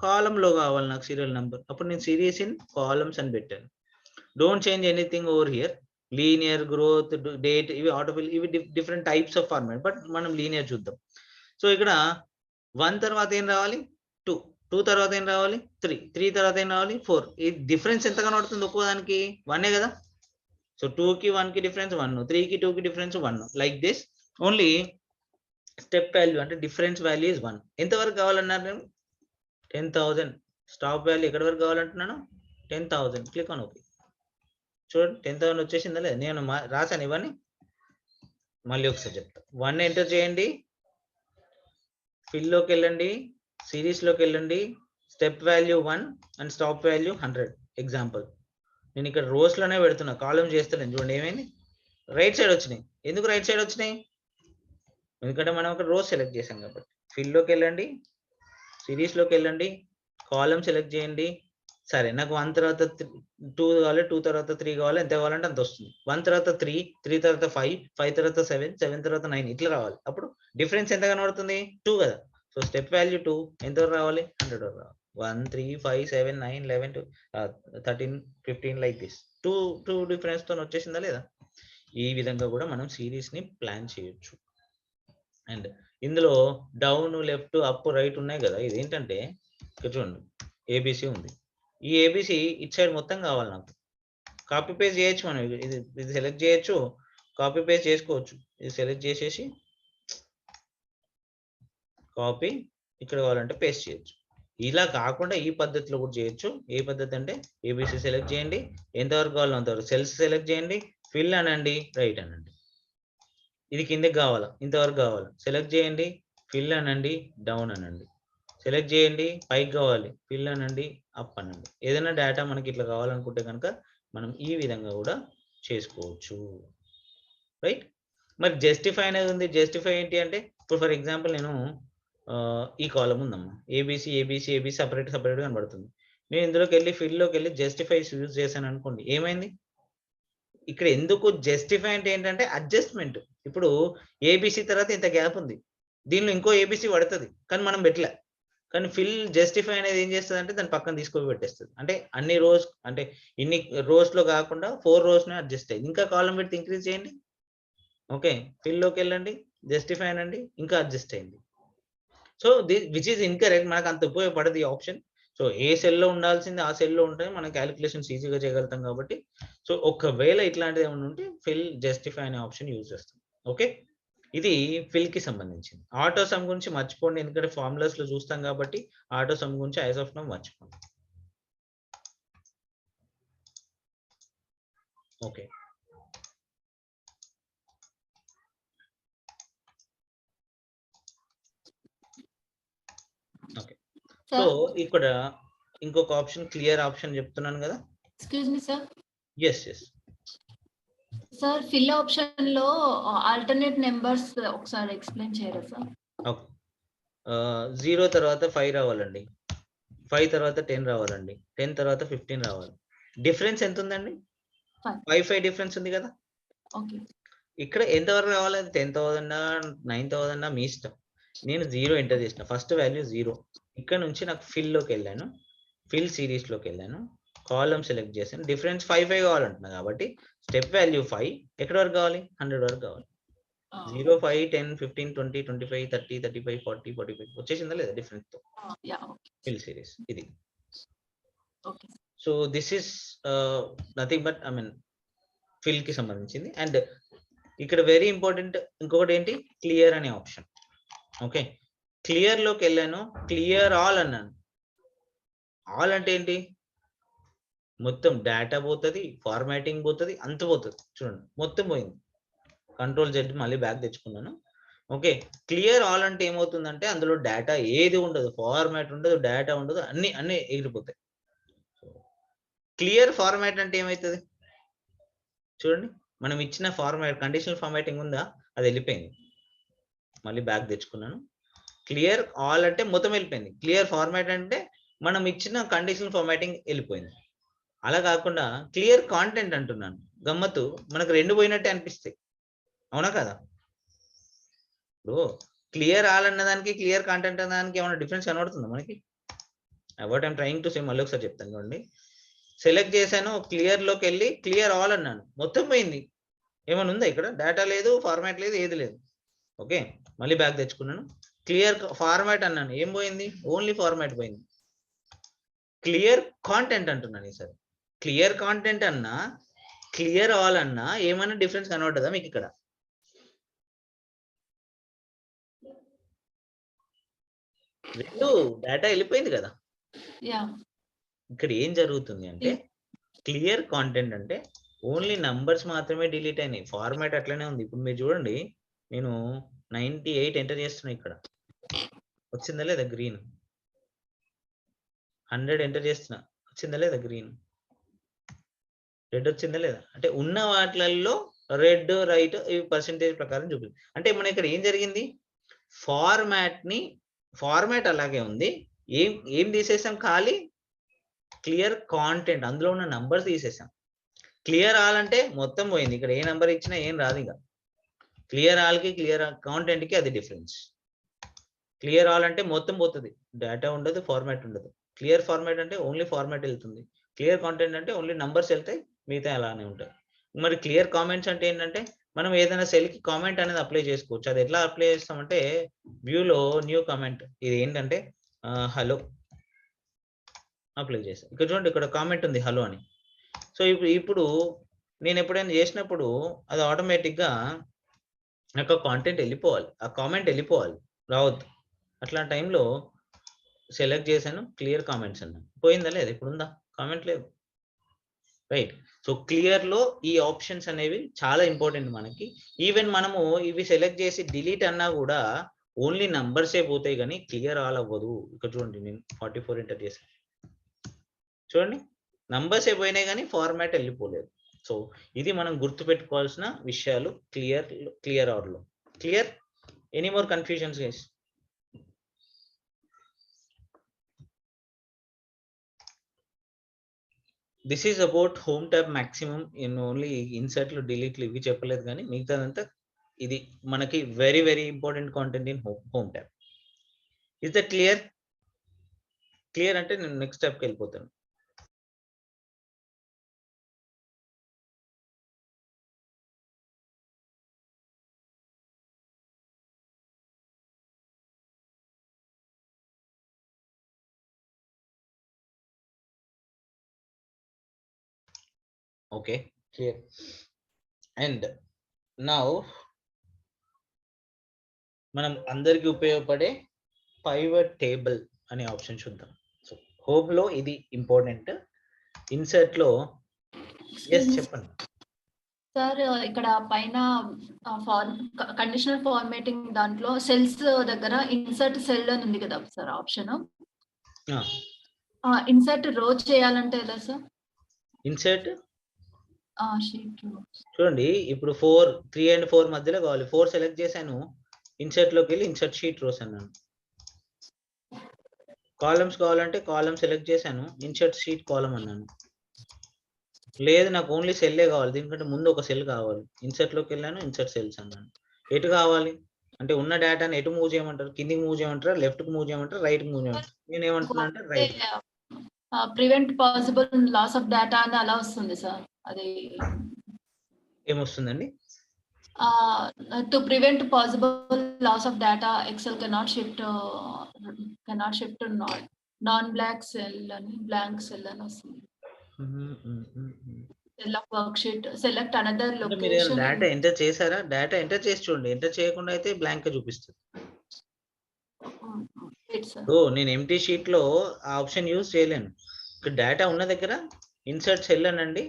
కాలంలో కావాలి నాకు సీరియల్ నెంబర్. అప్పుడు నేను సిరీస్ ఇన్ కాలమ్స్ అని పెట్టాను. Don't change anything over here. Linear, growth, date, ఇవి ఆటోఫిల్, ఇవి different types of format, but మనం లీనియర్ చూద్దాం. సో ఇక్కడ 1 తర్వాత ఏం రావాలి, 2 2 తర్వాత ఏం రావాలి, 3 3 తర్వాత ఏం రావాలి, 4. ఈ డిఫరెన్స్ ఎంత కనబడుతుంది ఒక్కోదానికి, 1 కదా. సో 2 కి 1 కి డిఫరెన్స్ 1, 3 కి 2 కి difference 1. Like this only step value అంటే డిఫరెన్స్ వాల్యూ ఇస్ 1. ఎంతవరకు కావాలన్నారు నేను, 10,000. స్టాప్ వాల్యూ ఎక్కడి వరకు కావాలంటున్నాను, 10,000. Click on okay. చూడండి 10,000 వచ్చేసిందా లేదా, నేను రాశాను ఇవన్నీ. మళ్ళీ ఒకసారి చెప్తా. 1 ఎంటర్ చేయండి, ఫిల్ లోకి వెళ్ళండి, సిరీస్ లోకి వెళ్ళండి, step value 1 and stop value 100. Example నేను ఇక్కడ రోస్ లోనే పెడుతున్నా, కాలం చేస్తున్నాను. చూడండి ఏమైంది, రైట్ సైడ్ వచ్చినాయి. ఎందుకు రైట్ సైడ్ వచ్చినాయి, ఎందుకంటే మనం ఒక రోస్ సెలెక్ట్ చేసాం కాబట్టి. ఫిల్ లోకి వెళ్ళండి, సిరీస్ లోకి వెళ్ళండి, కాలం సెలెక్ట్ చేయండి. సరే నాకు 1 తర్వాత 2 కావాలి, 2 తర్వాత 3 కావాలి, ఎంత కావాలంటే అంత వస్తుంది. 1 తర్వాత 3, 3 తర్వాత 5, 5 తర్వాత 7, 7 తర్వాత 9 ఇట్లా రావాలి. అప్పుడు డిఫరెన్స్ ఎంత కనబడుతుంది, 2 కదా. సో స్టెప్ వాల్యూ 2 ఎంత రావాలి, 100 రావాలి. 1 3 5 7 9 11 13 15 లైక్ దిస్. 2 డిఫరెన్స్ తో వచ్చేసిందా లేదా. ఈ విధంగా కూడా మనం సిరీస్ ని ప్లాన్ చేయొచ్చు. అండ్ ఇందులో డౌన్, లెఫ్ట్, అప్, రైట్ ఉన్నాయి కదా. ఇది ఏంటంటే ఇక్కడ చూడండి ఏబిసి ఉంది. ఈ ఏబిసి ఇటు సైడ్ మొత్తం కావాలి నాకు. కాపీ పేస్ట్ చేయొచ్చు మనం. ఇది సెలెక్ట్ చేయొచ్చు, కాపీ పేస్ట్ చేసుకోవచ్చు. ఇది సెలెక్ట్ చేసేసి కాపీ, ఇక్కడ కావాలంటే పేస్ట్ చేయొచ్చు. ఇలా కాకుండా ఈ పద్ధతిలో కూడా చేయొచ్చు. ఏ పద్ధతి అంటే ఏబిసి సెలెక్ట్ చేయండి, ఎంతవరకు కావాలో అంతవరకు సెల్స్ సెలెక్ట్ చేయండి, ఫిల్ అనండి, రైట్ అనండి. ఇది కిందకి కావాలా, ఇంతవరకు కావాలా, సెలెక్ట్ చేయండి, ఫిల్ అనండి, డౌన్ అనండి. సెలెక్ట్ చేయండి, పైకి కావాలి, ఫిల్ అనండి, అప్ అనండి. ఏదైనా డేటా మనకి ఇట్లా కావాలనుకుంటే కనుక మనం ఈ విధంగా కూడా చేసుకోవచ్చు, రైట్. మరి జస్టిఫై అనేది ఉంది. జస్టిఫై ఏంటి అంటే ఇప్పుడు ఫర్ ఎగ్జాంపుల్ నేను ఈ కాలం ఉందమ్మా, ఏబిసి ఏబిసి ఏబిసి సపరేట్ సపరేట్గా కనబడుతుంది. నేను ఇందులోకి వెళ్ళి ఫిల్లోకి వెళ్ళి జస్టిఫైస్ యూజ్ చేశాను అనుకోండి, ఏమైంది ఇక్కడ? ఎందుకు జస్టిఫై అంటే ఏంటంటే అడ్జస్ట్మెంట్. ఇప్పుడు ఏబిసి తర్వాత ఇంత గ్యాప్ ఉంది, దీనిలో ఇంకో ఏబిసి పడుతుంది కానీ మనం పెట్టలే. కానీ ఫిల్ జస్టిఫై అనేది ఏం చేస్తుంది అంటే దాని పక్కన తీసుకొని పెట్టేస్తుంది. అంటే అన్ని రోస్ అంటే ఇన్ని రోస్ లో కాకుండా 4 rows నే అడ్జస్ట్ అయ్యింది. ఇంకా కాలం పెడితే ఇంక్రీజ్ చేయండి, ఓకే, ఫిల్లోకి వెళ్ళండి, జస్టిఫై అనండి, ఇంకా అడ్జస్ట్ అయింది. సో విచ్ ఈస్ ఇన్కరెక్ట్, మనకు అంత ఉపయోగపడదు ఈ ఆప్షన్. సో ఏ సెల్లో ఉండాల్సింది ఆ సెల్లో ఉంటే మనం క్యాలిక్యులేషన్స్ ఈజీగా చేయగలుగుతాం కాబట్టి. సో ఒకవేళ ఇట్లాంటిది ఏమైనా ఉంటే ఫిల్ జస్టిఫై అనే ఆప్షన్ యూజ్ చేస్తాం. ఓకే, ఇది ఫిల్ కి సంబంధించింది. ఆటో సమ్ గురించి మర్చిపోండి, ఎందుకంటే ఫార్ములాస్ లో చూస్తాం కాబట్టి ఆటో సమ్ గురించి యాజ్ ఆఫ్ నౌ మర్చిపోండి. Okay, okay. సో ఇక్కడ ఇంకొక ఆప్షన్ క్లియర్ ఆప్షన్ చెప్తున్నాను కదా. Excuse me sir. Yes yes sir, fill option లో ఆల్టర్నేట్ నెంబర్స్ ఒకసారి ఎక్స్ప్లెయిన్ చేయరా సార్? ఓకే, 0 తర్వాత 5 రావాలండి, 5 తర్వాత 10 రావాలండి, 10 తర్వాత 15 రావాలి. డిఫరెన్స్ ఎంత ఉందండి? 5 డిఫరెన్స్ ఉంది కదా. ఓకే, ఇక్కడ ఎంతవరకు రావాలి? 10,000 9,000 మీ ఇష్టం. నేను 0 ఎంటర్ చేసిన, ఫస్ట్ వాల్యూ 0. ఇక్కడ నుంచి నాకు ఫిల్లోకి వెళ్ళాను, ఫిల్ సిరీస్ లోకి వెళ్ళాను, కాలం సెలెక్ట్ చేశాను, డిఫరెన్స్ 5 కావాలంటున్నా కాబట్టి స్టెప్ వాల్యూ 5 ఎక్కడి వరకు కావాలి? 100 వరకు కావాలి. 0 5 10 15 20 25 30 35 40 45 వచ్చేసిందా లేదా డిఫరెన్స్ తో ఫిల్ సిరీస్ ఇది. So this is nothing but I mean fill కి సంబంధించింది. అండ్ ఇక్కడ వెరీ ఇంపార్టెంట్ ఇంకొకటి ఏంటి, క్లియర్ అనే ఆప్షన్. ఓకే, క్లియర్ లోకి వెళ్ళాను, క్లియర్ ఆల్ అన్నాను. ఆల్ అంటే ఏంటి? మొత్తం డేటా పోతుంది, ఫార్మాటింగ్ పోతుంది, అంత పోతుంది. చూడండి మొత్తం పోయింది. కంట్రోల్ Z మళ్ళీ బ్యాక్ తెచ్చుకున్నాను. ఓకే, క్లియర్ ఆల్ అంటే ఏమవుతుందంటే అందులో డేటా ఏది ఉండదు, ఫార్మాట్ ఉండదు, డేటా ఉండదు, అన్ని ఎగిరిపోతాయి. క్లియర్ ఫార్మాట్ అంటే ఏమవుతుంది చూడండి, మనం ఇచ్చిన ఫార్మాట్ కండిషనల్ ఫార్మాటింగ్ ఉందా, అది వెళ్ళిపోయింది. మళ్ళీ బ్యాక్ తెచ్చుకున్నాను. క్లియర్ ఆల్ అంటే మొత్తం వెళ్ళిపోయింది. క్లియర్ ఫార్మాట్ అంటే మనం ఇచ్చిన కండిషనల్ ఫార్మాటింగ్ వెళ్ళిపోయింది. అలా కాకుండా క్లియర్ కాంటెంట్ అంటున్నాను. గమ్మత్తు, మనకు 2 పోయినట్టే అనిపిస్తాయి, అవునా కదా? ఇప్పుడు క్లియర్ ఆల్ అన్నదానికి క్లియర్ కాంటెంట్ అన్నదానికి ఏమైనా డిఫరెన్స్ కనబడుతుందా మనకి? What I'm trying to say మళ్ళీ ఒకసారి చెప్తాను చూడండి. సెలెక్ట్ చేశాను, క్లియర్ లోకి వెళ్ళి క్లియర్ ఆల్ అన్నాను, మొత్తం పోయింది. ఏమైనా ఉందా ఇక్కడ? డేటా లేదు, ఫార్మాట్ లేదు, ఏది లేదు. ఓకే, మళ్ళీ బ్యాక్ తెచ్చుకున్నాను. క్లియర్ ఫార్మాట్ అన్నాను, ఏం పోయింది? ఓన్లీ ఫార్మాట్ పోయింది. క్లియర్ కాంటెంట్ అంటున్నాను ఈసారి. క్లియర్ కాంటెంట్ అన్నా క్లియర్ ఆల్ అన్నా ఏమైనా డిఫరెన్స్ కనబడుతుందా మీకు ఇక్కడ? రెండు డేటా వెళ్ళిపోయింది కదా. ఇక్కడ ఏం జరుగుతుంది అంటే క్లియర్ కాంటెంట్ అంటే ఓన్లీ నంబర్స్ మాత్రమే డిలీట్ అయినాయి, ఫార్మాట్ అట్లనే ఉంది. ఇప్పుడు మీరు చూడండి, నేను 98 ఎంటర్ చేస్తున్నా, ఇక్కడ వచ్చిందా లేదా గ్రీన్? 100 ఎంటర్ చేస్తున్నా, వచ్చిందా లేదా గ్రీన్? రెడ్ వచ్చిందా లేదా? అంటే ఉన్న వాటిలలో రెడ్ రైట్ ఈ పర్సెంటేజ్ ప్రకారం చూపింది. అంటే మన ఇక్కడ ఏం జరిగింది, ఫార్మాట్ అలాగే ఉంది, ఏం తీసేసాం, ఖాళీ క్లియర్ కాంటెంట్, అందులో ఉన్న నంబర్స్ తీసేసాం. క్లియర్ ఆల్ అంటే మొత్తం పోయింది, ఇక్కడ ఏ నంబర్ ఇచ్చినా ఏం రాదు. ఇంకా క్లియర్ ఆల్ కి క్లియర్ కాంటెంట్ కి అది డిఫరెన్స్. క్లియర్ ఆల్ అంటే మొత్తం పోతుంది, డేటా ఉండదు, ఫార్మాట్ ఉండదు. క్లియర్ ఫార్మాట్ అంటే ఓన్లీ ఫార్మాట్ వెళ్తుంది. క్లియర్ కాంటెంట్ అంటే ఓన్లీ నంబర్స్ వెళ్తాయి, మిగతా అలానే ఉంటాయి. మరి క్లియర్ కామెంట్స్ అంటే ఏంటంటే మనం ఏదైనా సెల్ కి కామెంట్ అనేది అప్లై చేసుకోవచ్చు. అది ఎట్లా అప్లై చేస్తామంటే వ్యూలో న్యూ కామెంట్, ఇది ఏంటంటే హలో అప్లై చేస్తాం. ఇక్కడ చూడండి, ఇక్కడ కామెంట్ ఉంది హలో అని. సో ఇప్పుడు నేను ఎప్పుడైనా చేసినప్పుడు అది ఆటోమేటిక్గా నాకు కాంటెంట్ వెళ్ళిపోవాలి, ఆ కామెంట్ వెళ్ళిపోవాలి, రావద్దు. అట్లాంటి టైంలో సెలెక్ట్ చేశాను, క్లియర్ కామెంట్స్ అన్నాను. పోయిందా లేదా? ఇప్పుడు ఉందా కామెంట్? లేదు, రైట్. సో క్లియర్ లో ఈ ఆప్షన్స్ అనేవి చాలా ఇంపార్టెంట్ మనకి. ఈవెన్ మనము ఇవి సెలెక్ట్ చేసి డిలీట్ అన్నా కూడా ఓన్లీ నంబర్సే పోతాయి కానీ క్లియర్ ఆల్ అవ్వదు. ఇక్కడ చూడండి, నేను 44 ఎంటర్ చేశాను, చూడండి నంబర్సే పోయినాయి కానీ ఫార్మాట్ వెళ్ళిపోలేదు. సో ఇది మనం గుర్తుపెట్టుకోవాల్సిన విషయాలు క్లియర్ ఆర్ లో. Clear? Any more confusions guys? This is about home tab maximum. In only ఇన్సర్ట్లు డిలీట్లు ఇవి చెప్పలేదు కానీ మిగతాదంతా ఇది మనకి very very important content in home tab. Is that clear? Clear అంటే నేను నెక్స్ట్ స్టెప్కి వెళ్ళిపోతాను. Okay, clear. అండ్ నౌ మనం అందరికి ఉపయోగపడే పైవట్ టేబుల్ అనే ఆప్షన్ చూద్దాం. సో హోమ్ లో ఇది ఇంపార్టెంట్. ఇన్సర్ట్ లో చెప్పండి సార్. ఇక్కడ పైన కండిషనల్ ఫార్మాటింగ్ దాంట్లో సెల్స్ దగ్గర ఇన్సర్ట్ సెల్ అని ఉంది కదా సార్ ఆప్షన్. ఇన్సర్ట్ రో చేయాలంటే ఎలా సార్? ఇన్సర్ట్ షీట్ చూడండి, ఇప్పుడు 4, 3 and 4 మధ్యలో కావాలి. 4 సెలెక్ట్ చేశాను, ఇన్సర్ట్ లోకి వెళ్ళి ఇన్సర్ట్ షీట్ రోస్ అన్నాను. కాలమ్స్ కావాలంటే కాలమ్ సెలెక్ట్ చేశాను, ఇన్సర్ట్ షీట్ కాలమ్ అన్నాను. లేదు నాకు ఓన్లీ సెల్లే కావాలి, దీనికంటే ముందు ఒక సెల్ కావాలి. ఇన్సర్ట్ లోకి వెళ్ళాను, ఇన్సర్ట్ సెల్స్ అన్నాను. ఎటు కావాలి అంటే ఉన్న డేటాని ఎటు మూవ్ చేయమంటారు? కిందికి మూవ్ చేయమంటారా, లెఫ్ట్ కి మూవ్ చేయమంటారా, రైట్ కి మూవ్ చేయమంటారు? నేను ఏమంటున్నా అంటే right. Prevent possible loss of data అని అలా వస్తుంది సార్. అది ఏమొస్తుందండి? To prevent possible loss of data Excel cannot shift non blank cell అని వస్తుంది. Cell of worksheet select another location. Data enter చేశారా? డేటా ఎంటర్ చేసి చూడండి, ఎంటర్ చేయకుండా అయితే బ్లాంక్ గా చూపిస్తుంది. సో నేను ఎంటీ షీట్ లో ఆ ఆప్షన్ యూజ్ చేయలేను. ఇక్కడ డేటా ఉన్న దగ్గర ఇన్సర్ట్ సెల్ అనండి,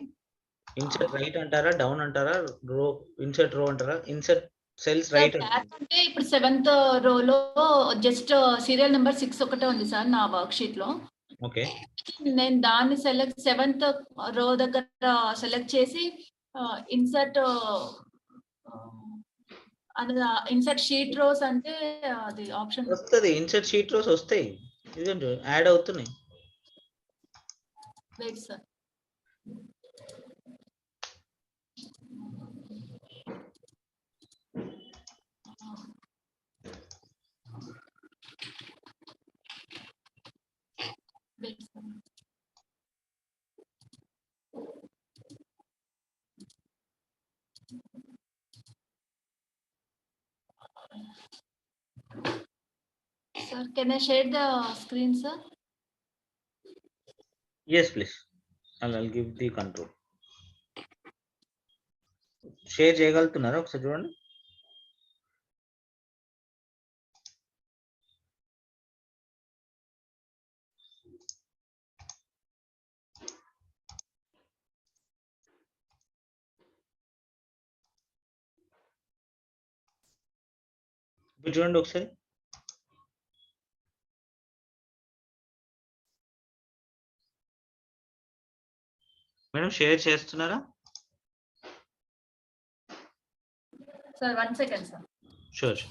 ఇన్సర్ట్ రైట్ అంటారా, డౌన్ అంటారా, రో ఇన్సర్ట్ రో అంటారా, ఇన్సర్ట్ సెల్స్ రైట్ అంటే ఇప్పుడు 7th రోలో జస్ట్ సీరియల్ నెంబర్ 6 ఒకటే ఉంది సార్ నా వర్క్ షీట్ లో. ఓకే, నేను దాన్ని 7th రో దగ్గర సెలెక్ట్ చేసి ఇన్సర్ట్ ఇన్సర్ట్ షీట్ రోస్ అంటే అది ఆప్షన్ వస్తుంది. ఇన్సర్ట్ షీట్ రోస్ వస్తాయి, ఇదండి యాడ్ అవుతున్నాయి. Wait sir. Sir, can I share the screen, sir? Yes, please. I'll give the control. Share చేయగలుగుతున్నారా ఒకసారి చూడండి. ఇప్పుడు చూడండి ఒకసారి. మేడం షేర్ చేస్తున్నారా? Sir 1 second sir. Sure.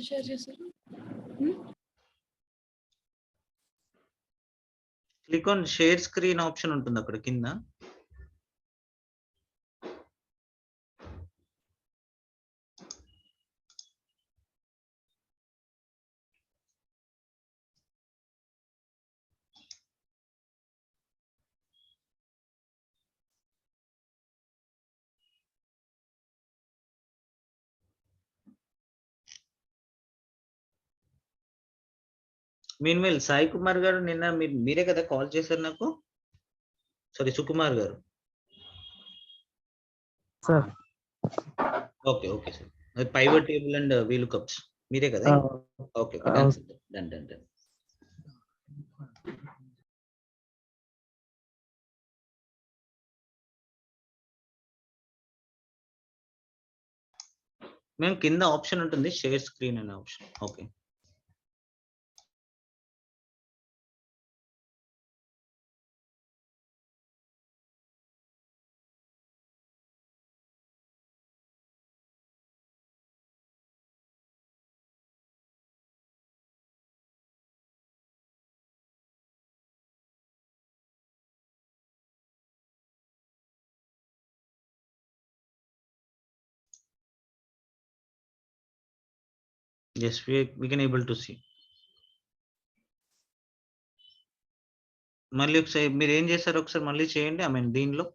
Share చేశారు. Click on share screen option ఉంటుంది అక్కడ కింద. మీన్వేల్ సాయి కుమార్ గారు నిన్న మీరే కదా కాల్ చేశారు నాకు, సారీ సుకుమార్ గారు. Sir okay okay sir. అది పైవట్ టేబుల్ అండ్ VLOOKUPs మీరే కదా? Okay done done done done. మేము కింద ఆప్షన్ ఉంటుంది షేర్ స్క్రీన్ అనే option. Okay yes we can able to see. మళ్ళీ ఒకసారి మీరు ఏం చేస్తారు ఒకసారి మళ్ళీ చేయండి. ఐ మీన్ దీనిలో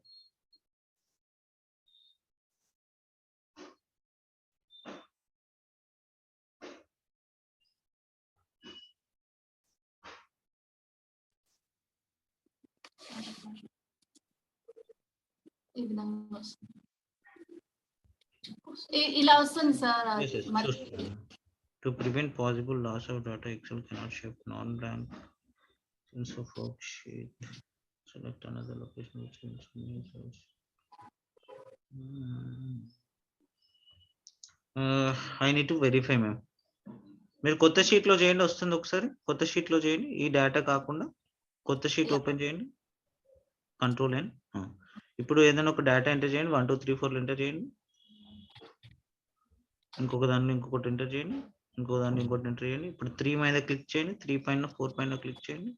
ఈ విధంగా వస్తుంది. ఇలా వస్తుంది sir. to prevent possible loss of data, Excel cannot shift non-blank since of worksheet. Select another location which means I need to verify ma'am. మీరు కొత్త షీట్ లో చేయండి, వస్తుంది. ఒకసారి కొత్త షీట్ లో చేయండి, ఈ డేటా కాకుండా కొత్త షీట్ ఓపెన్ చేయండి, కంట్రోల్ N. ఇప్పుడు ఏదైనా ఒక డేటా ఎంటర్ చేయండి, 1 2 3 4 ఎంటర్ చేయండి, ఇంకొక దాన్ని ఇంకొకటి ఎంటర్ చేయండి, ఇంకో దాన్ని ఇంకోటి ఎంటర్ చేయండి. ఇప్పుడు 3 మీద క్లిక్ చేయండి, 3 పైన 4 పైన క్లిక్ చేయండి,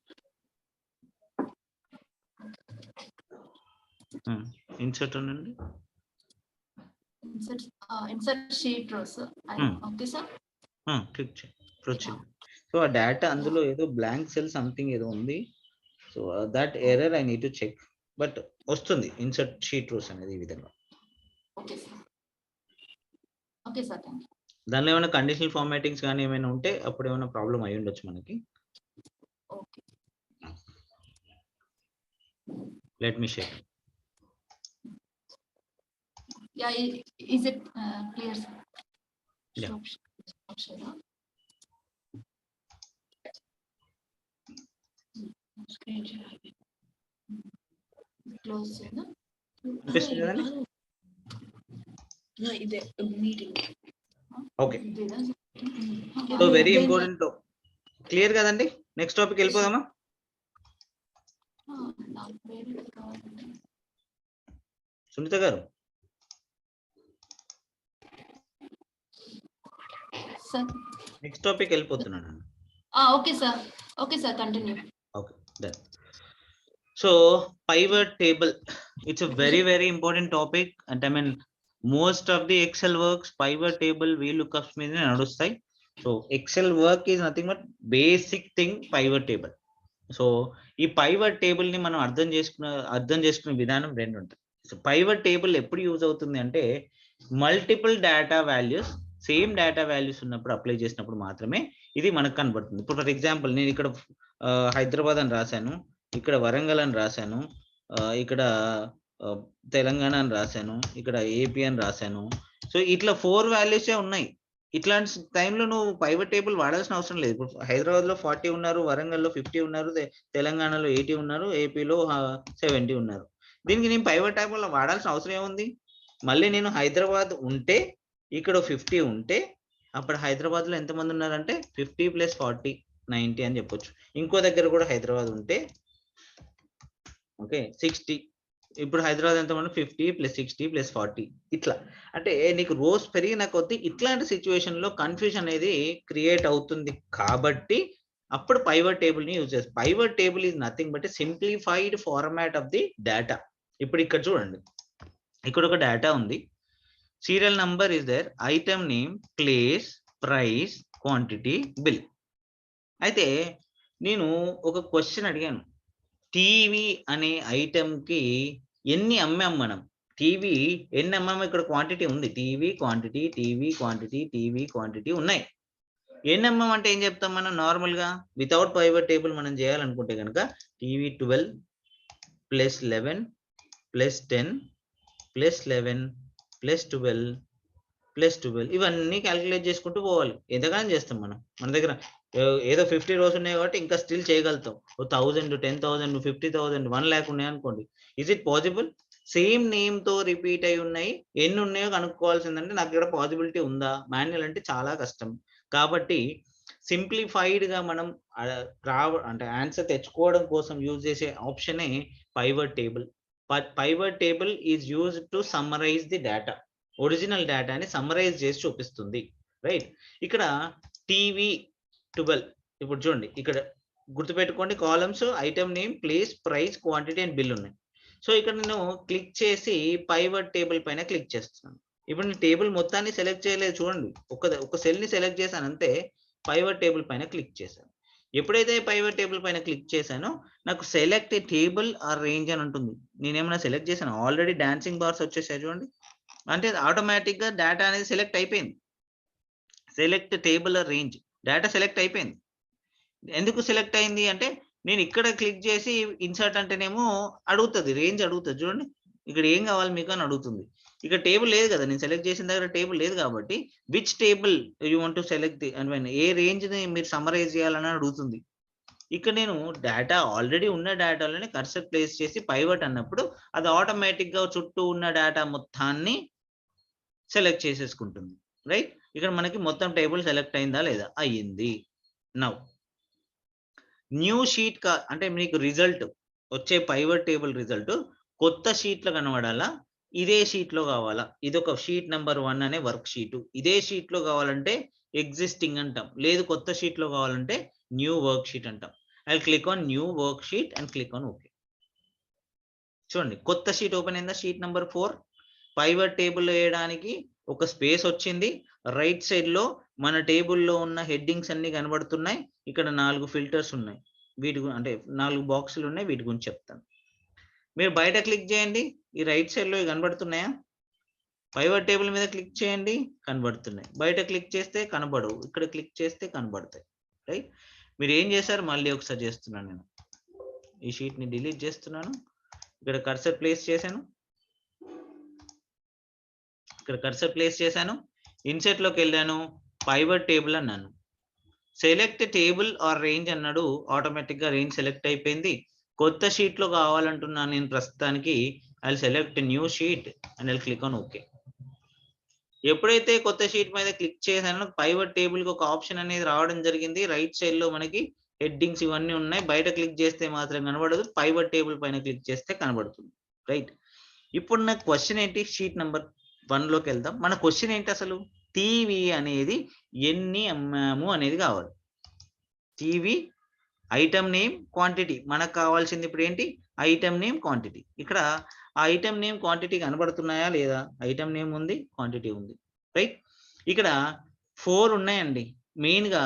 ఇన్సర్ట్ అనండి, insert sheet rows. Okay sir click చేయండి. ఇప్పుడు వచ్చింది. సో ఆ డేటా అందులో ఏదో బ్లాంక్ సెల్ సంథింగ్ ఏదో ఉంది. So that error I need to check, but వస్తుంది ఇన్సర్ట్ షీట్ రోస్ అనేది ఈ విధంగా. Okay sir. Okay sir thank you. దానిలో ఏమైనా కండిషనల్ ఫార్మాటింగ్స్ కానీ ఏమైనా ఉంటే అప్పుడు ఏమైనా ప్రాబ్లం అయి ఉండొచ్చు మనకి. Okay let me share. Yeah is it clear sir? Yeah. Screen share close చేయండి. ఇదే meeting. Okay so very important, clear కదండి? నెక్స్ట్ టాపిక్ వెళ్ళిపోదామా? సునీత గారు సార్ నెక్స్ట్ టాపిక్ వెళ్ళిపోతున్నాను. Okay sir. Okay sir continue. Okay done. So pivot table, it's a very important topic, and I mean most of the Excel works pivot table VLOOKUPs మీద నడుస్తాయి. So Excel work is nothing but basic thing pivot table. So ఈ pivot table ని మనం అర్థం చేసుకునే విధానం రెండు ఉంటాయి. సో పైవట్ టేబుల్ ఎప్పుడు యూజ్ అవుతుంది అంటే multiple data values, same data values ఉన్నప్పుడు అప్లై చేసినప్పుడు మాత్రమే ఇది మనకు కనబడుతుంది. ఇప్పుడు ఫర్ ఎగ్జాంపుల్ నేను ఇక్కడ హైదరాబాద్ అని రాశాను, ఇక్కడ వరంగల్ అని రాశాను, ఇక్కడ తెలంగాణ అని రాశాను, ఇక్కడ ఏపీ అని రాశాను. సో ఇట్లా 4 వాల్యూసే ఉన్నాయి. ఇట్లాంటి టైంలో నువ్వు పైవట్ టేబుల్ వాడాల్సిన అవసరం లేదు. ఇప్పుడు హైదరాబాద్ లో 40 ఉన్నారు, వరంగల్లో 50 ఉన్నారు, తెలంగాణలో 80 ఉన్నారు, ఏపీలో 70 ఉన్నారు. దీనికి నేను పైవట్ టేబుల్ వాడాల్సిన అవసరం ఏముంది? మళ్ళీ నేను హైదరాబాద్ ఉంటే ఇక్కడ 50 ఉంటే అప్పుడు హైదరాబాద్ లో ఎంతమంది ఉన్నారంటే 50 + 40 90 అని చెప్పొచ్చు. ఇంకో దగ్గర కూడా హైదరాబాద్ ఉంటే ఓకే 60. ఇప్పుడు హైదరాబాద్ ఎంతమంది 50 + 60 + 40 ఇట్లా. అంటే నీకు రోస్ పెరిగిన కొద్దీ ఇట్లాంటి సిచ్యువేషన్ లో కన్ఫ్యూజన్ అనేది క్రియేట్ అవుతుంది. కాబట్టి అప్పుడు పైవట్ టేబుల్ ని యూజ్ చేస్తారు. Pivot table is nothing but simplified format of the data. ఇప్పుడు ఇక్కడ చూడండి, ఇక్కడ ఒక డేటా ఉంది, serial number is there, item name, place, price, quantity, bill. అయితే నేను ఒక క్వశ్చన్ అడిగాను, టీవీ అనే ఐటమ్ కి ఎన్ని అమ్మాం మనం? టీవీ ఎన్ని అమ్మాము? ఇక్కడ క్వాంటిటీ ఉంది, TV quantity, TV quantity, TV quantity ఉన్నాయి. ఎన్ని అమ్మాం అంటే ఏం చెప్తాం మనం నార్మల్ గా? వితౌట్ పైవట్ టేబుల్ మనం చేయాలనుకుంటే కనుక టీవీ 12 + 11 + 10 + 11 +12 ఇవన్నీ క్యాలిక్యులేట్ చేసుకుంటూ పోవాలి. ఎంతగానో చేస్తాం మనం. మన దగ్గర ఏదో 50 rows ఉన్నాయి కాబట్టి ఇంకా స్టిల్ చేయగలుగుతాం. 1000, 10,000, 50,000, 1 lakh ఉన్నాయి అనుకోండి. Is it possible? Same name తో రిపీట్ అయి ఉన్నాయి, ఎన్ని ఉన్నాయో కనుక్కోవాల్సిందంటే నాకు ఇక్కడ పాసిబిలిటీ ఉందా? మాన్యువల్ అంటే చాలా కష్టం. కాబట్టి సింప్లిఫైడ్ గా మనం అంటే ఆన్సర్ తెచ్చుకోవడం కోసం యూజ్ చేసే ఆప్షనే pivot table. Pivot table is used to summarise the data. Original డేటాని సమ్మరైజ్ చేసి చూపిస్తుంది, రైట్? ఇక్కడ టీవీ 12 ఇప్పుడు చూడండి, ఇక్కడ గుర్తుపెట్టుకోండి, columns item name, place, price, quantity and bill ఉన్నాయి. సో ఇక్కడ నేను క్లిక్ చేసి పైవట్ టేబుల్ పైన క్లిక్ చేస్తున్నాను. ఇప్పుడు నేను టేబుల్ మొత్తాన్ని సెలెక్ట్ చేయలేదు, చూడండి, ఒక సెల్ ని సెలెక్ట్ చేశాను అంతే. పైవట్ టేబుల్ పైన క్లిక్ చేశాను. ఎప్పుడైతే పైవట్ టేబుల్ పైన క్లిక్ చేశానో నాకు సెలెక్ట్ టేబుల్ ఆర్ రేంజ్ అని ఉంటుంది. నేనేమైనా సెలెక్ట్ చేశాను, ఆల్రెడీ డాన్సింగ్ బార్స్ వచ్చేసాయి చూడండి, అంటే ఆటోమేటిక్ గా డేటా అనేది సెలెక్ట్ అయిపోయింది. Select table or range, data select అయిపోయింది. ఎందుకు సెలెక్ట్ అయింది అంటే నేను ఇక్కడ క్లిక్ చేసి ఇన్సర్ట్ అంటేనేమో అడుగుతుంది, రేంజ్ అడుగుతుంది. చూడండి ఇక్కడ ఏం కావాలి మీకు అని అడుగుతుంది. ఇక్కడ టేబుల్ లేదు కదా, నేను సెలెక్ట్ చేసిన దగ్గర టేబుల్ లేదు కాబట్టి which table you want to select A range ని మీరు సమ్మరైజ్ చేయాలని అడుగుతుంది. ఇక్కడ నేను డేటా ఆల్రెడీ ఉన్న డేటాలోనే కర్సర్ ప్లేస్ చేసి పైవట్ అన్నప్పుడు అది ఆటోమేటిక్ గా చుట్టూ ఉన్న డేటా మొత్తాన్ని సెలెక్ట్ చేసేసుకుంటుంది, రైట్? ఇక్కడ మనకి మొత్తం టేబుల్ సెలెక్ట్ అయిందా లేదా? అయ్యింది. నౌ న్యూ షీట్ అంటే మీకు రిజల్ట్ వచ్చే పైవట్ టేబుల్ రిజల్ట్ కొత్త షీట్ లో కనబడాలా, ఇదే షీట్ లో కావాలా? ఇది ఒక షీట్ నెంబర్ 1 అనే వర్క్ షీట్. ఇదే షీట్ లో కావాలంటే ఎగ్జిస్టింగ్ అంటాం, లేదు కొత్త షీట్ లో కావాలంటే న్యూ వర్క్ షీట్ అంటాం. I click on new work sheet and click on okay. చూడండి కొత్త షీట్ ఓపెన్ అయిందా, షీట్ నెంబర్ 4. పైవట్ టేబుల్ వేయడానికి ఒక స్పేస్ వచ్చింది. రైట్ సైడ్ లో మన టేబుల్లో ఉన్న హెడ్డింగ్స్ అన్ని కనబడుతున్నాయి. ఇక్కడ 4 ఫిల్టర్స్ ఉన్నాయి, వీటి అంటే 4 బాక్సులు ఉన్నాయి, వీటి గురించి చెప్తాను. మీరు బయట క్లిక్ చేయండి, ఈ రైట్ సైడ్ లో కనబడుతున్నాయా? పైవట్ టేబుల్ మీద క్లిక్ చేయండి, కనబడుతున్నాయి. బయట క్లిక్ చేస్తే కనబడవు, ఇక్కడ క్లిక్ చేస్తే కనబడతాయి, రైట్? మీరు ఏం చేశారు మళ్ళీ ఒకసారి చేస్తున్నాను, నేను ఈ షీట్ ని డిలీట్ చేస్తున్నాను. ఇక్కడ కర్సర్ ప్లేస్ చేశాను, ఇన్సెట్ లోకి వెళ్ళాను, పైవట్ టేబుల్ అన్నాను, సెలెక్ట్ టేబుల్ ఆర్ రేంజ్ అన్నాడు, ఆటోమేటిక్ గా రేంజ్ సెలెక్ట్ అయిపోయింది. కొత్త షీట్ లో కావాలంటున్నాను నేను ప్రస్తుతానికి, I select new sheet and I click on okay. ఎప్పుడైతే కొత్త షీట్ మీద క్లిక్ చేశానో పైవట్ టేబుల్ కి ఒక ఆప్షన్ అనేది రావడం జరిగింది. రైట్ సైడ్ లో మనకి హెడ్డింగ్స్ ఇవన్నీ ఉన్నాయి. బయట క్లిక్ చేస్తే మాత్రం కనబడదు, పైవట్ టేబుల్ పైన క్లిక్ చేస్తే కనబడుతుంది, రైట్? ఇప్పుడు నా క్వశ్చన్ ఏంటి, షీట్ నెంబర్ 1 లోకి వెళ్దాం. మన క్వశ్చన్ ఏంటి అసలు? టీవీ అనేది ఎన్ని అమ్మాము అనేది కావాలి. TV item name, quantity. మనకు కావాల్సింది ఇప్పుడు ఏంటి? Item name, quantity. ఇక్కడ ఆ ఐటమ్ నేమ్, క్వాంటిటీ కనబడుతున్నాయా లేదా? ఐటమ్ నేమ్ ఉంది, క్వాంటిటీ ఉంది, రైట్? ఇక్కడ 4 ఉన్నాయండి. మెయిన్ గా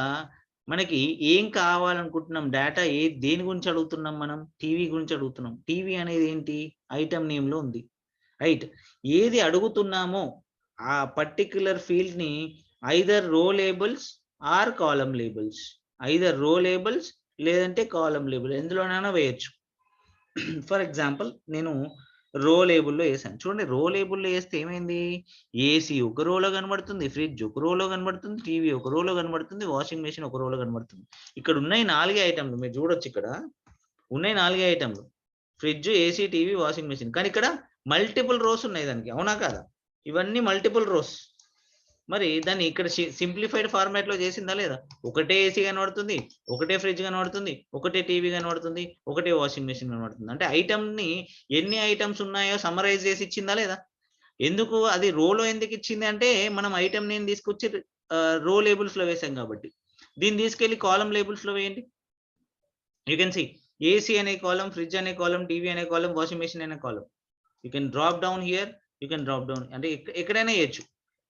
మనకి ఏం కావాలనుకుంటున్నాం, డేటా దేని గురించి అడుగుతున్నాం? మనం టీవీ గురించి అడుగుతున్నాం. టీవీ అనేది ఏంటి? ఐటమ్ నేమ్ లో ఉంది, రైట్? ఏది అడుగుతున్నామో ఆ పర్టిక్యులర్ ఫీల్డ్ ని either row labels or column labels, either row labels లేదంటే కాలమ్ లేబుల్, ఎందులోనైనా వేయచ్చు. ఫర్ ఎగ్జాంపుల్ నేను రో లేబుల్లో వేసాను. చూడండి రో లేబుల్లో వేస్తే ఏమైంది? ఏసీ ఒక రోలో కనబడుతుంది, ఫ్రిడ్జ్ ఒక రోలో కనబడుతుంది, టీవీ ఒక రోలో కనబడుతుంది, వాషింగ్ మెషిన్ ఒక రోలో కనబడుతుంది. ఇక్కడ ఉన్నాయి 4 ఐటమ్లు, మీరు చూడొచ్చు ఇక్కడ ఉన్నాయి 4 ఐటమ్లు, fridge, AC, TV, washing machine. కానీ ఇక్కడ మల్టిపుల్ రోస్ ఉన్నాయి దానికి, అవునా కాదా? ఇవన్నీ మల్టిపుల్ రోస్. మరి దాన్ని ఇక్కడ సింప్లిఫైడ్ ఫార్మాట్ లో చేసిందా లేదా? ఒకటే ఏసీ కనబడుతుంది, ఒకటే ఫ్రిడ్జ్ కనబడుతుంది, ఒకటే టీవీ కనబడుతుంది, ఒకటే వాషింగ్ మెషిన్ కనబడుతుంది. అంటే ఐటమ్ ని ఎన్ని ఐటమ్స్ ఉన్నాయో సమరైజ్ చేసి ఇచ్చిందా లేదా? ఎందుకు అది రోలో ఎందుకు ఇచ్చింది అంటే మనం ఐటమ్ నేమ్ తీసుకొచ్చి రో లేబుల్స్ లో వేసాం కాబట్టి. దీన్ని తీసుకెళ్లి కాలమ్ లేబుల్స్ లో వేయండి. యూ కెన్ సీ ఏసీ అనే కాలం, ఫ్రిడ్జ్ అనే కాలం, టీవీ అనే కాలం, వాషింగ్ మెషిన్ అనే column. You can drop down here, you can drop down, అంటే ఎక్కడైనా వేయచ్చు.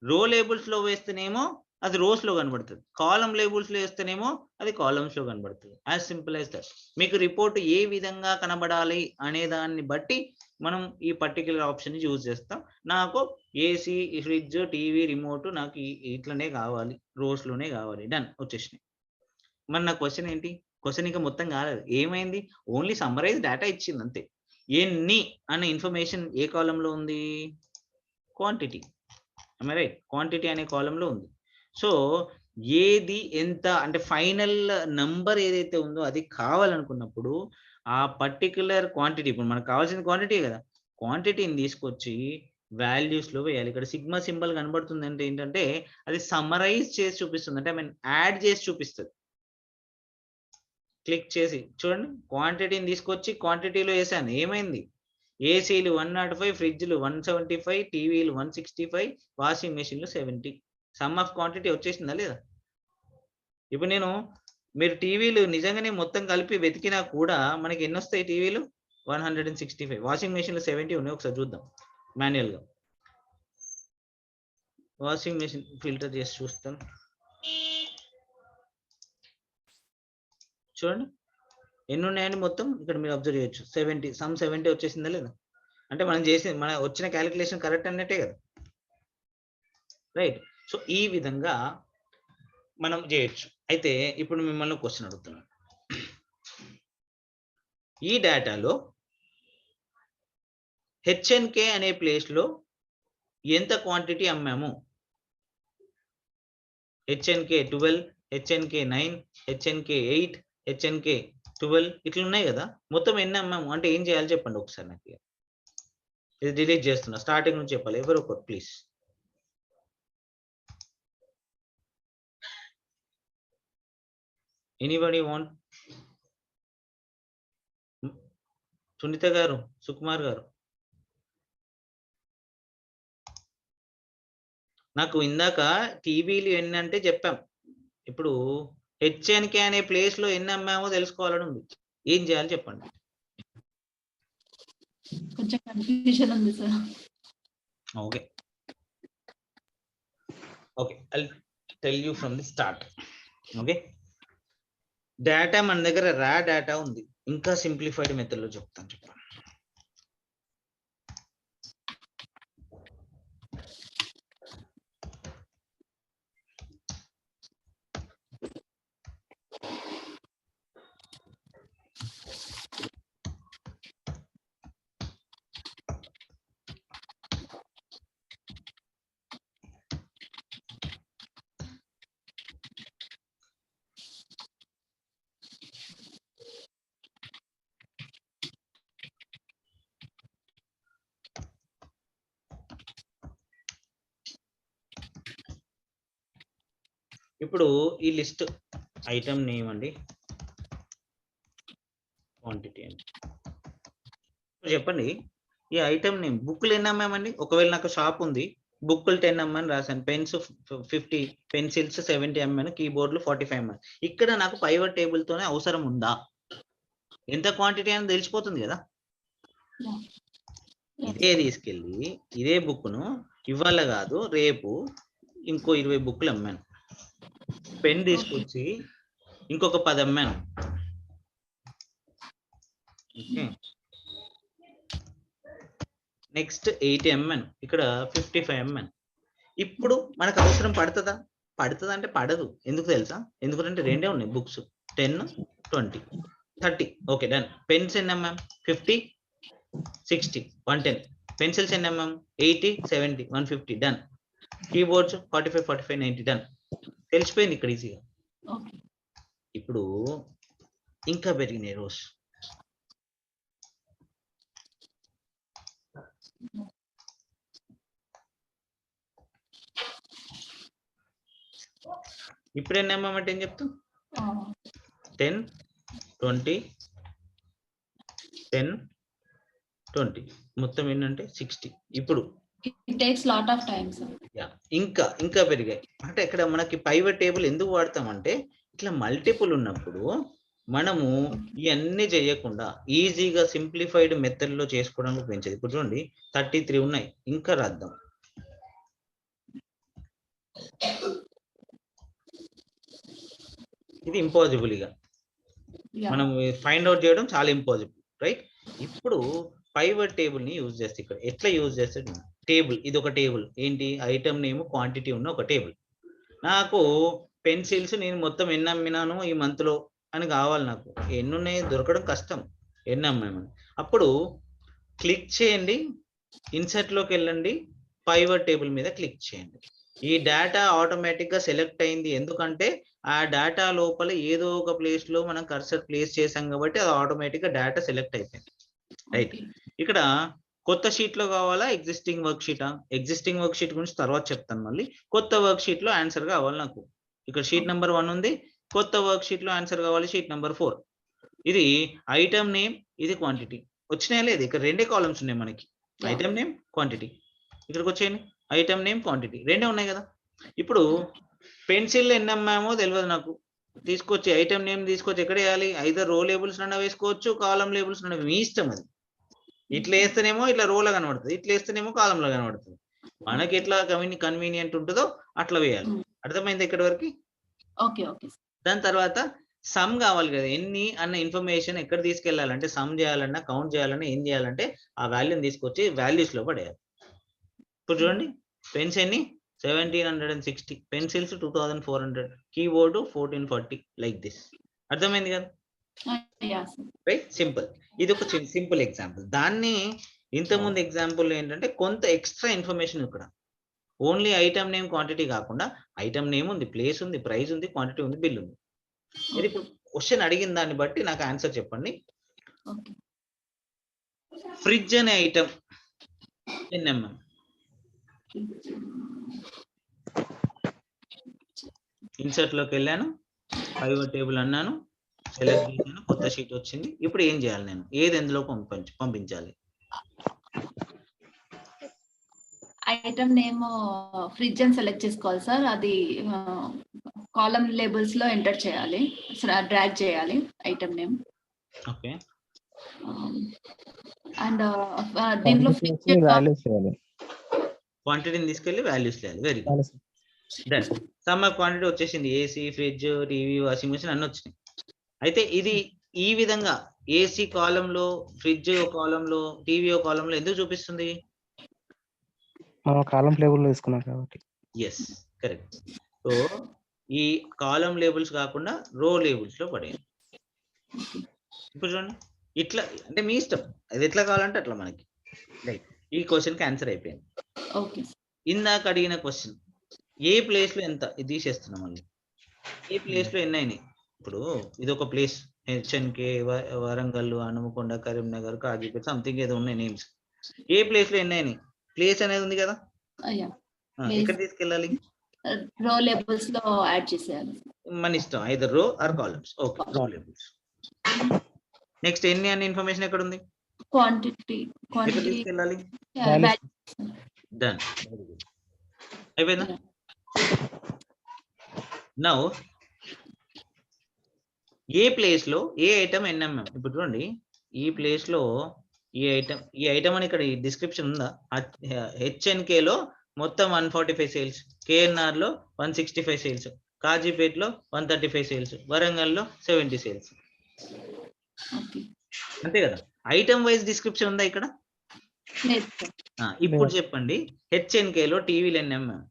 రో లేబుల్స్ లో వేస్తేనేమో అది రోస్ లో కనబడుతుంది, కాలమ్ లేబుల్స్ లో వేస్తేనేమో అది కాలమ్స్ లో కనబడుతుంది. As simple as that. మీకు రిపోర్ట్ ఏ విధంగా కనబడాలి అనే దాన్ని బట్టి మనం ఈ పర్టికులర్ ఆప్షన్ యూజ్ చేస్తాం. నాకు ఏసీ, ఫ్రిడ్జ్, టీవీ, రిమోట్ నాకు ఇట్లనే కావాలి, రోస్ లోనే కావాలి, డన్, వచ్చేసినాయి. మరి నా క్వశ్చన్ ఏంటి? క్వశ్చన్ ఇంకా మొత్తం కాలేదు, ఏమైంది? ఓన్లీ సమ్మరైజ్ డేటా ఇచ్చింది అంతే. ఎన్ని అనే ఇన్ఫర్మేషన్ ఏ కాలంలో ఉంది? Quantity, right? క్వాంటిటీ అనే కాలంలో ఉంది. సో ఏది ఎంత అంటే ఫైనల్ నంబర్ ఏదైతే ఉందో అది కావాలనుకున్నప్పుడు ఆ పర్టికులర్ క్వాంటిటీ, ఇప్పుడు మనకు కావాల్సిన క్వాంటిటీ కదా, క్వాంటిటీని తీసుకొచ్చి వాల్యూస్ లో వేయాలి. ఇక్కడ సిగ్మా సింబల్ కనబడుతుంది అంటే ఏంటంటే అది సమ్మరైజ్ చేసి చూపిస్తుంది, అంటే ఐ మీన్ యాడ్ చేసి చూపిస్తుంది. క్లిక్ చేసి చూడండి, క్వాంటిటీని తీసుకొచ్చి క్వాంటిటీలో వేసాను, ఏమైంది? ఏసీలు 105, ఫ్రిడ్జ్లు 175, టీవీలు 165, వాషింగ్ మెషిన్లు 70. సమ్ ఆఫ్ క్వాంటిటీ వచ్చేసిందా లేదా? ఇప్పుడు నేను మీరు టీవీలు నిజంగానే మొత్తం కలిపి వెతికినా కూడా మనకి ఎన్ని వస్తాయి? టీవీలు 165, వాషింగ్ మెషిన్లు 70 ఉన్నాయి. ఒకసారి చూద్దాం మాన్యువల్ గా. వాషింగ్ మెషిన్ ఫిల్టర్ చేసి చూస్తాను. చూడండి ఎన్ని ఉన్నాయండి మొత్తం, ఇక్కడ మీరు అబ్జర్వ్ చేయొచ్చు 70. సమ్ 70 వచ్చేసిందా లేదా? అంటే మనం చేసిన మన వచ్చిన క్యాలిక్యులేషన్ కరెక్ట్ అన్నట్టే కదా, రైట్? సో ఈ విధంగా మనం చేయొచ్చు. అయితే ఇప్పుడు మిమ్మల్ని క్వశ్చన్ అడుగుతున్నాను, ఈ డేటాలో హెచ్ఎన్కే అనే ప్లేస్ లో ఎంత క్వాంటిటీ అమ్మాము? హెచ్ఎన్కే 12, హెచ్ఎన్కే 9, హెచ్ఎన్కే 8, హెచ్ఎన్కే 12 ఇట్లా ఉన్నాయి కదా, మొత్తం ఎన్ని అమ్మాము అంటే ఏం చేయాలి చెప్పండి ఒకసారి నాకు. ఇది డిలీట్ చేస్తున్నా, స్టార్టింగ్ నుంచి చెప్పాలి ఎవరు ఒకరు ప్లీజ్. Anybody want? సునీత గారు, సుకుమార్ గారు. నాకు ఇందాక టీవీలు ఎన్ని అంటే చెప్పాం, ఇప్పుడు హెచ్ఎన్కే అనే ప్లేస్ లో ఎన్ని అమ్మామో తెలుసుకోవాలని ఉంది. ఏం చేయాలి చెప్పండి? కొంచెం కన్ఫ్యూజన్ ఉంది sir. Okay okay, I'll tell you from the start. Okay, data మన దగ్గర రా డేటా ఉంది, ఇంకా సింప్లిఫైడ్ మెథడ్ లో చెప్తాను. చెప్పండి. ఇప్పుడు ఈ లిస్ట్ ఐటమ్ నేమ్ అండి, క్వాంటిటీ అండి. చెప్పండి ఈ ఐటమ్ నేమ్. బుక్లు ఎన్ని అమ్మామండి? ఒకవేళ నాకు షాప్ ఉంది, బుక్లు 10 అమ్మని రాశాను, పెన్స్ 50, పెన్సిల్స్ 70 అమ్మాను, కీబోర్డ్లు 45 అమ్మాను. ఇక్కడ నాకు పైవట్ టేబుల్ తోనే అవసరం ఉందా? ఎంత క్వాంటిటీ అని తెలిసిపోతుంది కదా. ఇదే తీసుకెళ్ళి ఇదే బుక్ను ఇవాళ కాదు రేపు ఇంకో 20 బుక్లు అమ్మాను. పెన్ తీసుకొచ్చి ఇంకొక 10 అమ్మాను. ఓకే, నెక్స్ట్ 80 అమ్మాను, ఇక్కడ 55 అమ్మాను. ఇప్పుడు మనకు అవసరం పడుతుందా? పడుతుందా అంటే పడదు. ఎందుకు తెలుసా? ఎందుకంటే రెండే ఉన్నాయి బుక్స్, 10, 20, 30. Okay done. పెన్స్ ఎన్ని అమ్మాం? 50, 60, 110. పెన్సిల్స్ ఎన్ని అమ్మాం? 80, 70, 150. డన్. కీబోర్డ్స్ 45, 45, 90. డన్. తెలిసిపోయింది ఇక్కడ ఈజీగా. ఇప్పుడు ఇంకా పెరిగినాయి రోస్. ఇప్పుడు ఎన్ని అమ్మామంటే ఏం చెప్తాం? 10, 20, 10, 20 మొత్తం ఏంటంటే 60. ఇప్పుడు it takes lot of time sir. ఇంకా పెరిగాయి. అంటే ఇక్కడ మనకి పైవట్ టేబుల్ ఎందుకు వాడతామంటే ఇట్లా మల్టిపుల్ ఉన్నప్పుడు మనము ఇవన్నీ చేయకుండా ఈజీగా సింప్లిఫైడ్ మెథడ్ లో చేసుకోవడానికి పెంచేది. ఇప్పుడు చూడండి 33 ఉన్నాయి, ఇంకా రాద్దాం. ఇది ఇంపాసిబుల్, ఇక మనం ఫైండ్ అవుట్ చేయడం చాలా ఇంపాసిబుల్, రైట్? ఇప్పుడు పైవట్ టేబుల్ ని యూజ్ చేస్తే ఇక్కడ ఎట్లా యూజ్ చేస్తే, టేబుల్ ఇది ఒక టేబుల్ ఏంటి, ఐటమ్ నేమ్ క్వాంటిటీ ఉన్న ఒక టేబుల్. నాకు పెన్సిల్స్ నేను మొత్తం ఎన్ని అమ్మినాను ఈ మంత్ లో అని కావాలి. నాకు ఎన్ని ఉన్నాయి దొరకడం కష్టం, ఎన్ని అమ్మామని. అప్పుడు క్లిక్ చేయండి, ఇన్సర్ట్ లోకి వెళ్ళండి, పైవట్ టేబుల్ మీద క్లిక్ చేయండి. ఈ డేటా ఆటోమేటిక్ గా సెలెక్ట్ అయింది, ఎందుకంటే ఆ డేటా లోపల ఏదో ఒక ప్లేస్ లో మనం కర్సర్ ప్లేస్ చేసాం కాబట్టి అది ఆటోమేటిక్ గా డేటా సెలెక్ట్ అయిపోయింది. రైట్, ఇక్కడ కొత్త షీట్ లో కావాలా ఎగ్జిస్టింగ్ వర్క్ షీటా? ఎగ్జిస్టింగ్ వర్క్ షీట్ గురించి తర్వాత చెప్తాను. మళ్ళీ కొత్త వర్క్ షీట్ లో ఆన్సర్ కావాలి నాకు. ఇక్కడ షీట్ నెంబర్ 1 ఉంది, కొత్త వర్క్ షీట్ లో ఆన్సర్ కావాలి షీట్ నెంబర్ 4. ఇది ఐటమ్ నేమ్, ఇది క్వాంటిటీ. వచ్చినాయా లేదు? ఇక్కడ 2 కాలమ్స్ ఉన్నాయి మనకి, ఐటమ్ నేమ్, క్వాంటిటీ. ఇక్కడికి వచ్చేయండి, ఐటమ్ నేమ్, క్వాంటిటీ 2 ఉన్నాయి కదా. ఇప్పుడు పెన్సిల్ ఎన్ని అమ్మామో తెలియదు నాకు, తీసుకొచ్చి ఐటమ్ నేమ్ తీసుకొచ్చి ఎక్కడ వేయాలి? ఐదర్ రో లేబుల్స్ నన్నా వేసుకోవచ్చు, కాలం లేబుల్స్ నన్నా, మీ ఇష్టం అది. ఇట్లా వేస్తేనేమో ఇట్లా రోలో కనబడుతుంది, ఇట్లా వేస్తేనేమో కాలంలో కనబడుతుంది. మనకి ఎట్లా కన్వీనియంట్ ఉంటుందో అట్లా వేయాలి. అర్థమైంది ఇక్కడి వరకు? Okay okay. దాని తర్వాత సమ్ కావాలి కదా, ఎన్ని అన్న ఇన్ఫర్మేషన్ ఎక్కడ తీసుకెళ్లాలంటే, సమ్ చేయాలన్నా కౌంట్ చేయాలన్నా ఏం చేయాలంటే ఆ వాల్యూని తీసుకొచ్చి వాల్యూస్ లో పడేయాలి. ఇప్పుడు చూడండి, పెన్స్ ఎన్ని 1760, పెన్సిల్స్ 2400, కీబోర్డ్ 1440, లైక్ దిస్. అర్థమైంది కదా? Right, simple. ఇది ఒక సింపుల్ ఎగ్జాంపుల్. దాన్ని ఇంతకుముందు ఎగ్జాంపుల్ ఏంటంటే కొంత ఎక్స్ట్రా ఇన్ఫర్మేషన్ ఇక్కడ, ఓన్లీ ఐటమ్ నేమ్ క్వాంటిటీ కాకుండా ఐటమ్ నేమ్ ఉంది, ప్లేస్ ఉంది, ప్రైస్ ఉంది, క్వాంటిటీ ఉంది, బిల్ ఉంది. ఇది క్వశ్చన్ అడిగిన దాన్ని బట్టి నాకు ఆన్సర్ చెప్పండి. ఫ్రిడ్జ్ అనే ఐటమ్ ఎన్ని mm? ఇన్సర్ట్ లోకి వెళ్ళాను, పైవట్ టేబుల్ అన్నాను, సెలెక్ట్ చేశాను, కొత్త షీట్ వచ్చింది. ఇప్పుడు ఏం చేయాలి? నేను ఏది ఎందులో పంపించాలి? ఐటమ్ నేమ్ ఫ్రిడ్జ్ అని సెలెక్ట్ చేసుకోవాలి సార్. అది కాలమ్ లేబుల్స్ లో ఎంటర్ చేయాలి, డ్రాగ్ చేయాలి ఐటమ్ నేమ్. ఓకే. అండ్ దీంట్లో క్వాంటిటీని తీసుకెళ్ళి వాల్యూస్ చేయాలి. Very good. Done. Sum quantity వచ్చేసింది, AC, fridge, TV, washing machine అన్ని వచ్చినాయి. అయితే ఇది ఈ విధంగా ఏసీ కాలంలో, ఫ్రిడ్జ్ కాలంలో, టీవీ కాలంలో ఎందుకు చూపిస్తుంది? మనం కాలం లేబుల్ వేసుకున్నాం కాబట్టి. Yes, correct. సో ఈ కాలం లేబుల్స్ కాకుండా రో లేబుల్స్ లో పడేయండి. ఇప్పుడు చూడండి, ఇట్లా అంటే మీ ఇష్టం, అది ఎట్లా కావాలంటే అట్లా మనకి. రైట్, ఈ క్వశ్చన్ కి ఆన్సర్ అయిపోయింది. ఇందాక అడిగిన క్వశ్చన్ ఏ ప్లేస్ లో ఎంత, ఇది తీసేస్తున్నాం మళ్ళీ. ఏ ప్లేస్ లో ఎన్ని అయినాయి? ఇప్పుడు ఇది ఒక place, HNK, Warangal, Hanumakonda, Karimnagar, Kazipet, something ఏదో ఉన్నాయి నేమ్స్. ఏ ప్లేస్ లో ఎన్ని అయినాయి? ప్లేస్ అనేది ఉంది కదా, ఎక్కడ తీసుకెళ్ళాలి? రో లేబుల్స్ లో యాడ్ చేసేయాలి. మన ఇష్టం, ఐదర్ రో ఆర్ కాలమ్స్. ఓకే, రో లేబుల్స్. నెక్స్ట్ ఎన్ని అనే ఇన్ఫర్మేషన్ ఎక్కడ ఉంది? క్వాంటిటీ ఎక్కడ తీసుకెళ్ళాలి? డన్, అయిపోయిందా? నౌ ఏ ప్లేస్ లో ఏ ఐటమ్ ఎన్ఎంఎం? ఇప్పుడు చూడండి, ఈ ప్లేస్ లో ఈ ఐటమ్ అని ఇక్కడ డిస్క్రిప్షన్ ఉందా? హెచ్ఎన్కే లో మొత్తం 145 సేల్స్, కేఎన్ఆర్ లో 165 సేల్స్, కాజీపేట్ లో 135 సేల్స్, వరంగల్ లో 70 సేల్స్. అంతే కదా? ఐటమ్ వైజ్ డిస్క్రిప్షన్ ఉందా ఇక్కడ? ఇప్పుడు చెప్పండి, హెచ్ఎన్కే లో టీవీలు ఎన్ఎంఎం?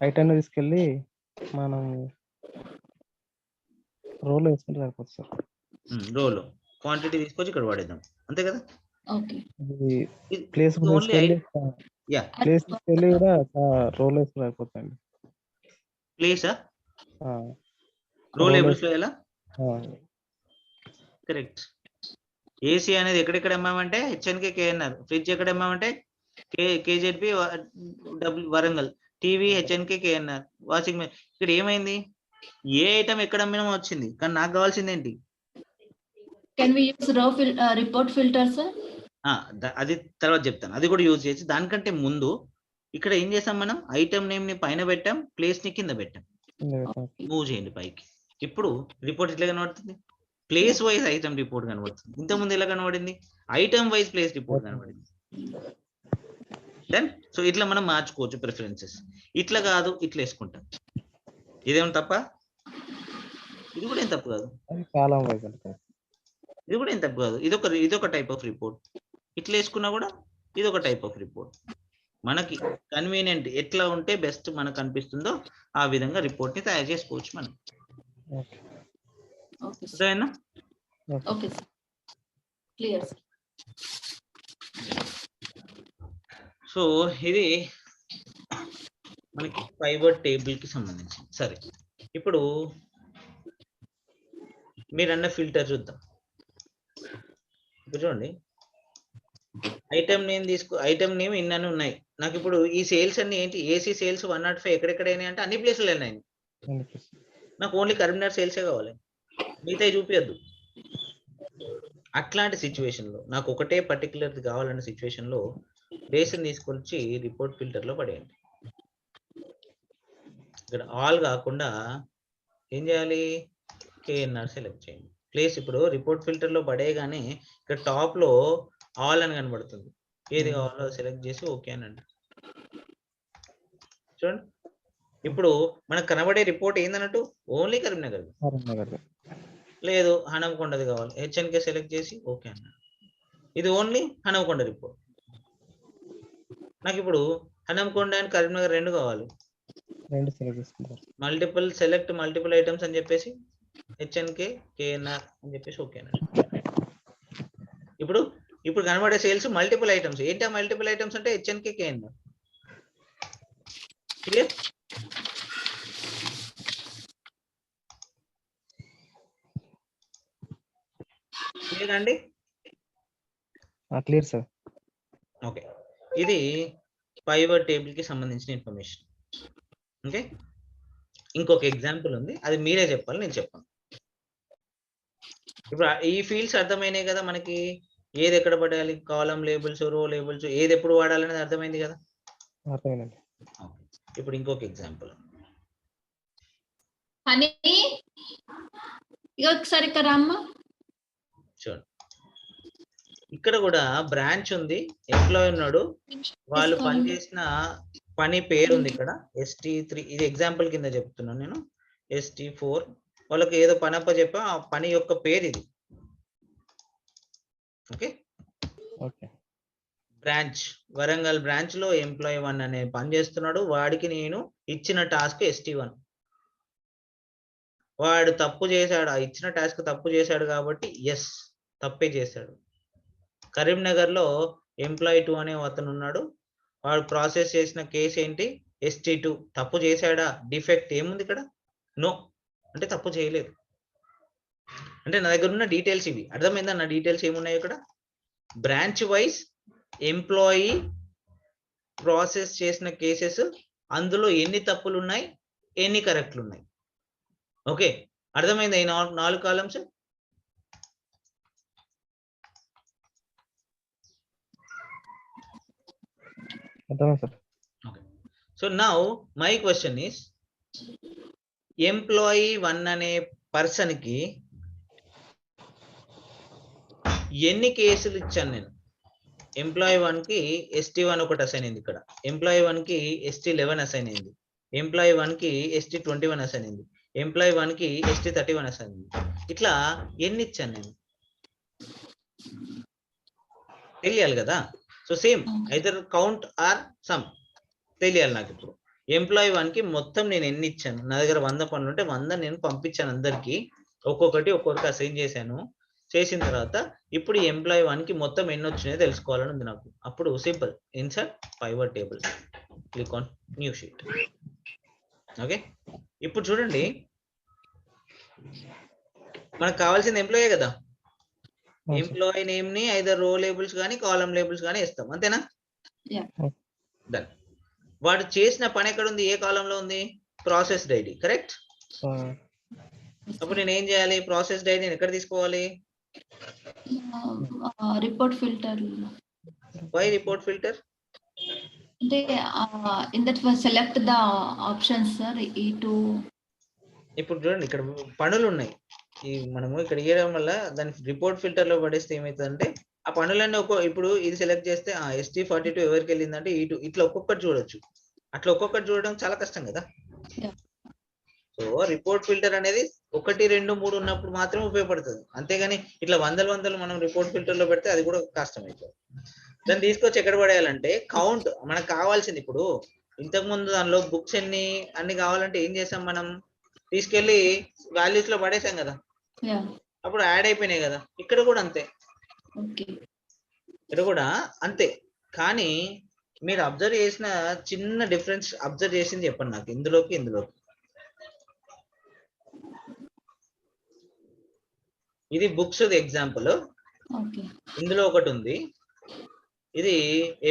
ఐటమ్ తీసుకెళ్ళి మనం రోలో వేసుకుంటే సరిపోతుంది సార్. రోలో క్వాంటిటీ తీసుకొచ్చి ఇక్కడ వాడేద్దాం, అంతే కదా? ప్లేస్ తీసుకెళ్ళి కూడా రోలో వేసుకుంటే సరిపోతుంది. ప్లేసా? రో లేబుల్స్ లో ఎలా? కరెక్ట్. ఏసీ అనేది ఎక్కడెక్కడ అమ్మామంటే హెచ్ఎన్కే, కేఎన్ఆర్. ఫ్రిడ్జ్ ఎక్కడ అమ్మామంటే KZP, Warangal. TV HNK, KNR. Washing machine ఇక్కడ ఏమైంది? ఏ ఐటమ్ ఎక్కడ అమ్మినా వచ్చింది, కానీ నాకు కావాల్సింది ఏంటి? Report filters. అది తర్వాత చెప్తాను, అది కూడా యూజ్ చేసి. దానికంటే ముందు ఇక్కడ ఏం చేసాం మనం? ఐటమ్ నేమ్ ని పైన పెట్టాం, ప్లేస్ ని కింద పెట్టాం. మూవ్ చేయండి పైకి. ఇప్పుడు రిపోర్ట్ ఎట్లా కనబడుతుంది? ప్లేస్ వైజ్ ఐటమ్ రిపోర్ట్ కనబడుతుంది. ఇంతకుముందు ఎలా కనబడింది? ఐటమ్ వైజ్ ప్లేస్ రిపోర్ట్ కనబడింది. దెన్ సో ఇట్లా మనం మార్చుకోవచ్చు ప్రిఫరెన్సెస్. ఇట్లా కాదు, ఇట్లా వేసుకుంటాం. ఇదేమో తప్ప? ఇది కూడా ఏం తప్పు కాదు. ఇది కూడా ఏం తప్పు కాదు. ఇదొక టైప్ ఆఫ్ రిపోర్ట్. ఇట్లా వేసుకున్నా కూడా ఇదొక టైప్ ఆఫ్ రిపోర్ట్. మనకి కన్వీనియంట్ ఎట్లా ఉంటే బెస్ట్ మనకు అనిపిస్తుందో ఆ విధంగా రిపోర్ట్ ని తయారు చేసుకోవచ్చు మనం. Okay sir, clear. సో ఇది మనకి పైవట్ టేబుల్ కి సంబంధించి. సరే, ఇప్పుడు మీరన్న ఫిల్టర్ చూద్దాం. ఇప్పుడు చూడండి, ఐటమ్ నేమ్ ఇన్ని ఉన్నాయి. నాకు ఇప్పుడు ఈ సేల్స్ అన్ని ఏంటి, ఏసీ సేల్స్ 105 ఎక్కడెక్కడైనా అంటే అన్ని ప్లేసులు అయినాయి. నాకు ఓన్లీ కరీంనగర్ సేల్సే కావాలి, మిగతా చూపియద్దు. అట్లాంటి సిచ్యువేషన్ లో నాకు ఒకటే పర్టికులర్ కావాలన్న సిచ్యువేషన్ లో బేస్ని తీసుకొచ్చి రిపోర్ట్ ఫిల్టర్ లో పడేయండి. ఇక్కడ ఆల్ కాకుండా ఏం చేయాలి, కేఎన్ఆర్ సెలెక్ట్ చేయండి. ప్లేస్ ఇప్పుడు రిపోర్ట్ ఫిల్టర్ లో పడేయగానే ఇక్కడ టాప్ లో ఆల్ అని కనబడుతుంది. ఏది కావాలో సెలెక్ట్ చేసి ఓకే అనండి. చూడండి, ఇప్పుడు మనకు కనబడే రిపోర్ట్ ఏందన్నట్టు ఓన్లీ కరీంనగర్. లేదు హనంకొండది కావాలి, హెచ్ఎన్కే సెలెక్ట్ చేసి ఓకే అన్నాడు. ఇది ఓన్లీ హనంకొండ రిపోర్ట్. నాకు ఇప్పుడు హనంకొండ అండ్ కరీంనగర్ రెండు కావాలి, మల్టిపుల్ ఐటమ్స్ అని చెప్పేసి హెచ్ఎన్కే కేఎన్ఆర్ అని చెప్పేసి ఓకే అన్నాడు. ఇప్పుడు కనబడే సేల్స్ మల్టిపుల్ ఐటమ్స్. ఏంటి ఆ మల్టిపుల్ ఐటమ్స్ అంటే హెచ్ఎన్కే కేఎన్ఆర్. క్లియర్? క్లియర్ అండి? Clear sir. ఓకే, ఇది పైవట్ టేబుల్ కి సంబంధించిన ఇన్ఫర్మేషన్. ఓకే, ఇంకొక ఎగ్జాంపుల్ ఉంది, అది మీరే చెప్పాలి, నేను చెప్పాను. ఇప్పుడు ఈ ఫీల్డ్స్ అర్థమైనాయి కదా మనకి, ఏది ఎక్కడ పడాలి, కాలం లేబుల్స్, రో లేబుల్స్, ఏది ఎప్పుడు వాడాలనేది అర్థమైంది కదా. అర్థమైందండి. ఇప్పుడు ఇంకొక ఎగ్జాంపుల్, అని ఒకసారి ఇక్కడ అమ్మా చూడండి. ఇక్కడ కూడా బ్రాంచ్ ఉంది, ఎంప్లాయ్ ఉన్నాడు, వాళ్ళు పనిచేసిన పని పేరు ఉంది ఇక్కడ ST3. ఇది ఎగ్జాంపుల్ కింద చెప్తున్నాను నేను. ST4 వాళ్ళకి ఏదో పని అప్ప చెప్పా, ఆ పని యొక్క పేరు ఇది. ఓకే, బ్రాంచ్ వరంగల్ బ్రాంచ్ లో ఎంప్లాయ్ 1 అనే పని చేస్తున్నాడు. వాడికి నేను ఇచ్చిన టాస్క్ ST1. వాడు తప్పు చేశాడు, ఆ ఇచ్చిన టాస్క్ తప్పు చేశాడు కాబట్టి ఎస్ తప్పే చేశాడు. కరీంనగర్ లో ఎంప్లాయ్ 2 అనే అతను ఉన్నాడు, వాడు ప్రాసెస్ చేసిన కేసు ఏంటి ST2. తప్పు చేశాడా, డిఫెక్ట్ ఏముంది ఇక్కడ, నో అంటే తప్పు చేయలేదు. అంటే నా దగ్గర ఉన్న డీటెయిల్స్ ఇవి. అర్థమైందా నా డీటెయిల్స్ ఏమున్నాయి ఇక్కడ? బ్రాంచ్ వైజ్ ఎంప్లాయీ ప్రాసెస్ చేసిన కేసెస్, అందులో ఎన్ని తప్పులు ఉన్నాయి, ఎన్ని కరెక్ట్లు ఉన్నాయి. ఓకే, అర్థమైందా ఈ 4 columns? So now my question is, employee 1 అనే పర్సన్ కి ఎన్ని కేసులు ఇచ్చాను నేను? ఎంప్లాయీ 1 కి ST1 ఒకటి అసైన్ అయింది, ఇక్కడ ఎంప్లాయీ 1 కి ST11 అసైన్ అయింది, ఎంప్లాయీ 1 కి ST21 అసైన్ అయింది, ఎంప్లాయీ 1 కి ST31 అసైన్ అయింది. ఇట్లా ఎన్ని ఇచ్చాను నేను తెలియాలి కదా. So same either count or sum తెలియాలి నాకు. ఇప్పుడు ఎంప్లాయీ 1 కి మొత్తం నేను ఎన్ని ఇచ్చాను, నా దగ్గర 100 పనులు ఉంటే 100 నేను పంపించాను అందరికి, ఒక్కొక్కరికి అసైన్ చేశాను. చేసిన తర్వాత ఇప్పుడు ఎంప్లాయీ 1 కి మొత్తం ఎన్ని వచ్చినాయో తెలుసుకోవాలని ఉంది నాకు. అప్పుడు simple, insert pivot table, click on new sheet. Okay, ఇప్పుడు చూడండి, మనకు కావాల్సింది ఎంప్లాయీ కదా. ఎంప్లాయీ నేమ్ ని ఐదర్ రో లేబుల్స్ కానీ కాలం లేబుల్స్ కానీ ఇస్తాం, అంతేనా? డన్. వాడు చేసిన పని ఎక్కడ ఉంది, ఏ కాలంలో ఉంది? Process ID, correct? అప్పుడు నేను ఏం చేయాలి, ప్రాసెస్ ఐడి నేను ఎక్కడ తీసుకోవాలి? Report filter. Why report filter? అంటే in that select the options sir, E2. ఇప్పుడు చూడండి, ఇక్కడ పనులు ఉన్నాయి, ఈ మనము ఇక్కడ ఇవ్వడం వల్ల దాని రిపోర్ట్ ఫిల్టర్ లో పడేస్తే ఏమవుతుందంటే ఆ పనులన్నీ ఇప్పుడు ఇది సెలెక్ట్ చేస్తే ST42 ఎవరికి వెళ్ళిందంటే E2, ఇట్లా ఒక్కొక్కటి చూడొచ్చు. అట్లా ఒక్కొక్కటి చూడడం చాలా కష్టం కదా. సో రిపోర్ట్ ఫిల్టర్ అనేది 1, 2, 3 ఉన్నప్పుడు మాత్రమే ఉపయోగపడుతుంది, అంతేగాని ఇట్లా వందలు మనం రిపోర్ట్ ఫిల్టర్ లో పెడితే అది కూడా కష్టం అవుతుంది. దాన్ని తీసుకొచ్చి ఎక్కడ పడేయాలంటే కౌంట్, మనకు కావాల్సింది ఇప్పుడు ఇంతకు ముందు దానిలో బుక్స్ అన్ని కావాలంటే ఏం చేసాం, మనం తీసుకెళ్లి వాల్యూస్ లో పడేసాం కదా, అప్పుడు యాడ్ అయిపోయినాయి కదా. ఇక్కడ కూడా అంతే, ఇక్కడ కూడా అంతే. కానీ మీరు అబ్జర్వ్ చేసిన చిన్న డిఫరెన్స్ అబ్జర్వ్ చేసింది చెప్పండి నాకు, ఇందులోకి. ఇది బుక్స్ ఎగ్జాంపుల్, ఇందులో ఒకటి ఉంది. ఇది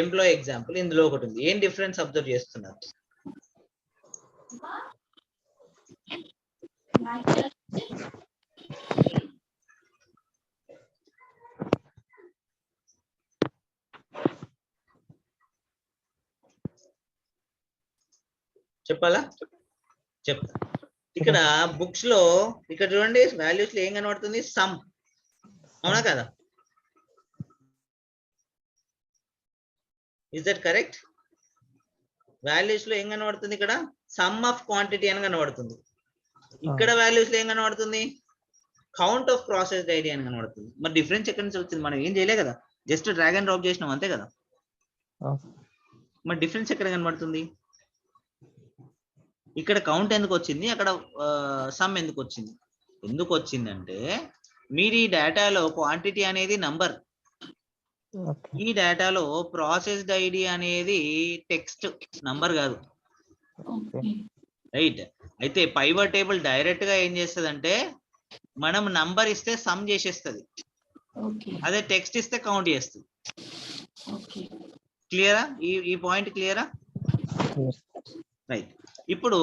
ఎంప్లాయీ ఎగ్జాంపుల్, ఇందులో ఒకటి ఉంది. ఏం డిఫరెన్స్ అబ్జర్వ్ చేస్తున్నారు? చెప్పాలా? చెప్తా. ఇక్కడ బుక్స్ లో ఇక్కడ చూడండి, వాల్యూస్ లో ఏం కనబడుతుంది? సమ్. అవునా కదా? Is that correct? వాల్యూస్ లో ఏం కనబడుతుంది? ఇక్కడ సమ్ ఆఫ్ క్వాంటిటీ అని కనబడుతుంది. ఇక్కడ వాల్యూస్ లో ఏం కనబడుతుంది? కౌంట్ ఆఫ్ ప్రాసెస్డ్ ఐడి అని కనబడుతుంది. మరి డిఫరెన్స్ ఎక్కడి నుంచి వచ్చింది? మనం ఏం చేయలే కదా, జస్ట్ డ్రాగ్ అండ్ డ్రాప్ చేసినాం అంతే కదా. మరి డిఫరెన్స్ ఎక్కడ కనబడుతుంది? ఇక్కడ కౌంట్ ఎందుకు వచ్చింది, అక్కడ సమ్ ఎందుకు వచ్చింది? ఎందుకు వచ్చిందంటే మీరు ఈ డేటాలో క్వాంటిటీ అనేది నంబర్, ఈ డేటాలో ప్రాసెస్డ్ ఐడి అనేది టెక్స్ట్, నంబర్ కాదు. రైట్. అయితే పైవట్ టేబుల్ డైరెక్ట్ గా ఏం చేస్తుంది, మనం నంబర్ ఇస్తే సమ్ చేసేస్తుంది, అదే టెక్స్ట్ ఇస్తే కౌంట్ చేస్తుంది. క్లియరా? ఈ పాయింట్ క్లియరా? రైట్. ఇప్పుడు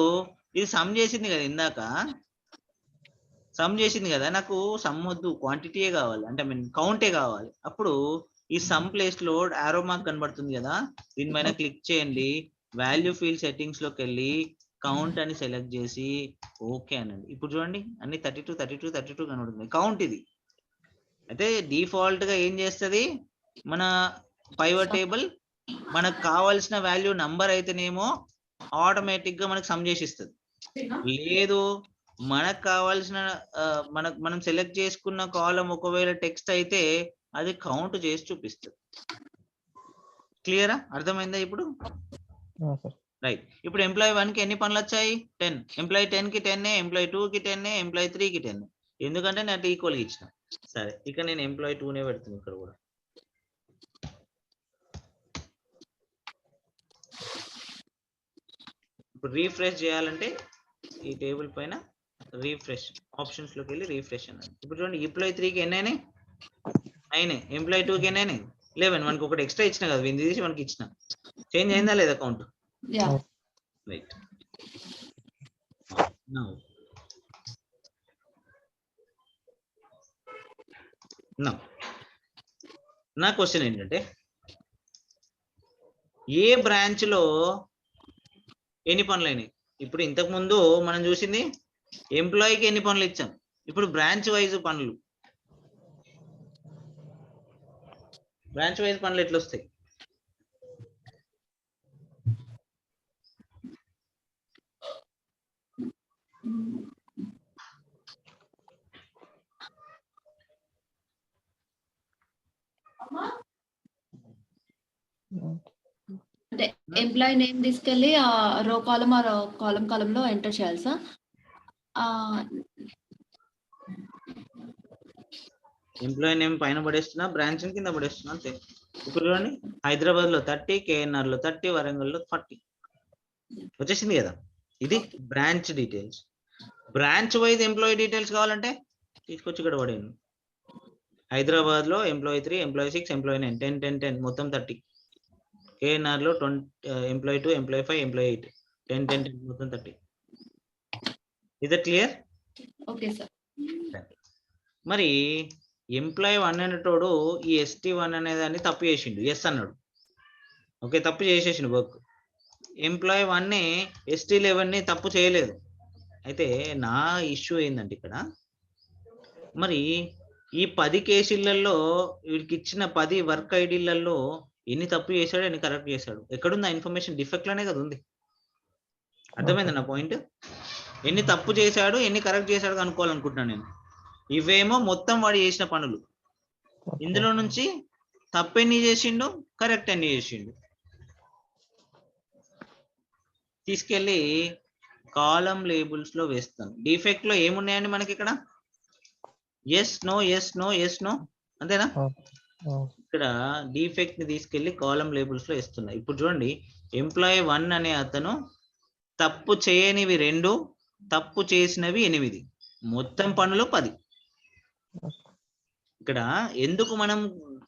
ఇది సమ్ చేసింది కదా, ఇందాక సమ్ చేసింది కదా, నాకు సమ్ వద్దు, క్వాంటిటీయే కావాలి, అంటే మీన్ కౌంటే కావాలి. అప్పుడు ఈ సమ్ ప్లేస్ లో ఆరో మార్క్ కనబడుతుంది కదా, దీనిపైన క్లిక్ చేయండి. వాల్యూ ఫీల్డ్ సెట్టింగ్స్ లోకి వెళ్ళి కౌంట్ అని సెలెక్ట్ చేసి ఓకే అనండి. ఇప్పుడు చూడండి అన్ని 32 కనబడుతుంది, కౌంట్ ఇది. అయితే డిఫాల్ట్ గా ఏం చేస్తుంది మన పైవట్ టేబుల్, మనకు కావాల్సిన వాల్యూ నంబర్ అయితేనేమో ఆటోమేటిక్ గా మనకు సమ్ చేసి ఇస్తుంది. లేదు మనకు కావాల్సిన మనం సెలెక్ట్ చేసుకున్న కాలం ఒకవేళ టెక్స్ట్ అయితే అది కౌంట్ చేసి చూపిస్తుంది. క్లియరా? అర్థమైందా ఇప్పుడు? రైట్. ఇప్పుడు ఎంప్లాయీ 1 కి ఎన్ని పనులు వచ్చాయి? 10. ఎంప్లాయీ 10 కి 10, ఎంప్లాయీ 2 కి 10, ఎంప్లాయీ 3 కి 10. ఎందుకంటే నేను ఈక్వల్ గా ఇచ్చిన. సరే, ఇక నేను ఎంప్లాయీ 2నే పెడుతున్నాను ఇక్కడ కూడా. ఇప్పుడు రీఫ్రెష్ చేయాలంటే ఈ టేబుల్ పైన రీఫ్రెష్ ఆప్షన్స్ లోకి వెళ్ళి రీఫ్రెష్ అన్నాడు. ఇప్పుడు చూడండి ఎంప్లాయీ 3 కి ఎన్ని అయినాయి? 9. ఎంప్లాయీ 2 కి ఎన్ని అయినాయి? 11. మనకి ఒకటి ఎక్స్ట్రా ఇచ్చిన కదా, వింది తీసి మనకి ఇచ్చిన. చేంజ్ అయిందా లేదా కౌంట్? రైట్. నా క్వశ్చన్ ఏంటంటే, ఏ బ్రాంచ్ లో ఎన్ని పనులు అయినాయి? ఇప్పుడు ఇంతకు ముందు మనం చూసింది ఎంప్లాయీకి ఎన్ని పనులు ఇచ్చాం, ఇప్పుడు బ్రాంచ్ వైజ్ పనులు. బ్రాంచ్ వైజ్ పనులు ఎట్లా వస్తాయి? అంటే ఎంప్లాయీ నేమ్ తీసుకెళ్ళి ఆ రో కాలం ఆ కాలం లో ఎంటర్ చేయాలి సార్. ఎంప్లాయీ నేమ్ పైన పడేస్తున్నా, బ్రాంచ్ కింద పడేస్తున్నా అంతే. ఇప్పుడు చూడండి హైదరాబాద్ లో 30, కేఎన్ఆర్ లో 30, వరంగల్ లో 40 వచ్చేసింది కదా. ఇది branch details. Branch wise employee details కావాలంటే తీసుకొచ్చి ఇక్కడ పడేయండి. హైదరాబాద్ లో ఎంప్లాయీ 3, ఎంప్లాయీ 6, ఎంప్లాయీ 9, 10, 10, 10 మొత్తం 30. కేఎన్ఆర్ లో 20, ఎంప్లాయీ 2, ఎంప్లాయీ 5, ఎంప్లాయీ 8, 10, 10, 10 మొత్తం 30. ఇదే క్లియర్? Okay sir. మరి ఎంప్లాయీ 1 అనేటోడు ఈ ST1 అనే దాన్ని తప్పు చేసిండు, ఎస్ అన్నాడు. ఓకే, తప్పు చేసేసిండు వర్క్. ఎంప్లాయీ 1 ST11 తప్పు చేయలేదు. అయితే నా ఇష్యూ ఏంటంటే ఇక్కడ మరి ఈ 10 కేసులలో వీడికి ఇచ్చిన 10 వర్క్ ఐడీలలో ఎన్ని తప్పు చేశాడు, ఎన్ని కరెక్ట్ చేశాడు? ఎక్కడుంది ఆ ఇన్ఫర్మేషన్? డిఫెక్ట్ లోనే కదా ఉంది. అర్థమైంది నా పాయింట్? ఎన్ని తప్పు చేశాడు, ఎన్ని కరెక్ట్ చేశాడు కనుక్కోవాలనుకుంటున్నాను నేను. ఇవేమో మొత్తం వాడు చేసిన పనులు. ఇందులో నుంచి తప్పు ఎన్ని చేసిండు, కరెక్ట్ ఎన్ని చేసిండు తీసుకెళ్ళి కాలం లేబుల్స్ లో వేస్తాను. డిఫెక్ట్ లో ఏమున్నాయండి మనకి ఇక్కడ? Yes no, yes no, yes no, అంతేనా? ఇక్కడ డిఫెక్ట్ ని తీసుకెళ్లి కాలం లేబుల్స్ లో ఇస్తున్నా. ఇప్పుడు చూడండి, ఎంప్లాయీ 1 అనే అతను తప్పు చేయనివి 2, తప్పు చేసినవి 8, మొత్తం పనులు 10. ఇక్కడ ఎందుకు మనం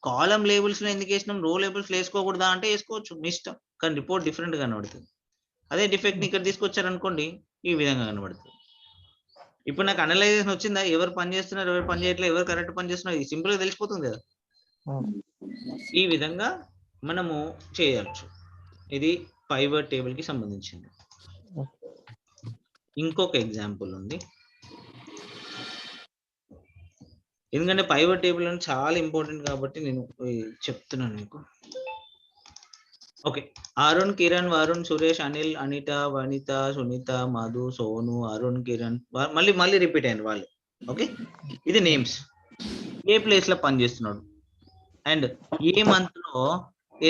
కాలం లేబుల్స్ లో ఎందుకు వేసినాం, రో లేబుల్స్ లో వేసుకోకూడదా అంటే వేసుకోవచ్చు, మీ ఇష్టం, కానీ రిపోర్ట్ డిఫరెంట్ గా కనబడుతుంది. అదే డిఫెక్ట్ ని ఇక్కడ తీసుకొచ్చారనుకోండి, ఈ విధంగా కనబడుతుంది. ఇప్పుడు నాకు అనలైజేషన్ వచ్చిందా, ఎవరు పని చేస్తున్నారు, ఎవరు పని చేయట్లేదు, ఎవరు కరెక్ట్ పని చేస్తున్నారు, ఇది సింపుల్ గా తెలిసిపోతుంది కదా. ఈ విధంగా మనము చేయవచ్చు. ఇది పైవట్ టేబుల్ కి సంబంధించింది. ఇంకొక ఎగ్జాంపుల్ ఉంది, ఎందుకంటే పైవట్ టేబుల్ అని చాలా ఇంపార్టెంట్ కాబట్టి నేను చెప్తున్నాను మీకు. ఓకే, అరుణ్, కిరణ్, వరుణ్, సురేష్, అనిల్, అనిత, వనిత, సునీత, మధు, సోను, అరుణ్, కిరణ్, మళ్ళీ రిపీట్ అయ్యారు వాళ్ళు. ఓకే, ఇది నేమ్స్. ఏ ప్లేస్ లో పని చేస్తున్నాడు అండ్ ఏ మంత్ లో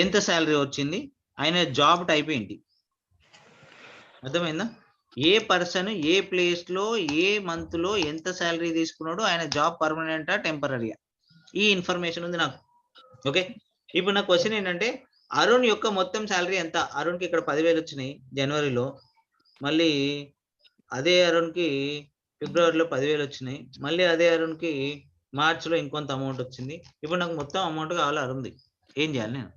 ఎంత శాలరీ వచ్చింది, ఆయన జాబ్ టైప్ ఏంటి, అర్థమైందా? ఏ పర్సన్ ఏ ప్లేస్ లో ఏ మంత్ లో ఎంత శాలరీ తీసుకున్నాడు, ఆయన జాబ్ పర్మనెంటా టెంపరరీయా, ఈ ఇన్ఫర్మేషన్ ఉంది నాకు. ఓకే, ఇప్పుడు నా క్వశ్చన్ ఏంటంటే, అరుణ్ యొక్క మొత్తం శాలరీ ఎంత? అరుణ్కి ఇక్కడ 10,000 వచ్చినాయి జనవరిలో, మళ్ళీ అదే అరుణ్కి ఫిబ్రవరిలో 10,000 వచ్చినాయి, మళ్ళీ అదే అరుణ్కి మార్చిలో ఇంకొంత అమౌంట్ వచ్చింది. ఇప్పుడు నాకు మొత్తం అమౌంట్ కావాలి అరుణ్ది, ఏం చేయాలి నేను?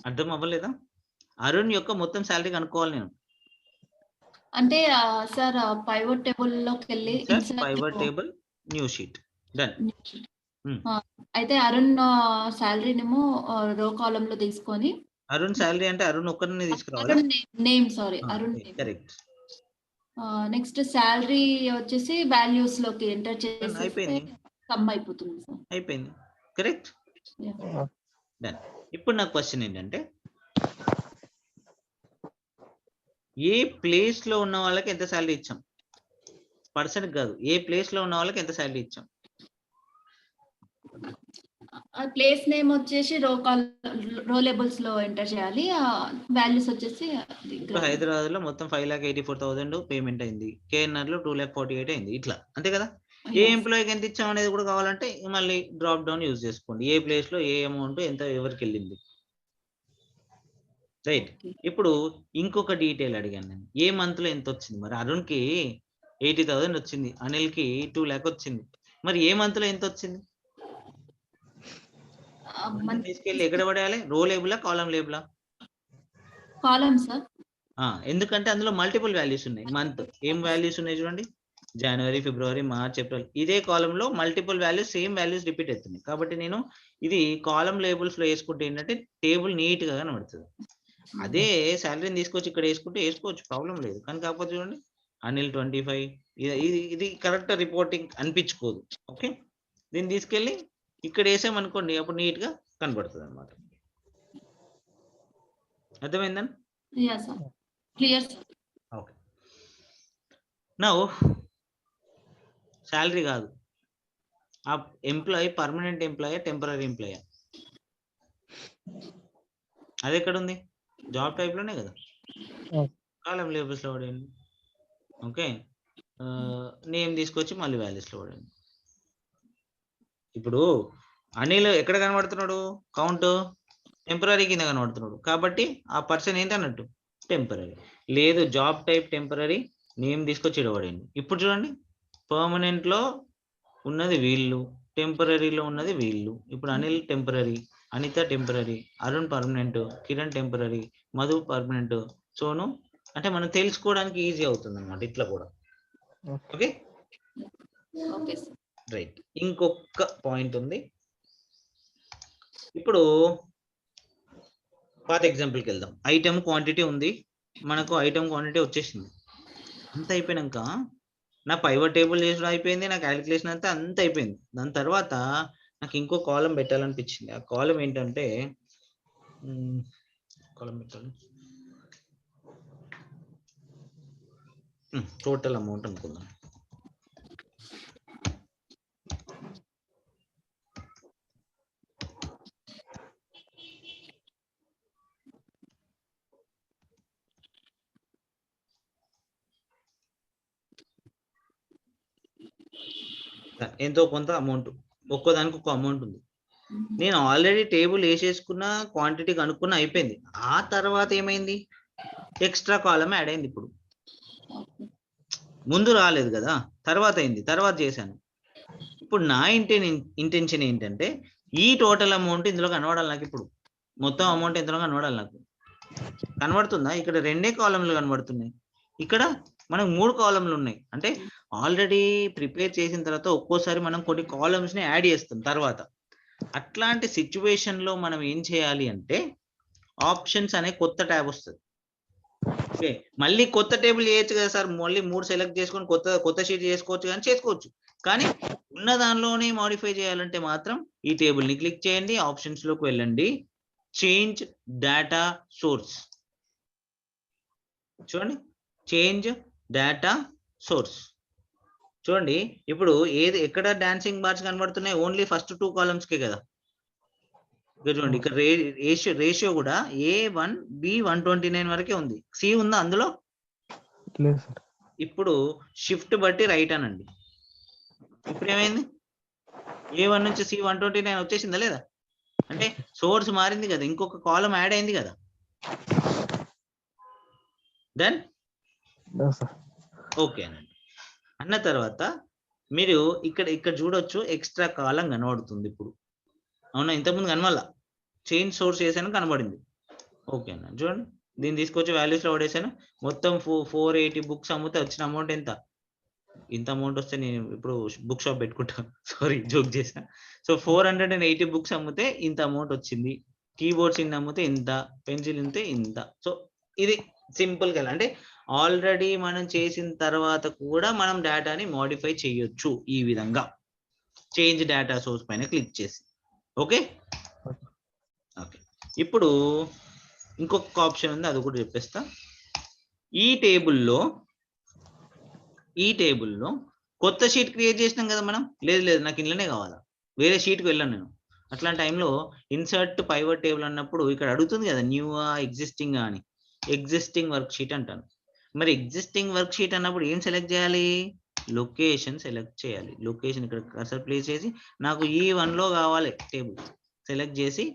అర్థం అవ్వలేదా? అరుణ్ యొక్క మొత్తం శాలరీ కనుక్కోవాలి నేను. అంటే సార్ పైవట్ టేబుల్ లోకి వెళ్ళి pivot table new sheet done. అయితే అరుణ్ శాలరీనేమో రో కాలం లో తీసుకొని, అరుణ్ శాలరీ అంటే అరుణ్ ఒక్కరిని తీసుకురావాలి. Name sorry Arun correct. Next salary వచ్చేసి వాల్యూస్ లోకి ఎంటర్ చేసి అయిపోయింది, సమ్ అయిపోతుంది సార్. అయిపోయింది, కరెక్ట్, డన్. ఇప్పుడు నా క్వశ్చన్ ఏంటంటే, ఏ ప్లేస్ లో ఉన్న వాళ్ళకి ఎంత శాలరీ ఇచ్చాం, పర్సన్ కాదు, ఏ ప్లేస్ లో ఉన్న వాళ్ళకి ఎంత శాలరీ ఇచ్చాం? ప్లేస్ నేమ్ వచ్చేసి రో లేబుల్స్ లో ఎంటర్ చేయాలి, వాల్యూస్ వచ్చేసి హైదరాబాద్ లో మొత్తం 5,84,000 పేమెంట్ అయింది, కేఎన్ఆర్ లో 2,48,000 అయింది, ఇట్లా అంతే కదా. ఏ ఎంప్లాయీకి ఎంత ఇచ్చాం అనేది కూడా కావాలంటే మళ్ళీ డ్రాప్ డౌన్ యూజ్ చేసుకోండి, ఏ ప్లేస్ లో ఏ అమౌంట్ ఎంత ఎవరికి వెళ్ళింది, రైట్. ఇప్పుడు ఇంకొక డీటెయిల్ అడిగాను నేను, ఏ మంత్ లో ఎంత వచ్చింది? మరి అరుణ్ కి 80,000 వచ్చింది, అనిల్ కి 2 lakh వచ్చింది, మరి ఏ మంత్ లో ఎంత వచ్చింది? తీసుకెళ్ళి ఎక్కడ పడేయాలి, రో లేబులా కాలం లేబులా? కాలం సార్. ఎందుకంటే అందులో మల్టిపుల్ వాల్యూస్ ఉన్నాయి. మంత్ ఏం వాల్యూస్ ఉన్నాయి చూడండి, జనవరి, ఫిబ్రవరి, మార్చ్, ఏప్రిల్, ఇదే కాలంలో multiple values, same values repeat అవుతున్నాయి. కాబట్టి నేను ఇది కాలం లేబుల్స్ లో వేసుకుంటే ఏంటంటే టేబుల్ నీట్ గా కనబడుతుంది. అదే శాలరీని తీసుకొచ్చి ఇక్కడ వేసుకుంటే వేసుకోవచ్చు, ప్రాబ్లం లేదు. కానీ కాకపోతే చూడండి, అనిల్ 25, ఇది కరెక్ట్ రిపోర్టింగ్ అనిపించుకోదు. ఓకే, దీన్ని తీసుకెళ్ళి ఇక్కడ వేసామనుకోండి, అప్పుడు నీట్ గా కనబడుతుంది అనమాట. అర్థమైందని? ఓకే, నౌ శాలరీ కాదు, ఆ employee permanent employee temporary employee, అది ఎక్కడ ఉంది? జాబ్ టైప్ లోనే కదా, కాలం లేబుల్స్ లో పడండి. ఓకే, నేమ్ తీసుకొచ్చి మళ్ళీ వాల్యూస్ లో పడండి. ఇప్పుడు అనిల్ ఎక్కడ కనబడుతున్నాడు, కౌంట్ టెంపరీ కింద కనబడుతున్నాడు, కాబట్టి ఆ పర్సన్ ఏంటి అన్నట్టు టెంపరీ. లేదు, జాబ్ టైప్ టెంపరీ, నేమ్ తీసుకొచ్చి ఇవ్వడండి. ఇప్పుడు చూడండి, పర్మనెంట్ లో ఉన్నది వీళ్ళు, టెంపరీలో ఉన్నది వీళ్ళు. ఇప్పుడు Anil temporary, Anitha temporary, Arun permanent, Kiran temporary, Madhu permanent, Sonu, అంటే మనం తెలుసుకోవడానికి ఈజీ అవుతుంది అనమాట ఇట్లా కూడా. Okay, right. ఇంకొక పాయింట్ ఉంది. ఇప్పుడు పాత ఎగ్జాంపుల్కి వెళ్దాం. ఐటమ్ క్వాంటిటీ ఉంది, మనకు ఐటమ్ క్వాంటిటీ వచ్చేసింది. అంత అయిపోయినాక నా పైవట్ టేబుల్ చేసిన అయిపోయింది, నా క్యాలిక్యులేషన్ అంతా అయిపోయింది. దాని తర్వాత నాకు ఇంకో కాలం పెట్టాలనిపించింది. ఆ కాలం ఏంటంటే, కాలం పెట్టాలి, టోటల్ అమౌంట్ అనుకుందాం. ఎంతో కొంత అమౌంట్, ఒక్కోదానికి ఒక అమౌంట్ ఉంది. నేను ఆల్రెడీ టేబుల్ వేసేసుకున్న, క్వాంటిటీ కనుక్కున్న, అయిపోయింది. ఆ తర్వాత ఏమైంది, ఎక్స్ట్రా కాలం యాడ్ అయింది. ఇప్పుడు ముందు రాలేదు కదా, తర్వాత అయింది, తర్వాత చేశాను. ఇప్పుడు నా ఇంటెన్షన్ ఏంటంటే ఈ టోటల్ అమౌంట్ ఇందులో కనబడాలి నాకు. ఇప్పుడు మొత్తం అమౌంట్ ఇందులో కనబడాలి నాకు. కనబడుతుందా? ఇక్కడ 2 కాలంలు కనబడుతున్నాయి, ఇక్కడ మనకు 3 కాలంలు ఉన్నాయి. అంటే ఆల్రెడీ ప్రిపేర్ చేసిన తర్వాత ఒక్కోసారి మనం కొన్ని కాలమ్స్ ని యాడ్ చేస్తాం తర్వాత. అట్లాంటి సిచ్యువేషన్ లో మనం ఏం చేయాలి అంటే ఆప్షన్స్ అనే కొత్త ట్యాబ్ వస్తుంది. ఓకే, మళ్ళీ కొత్త టేబుల్ చేయొచ్చు కదా సార్, మళ్ళీ 3 సెలెక్ట్ చేసుకొని కొత్త షీట్ చేసుకోవచ్చు, కానీ చేసుకోవచ్చు. కానీ ఉన్న దానిలోనే మాడిఫై చేయాలంటే మాత్రం ఈ టేబుల్ ని క్లిక్ చేయండి, ఆప్షన్స్ లోకి వెళ్ళండి, చేంజ్ డేటా సోర్స్. చూడండి, చేంజ్ డేటా సోర్స్. చూడండి, ఇప్పుడు ఎక్కడ డాన్సింగ్ బార్స్ కనబడుతున్నాయి, ఓన్లీ ఫస్ట్ 2 కాలమ్స్ కే కదా. ఇక్కడ చూడండి, ఇక్కడ రేషియో కూడా A1B129 వరకే ఉంది. సి ఉందా అందులో? లేదు సార్. ఇప్పుడు షిఫ్ట్ బట్టి రైట్ అనండి. ఇప్పుడు ఏమైంది, A1 నుంచి C129 వచ్చేసిందా లేదా? అంటే సోర్స్ మారింది కదా, ఇంకొక కాలం యాడ్ అయింది కదా. దెన్ ఓకే అనండి. అన్న తర్వాత మీరు ఇక్కడ చూడొచ్చు, ఎక్స్ట్రా కాలం కనబడుతుంది ఇప్పుడు. అవునా, ఇంతకుముందు కనవాల, చేంజ్ సోర్స్ చేశాను కనబడింది. ఓకే అన్న, చూడండి, దీన్ని తీసుకొచ్చి వాల్యూస్ లో పడేసాను. మొత్తం 480 బుక్స్ అమ్మితే వచ్చిన అమౌంట్ ఎంత? ఇంత అమౌంట్ వస్తే నేను ఇప్పుడు బుక్ షాప్ పెట్టుకుంటా. సారీ, జోక్ చేసిన. సో 480 బుక్స్ అమ్మితే ఇంత అమౌంట్ వచ్చింది, కీబోర్డ్స్ ఇన్ని అమ్మితే ఇంత, పెన్సిల్ ఇంతే ఇంత. సో ఇది సింపుల్ గా, అంటే ఆల్రెడీ మనం చేసిన తర్వాత కూడా మనం డేటాని మోడిఫై చేయొచ్చు ఈ విధంగా, చేంజ్ డేటా సోర్స్ పైన క్లిక్ చేసి. ఓకే ఓకే, ఇప్పుడు ఇంకొక ఆప్షన్ ఉంది, అది కూడా చెప్పేస్తా. ఈ టేబుల్లో కొత్త షీట్ క్రియేట్ చేసినాం కదా మనం. లేదు నాకు ఇంట్లోనే కావాలా, వేరే షీట్కి వెళ్ళాను నేను. అట్లాంటి టైంలో ఇన్సర్ట్ పైవట్ టేబుల్ అన్నప్పుడు ఇక్కడ అడుగుతుంది కదా, న్యూ ఎగ్జిస్టింగ్ అని. ఎగ్జిస్టింగ్ వర్క్ షీట్ అంటాను. మరి ఎగ్జిస్టింగ్ వర్క్ షీట్ అన్నప్పుడు ఏం సెలెక్ట్ చేయాలి, లొకేషన్ సెలెక్ట్ చేయాలి. లొకేషన్ ఇక్కడ కర్సర్ ప్లేస్ చేసి నాకు E1 లో కావాలి టేబుల్, సెలెక్ట్ చేసి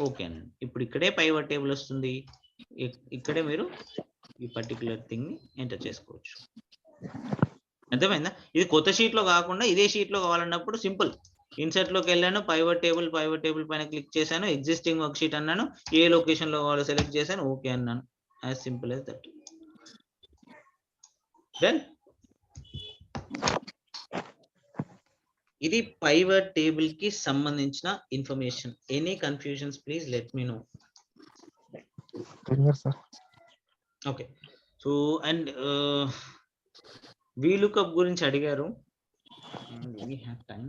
ఓకే అనండి. ఇప్పుడు ఇక్కడే పైవట్ టేబుల్ వస్తుంది, ఇక్కడే మీరు ఈ పర్టికులర్ థింగ్ ని ఎంటర్ చేసుకోవచ్చు. అర్థమైందా? ఇది కొత్త షీట్ లో కాకుండా ఇదే షీట్ లో కావాలన్నప్పుడు సింపుల్, ఇన్సర్ట్ లోకి వెళ్ళాను, పైవట్ టేబుల్ పైన క్లిక్ చేశాను, ఎగ్జిస్టింగ్ వర్క్ షీట్ అన్నాను, ఏ లొకేషన్ లో కావాలో సెలెక్ట్ చేశాను, ఓకే అన్నాను. As simple as that. Then ఇది పైవట్ టేబుల్ కి సంబంధించిన information. Any confusions please let me know. Okay, so and vlookup గురించి అడిగారు. we have time.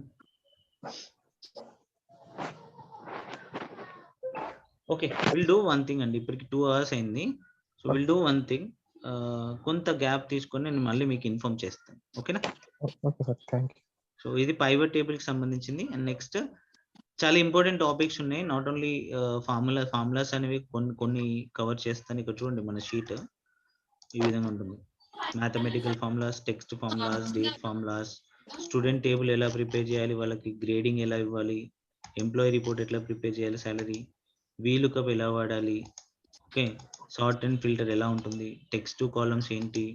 Okay, will do one thing అండి, ఇప్పటికి 2 hours అయింది. So will do one thing, కొంత gap తీసుకొని నేను మళ్ళీ మీకు ఇన్ఫార్మ్ చేస్తాను. ఓకేనా? Okay sir, thank you. So ఇది పైవట్ టేబుల్ కి సంబంధించింది. అండ్ నెక్స్ట్ చాలా ఇంపార్టెంట్ టాపిక్స్ ఉన్నాయి. నాట్ ఓన్లీ ఫార్ములాస్ అనేవి కొన్ని కవర్ చేస్తాను. ఇక్కడ చూడండి, మన షీట్ ఈ విధంగా ఉంటుంది. Mathematical formulas, text formulas, date formulas, student table ఎలా ప్రిపేర్ చేయాలి, వాళ్ళకి గ్రేడింగ్ ఎలా ఇవ్వాలి, ఎంప్లాయీ రిపోర్ట్ ఎట్లా ప్రిపేర్ చేయాలి, సాలరీ, వీలుకప్ ఎలా వాడాలి, ఓకే, సార్ట్ అండ్ ఫిల్టర్ ఎలా ఉంటుంది, టెక్స్ట్ కాలమ్స్ ఏంటి,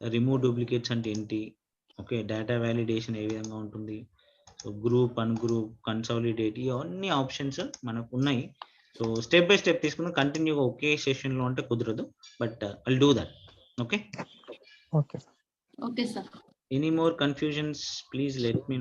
రిమూవ్ డూప్లికేట్స్ అంటే ఏంటి, ఓకే, డేటా వ్యాలిడేషన్ ఏ విధంగా ఉంటుంది, సో గ్రూప్, అన్గ్రూప్, కన్సాలిడేట్, ఇవన్నీ ఆప్షన్స్ మనకు ఉన్నాయి. సో స్టెప్ బై స్టెప్ తీసుకుందాం. కంటిన్యూగా ఒకే సెషన్ లో అంటే కుదరదు, but I'll do that. Okay okay sir. Any more confusions please let me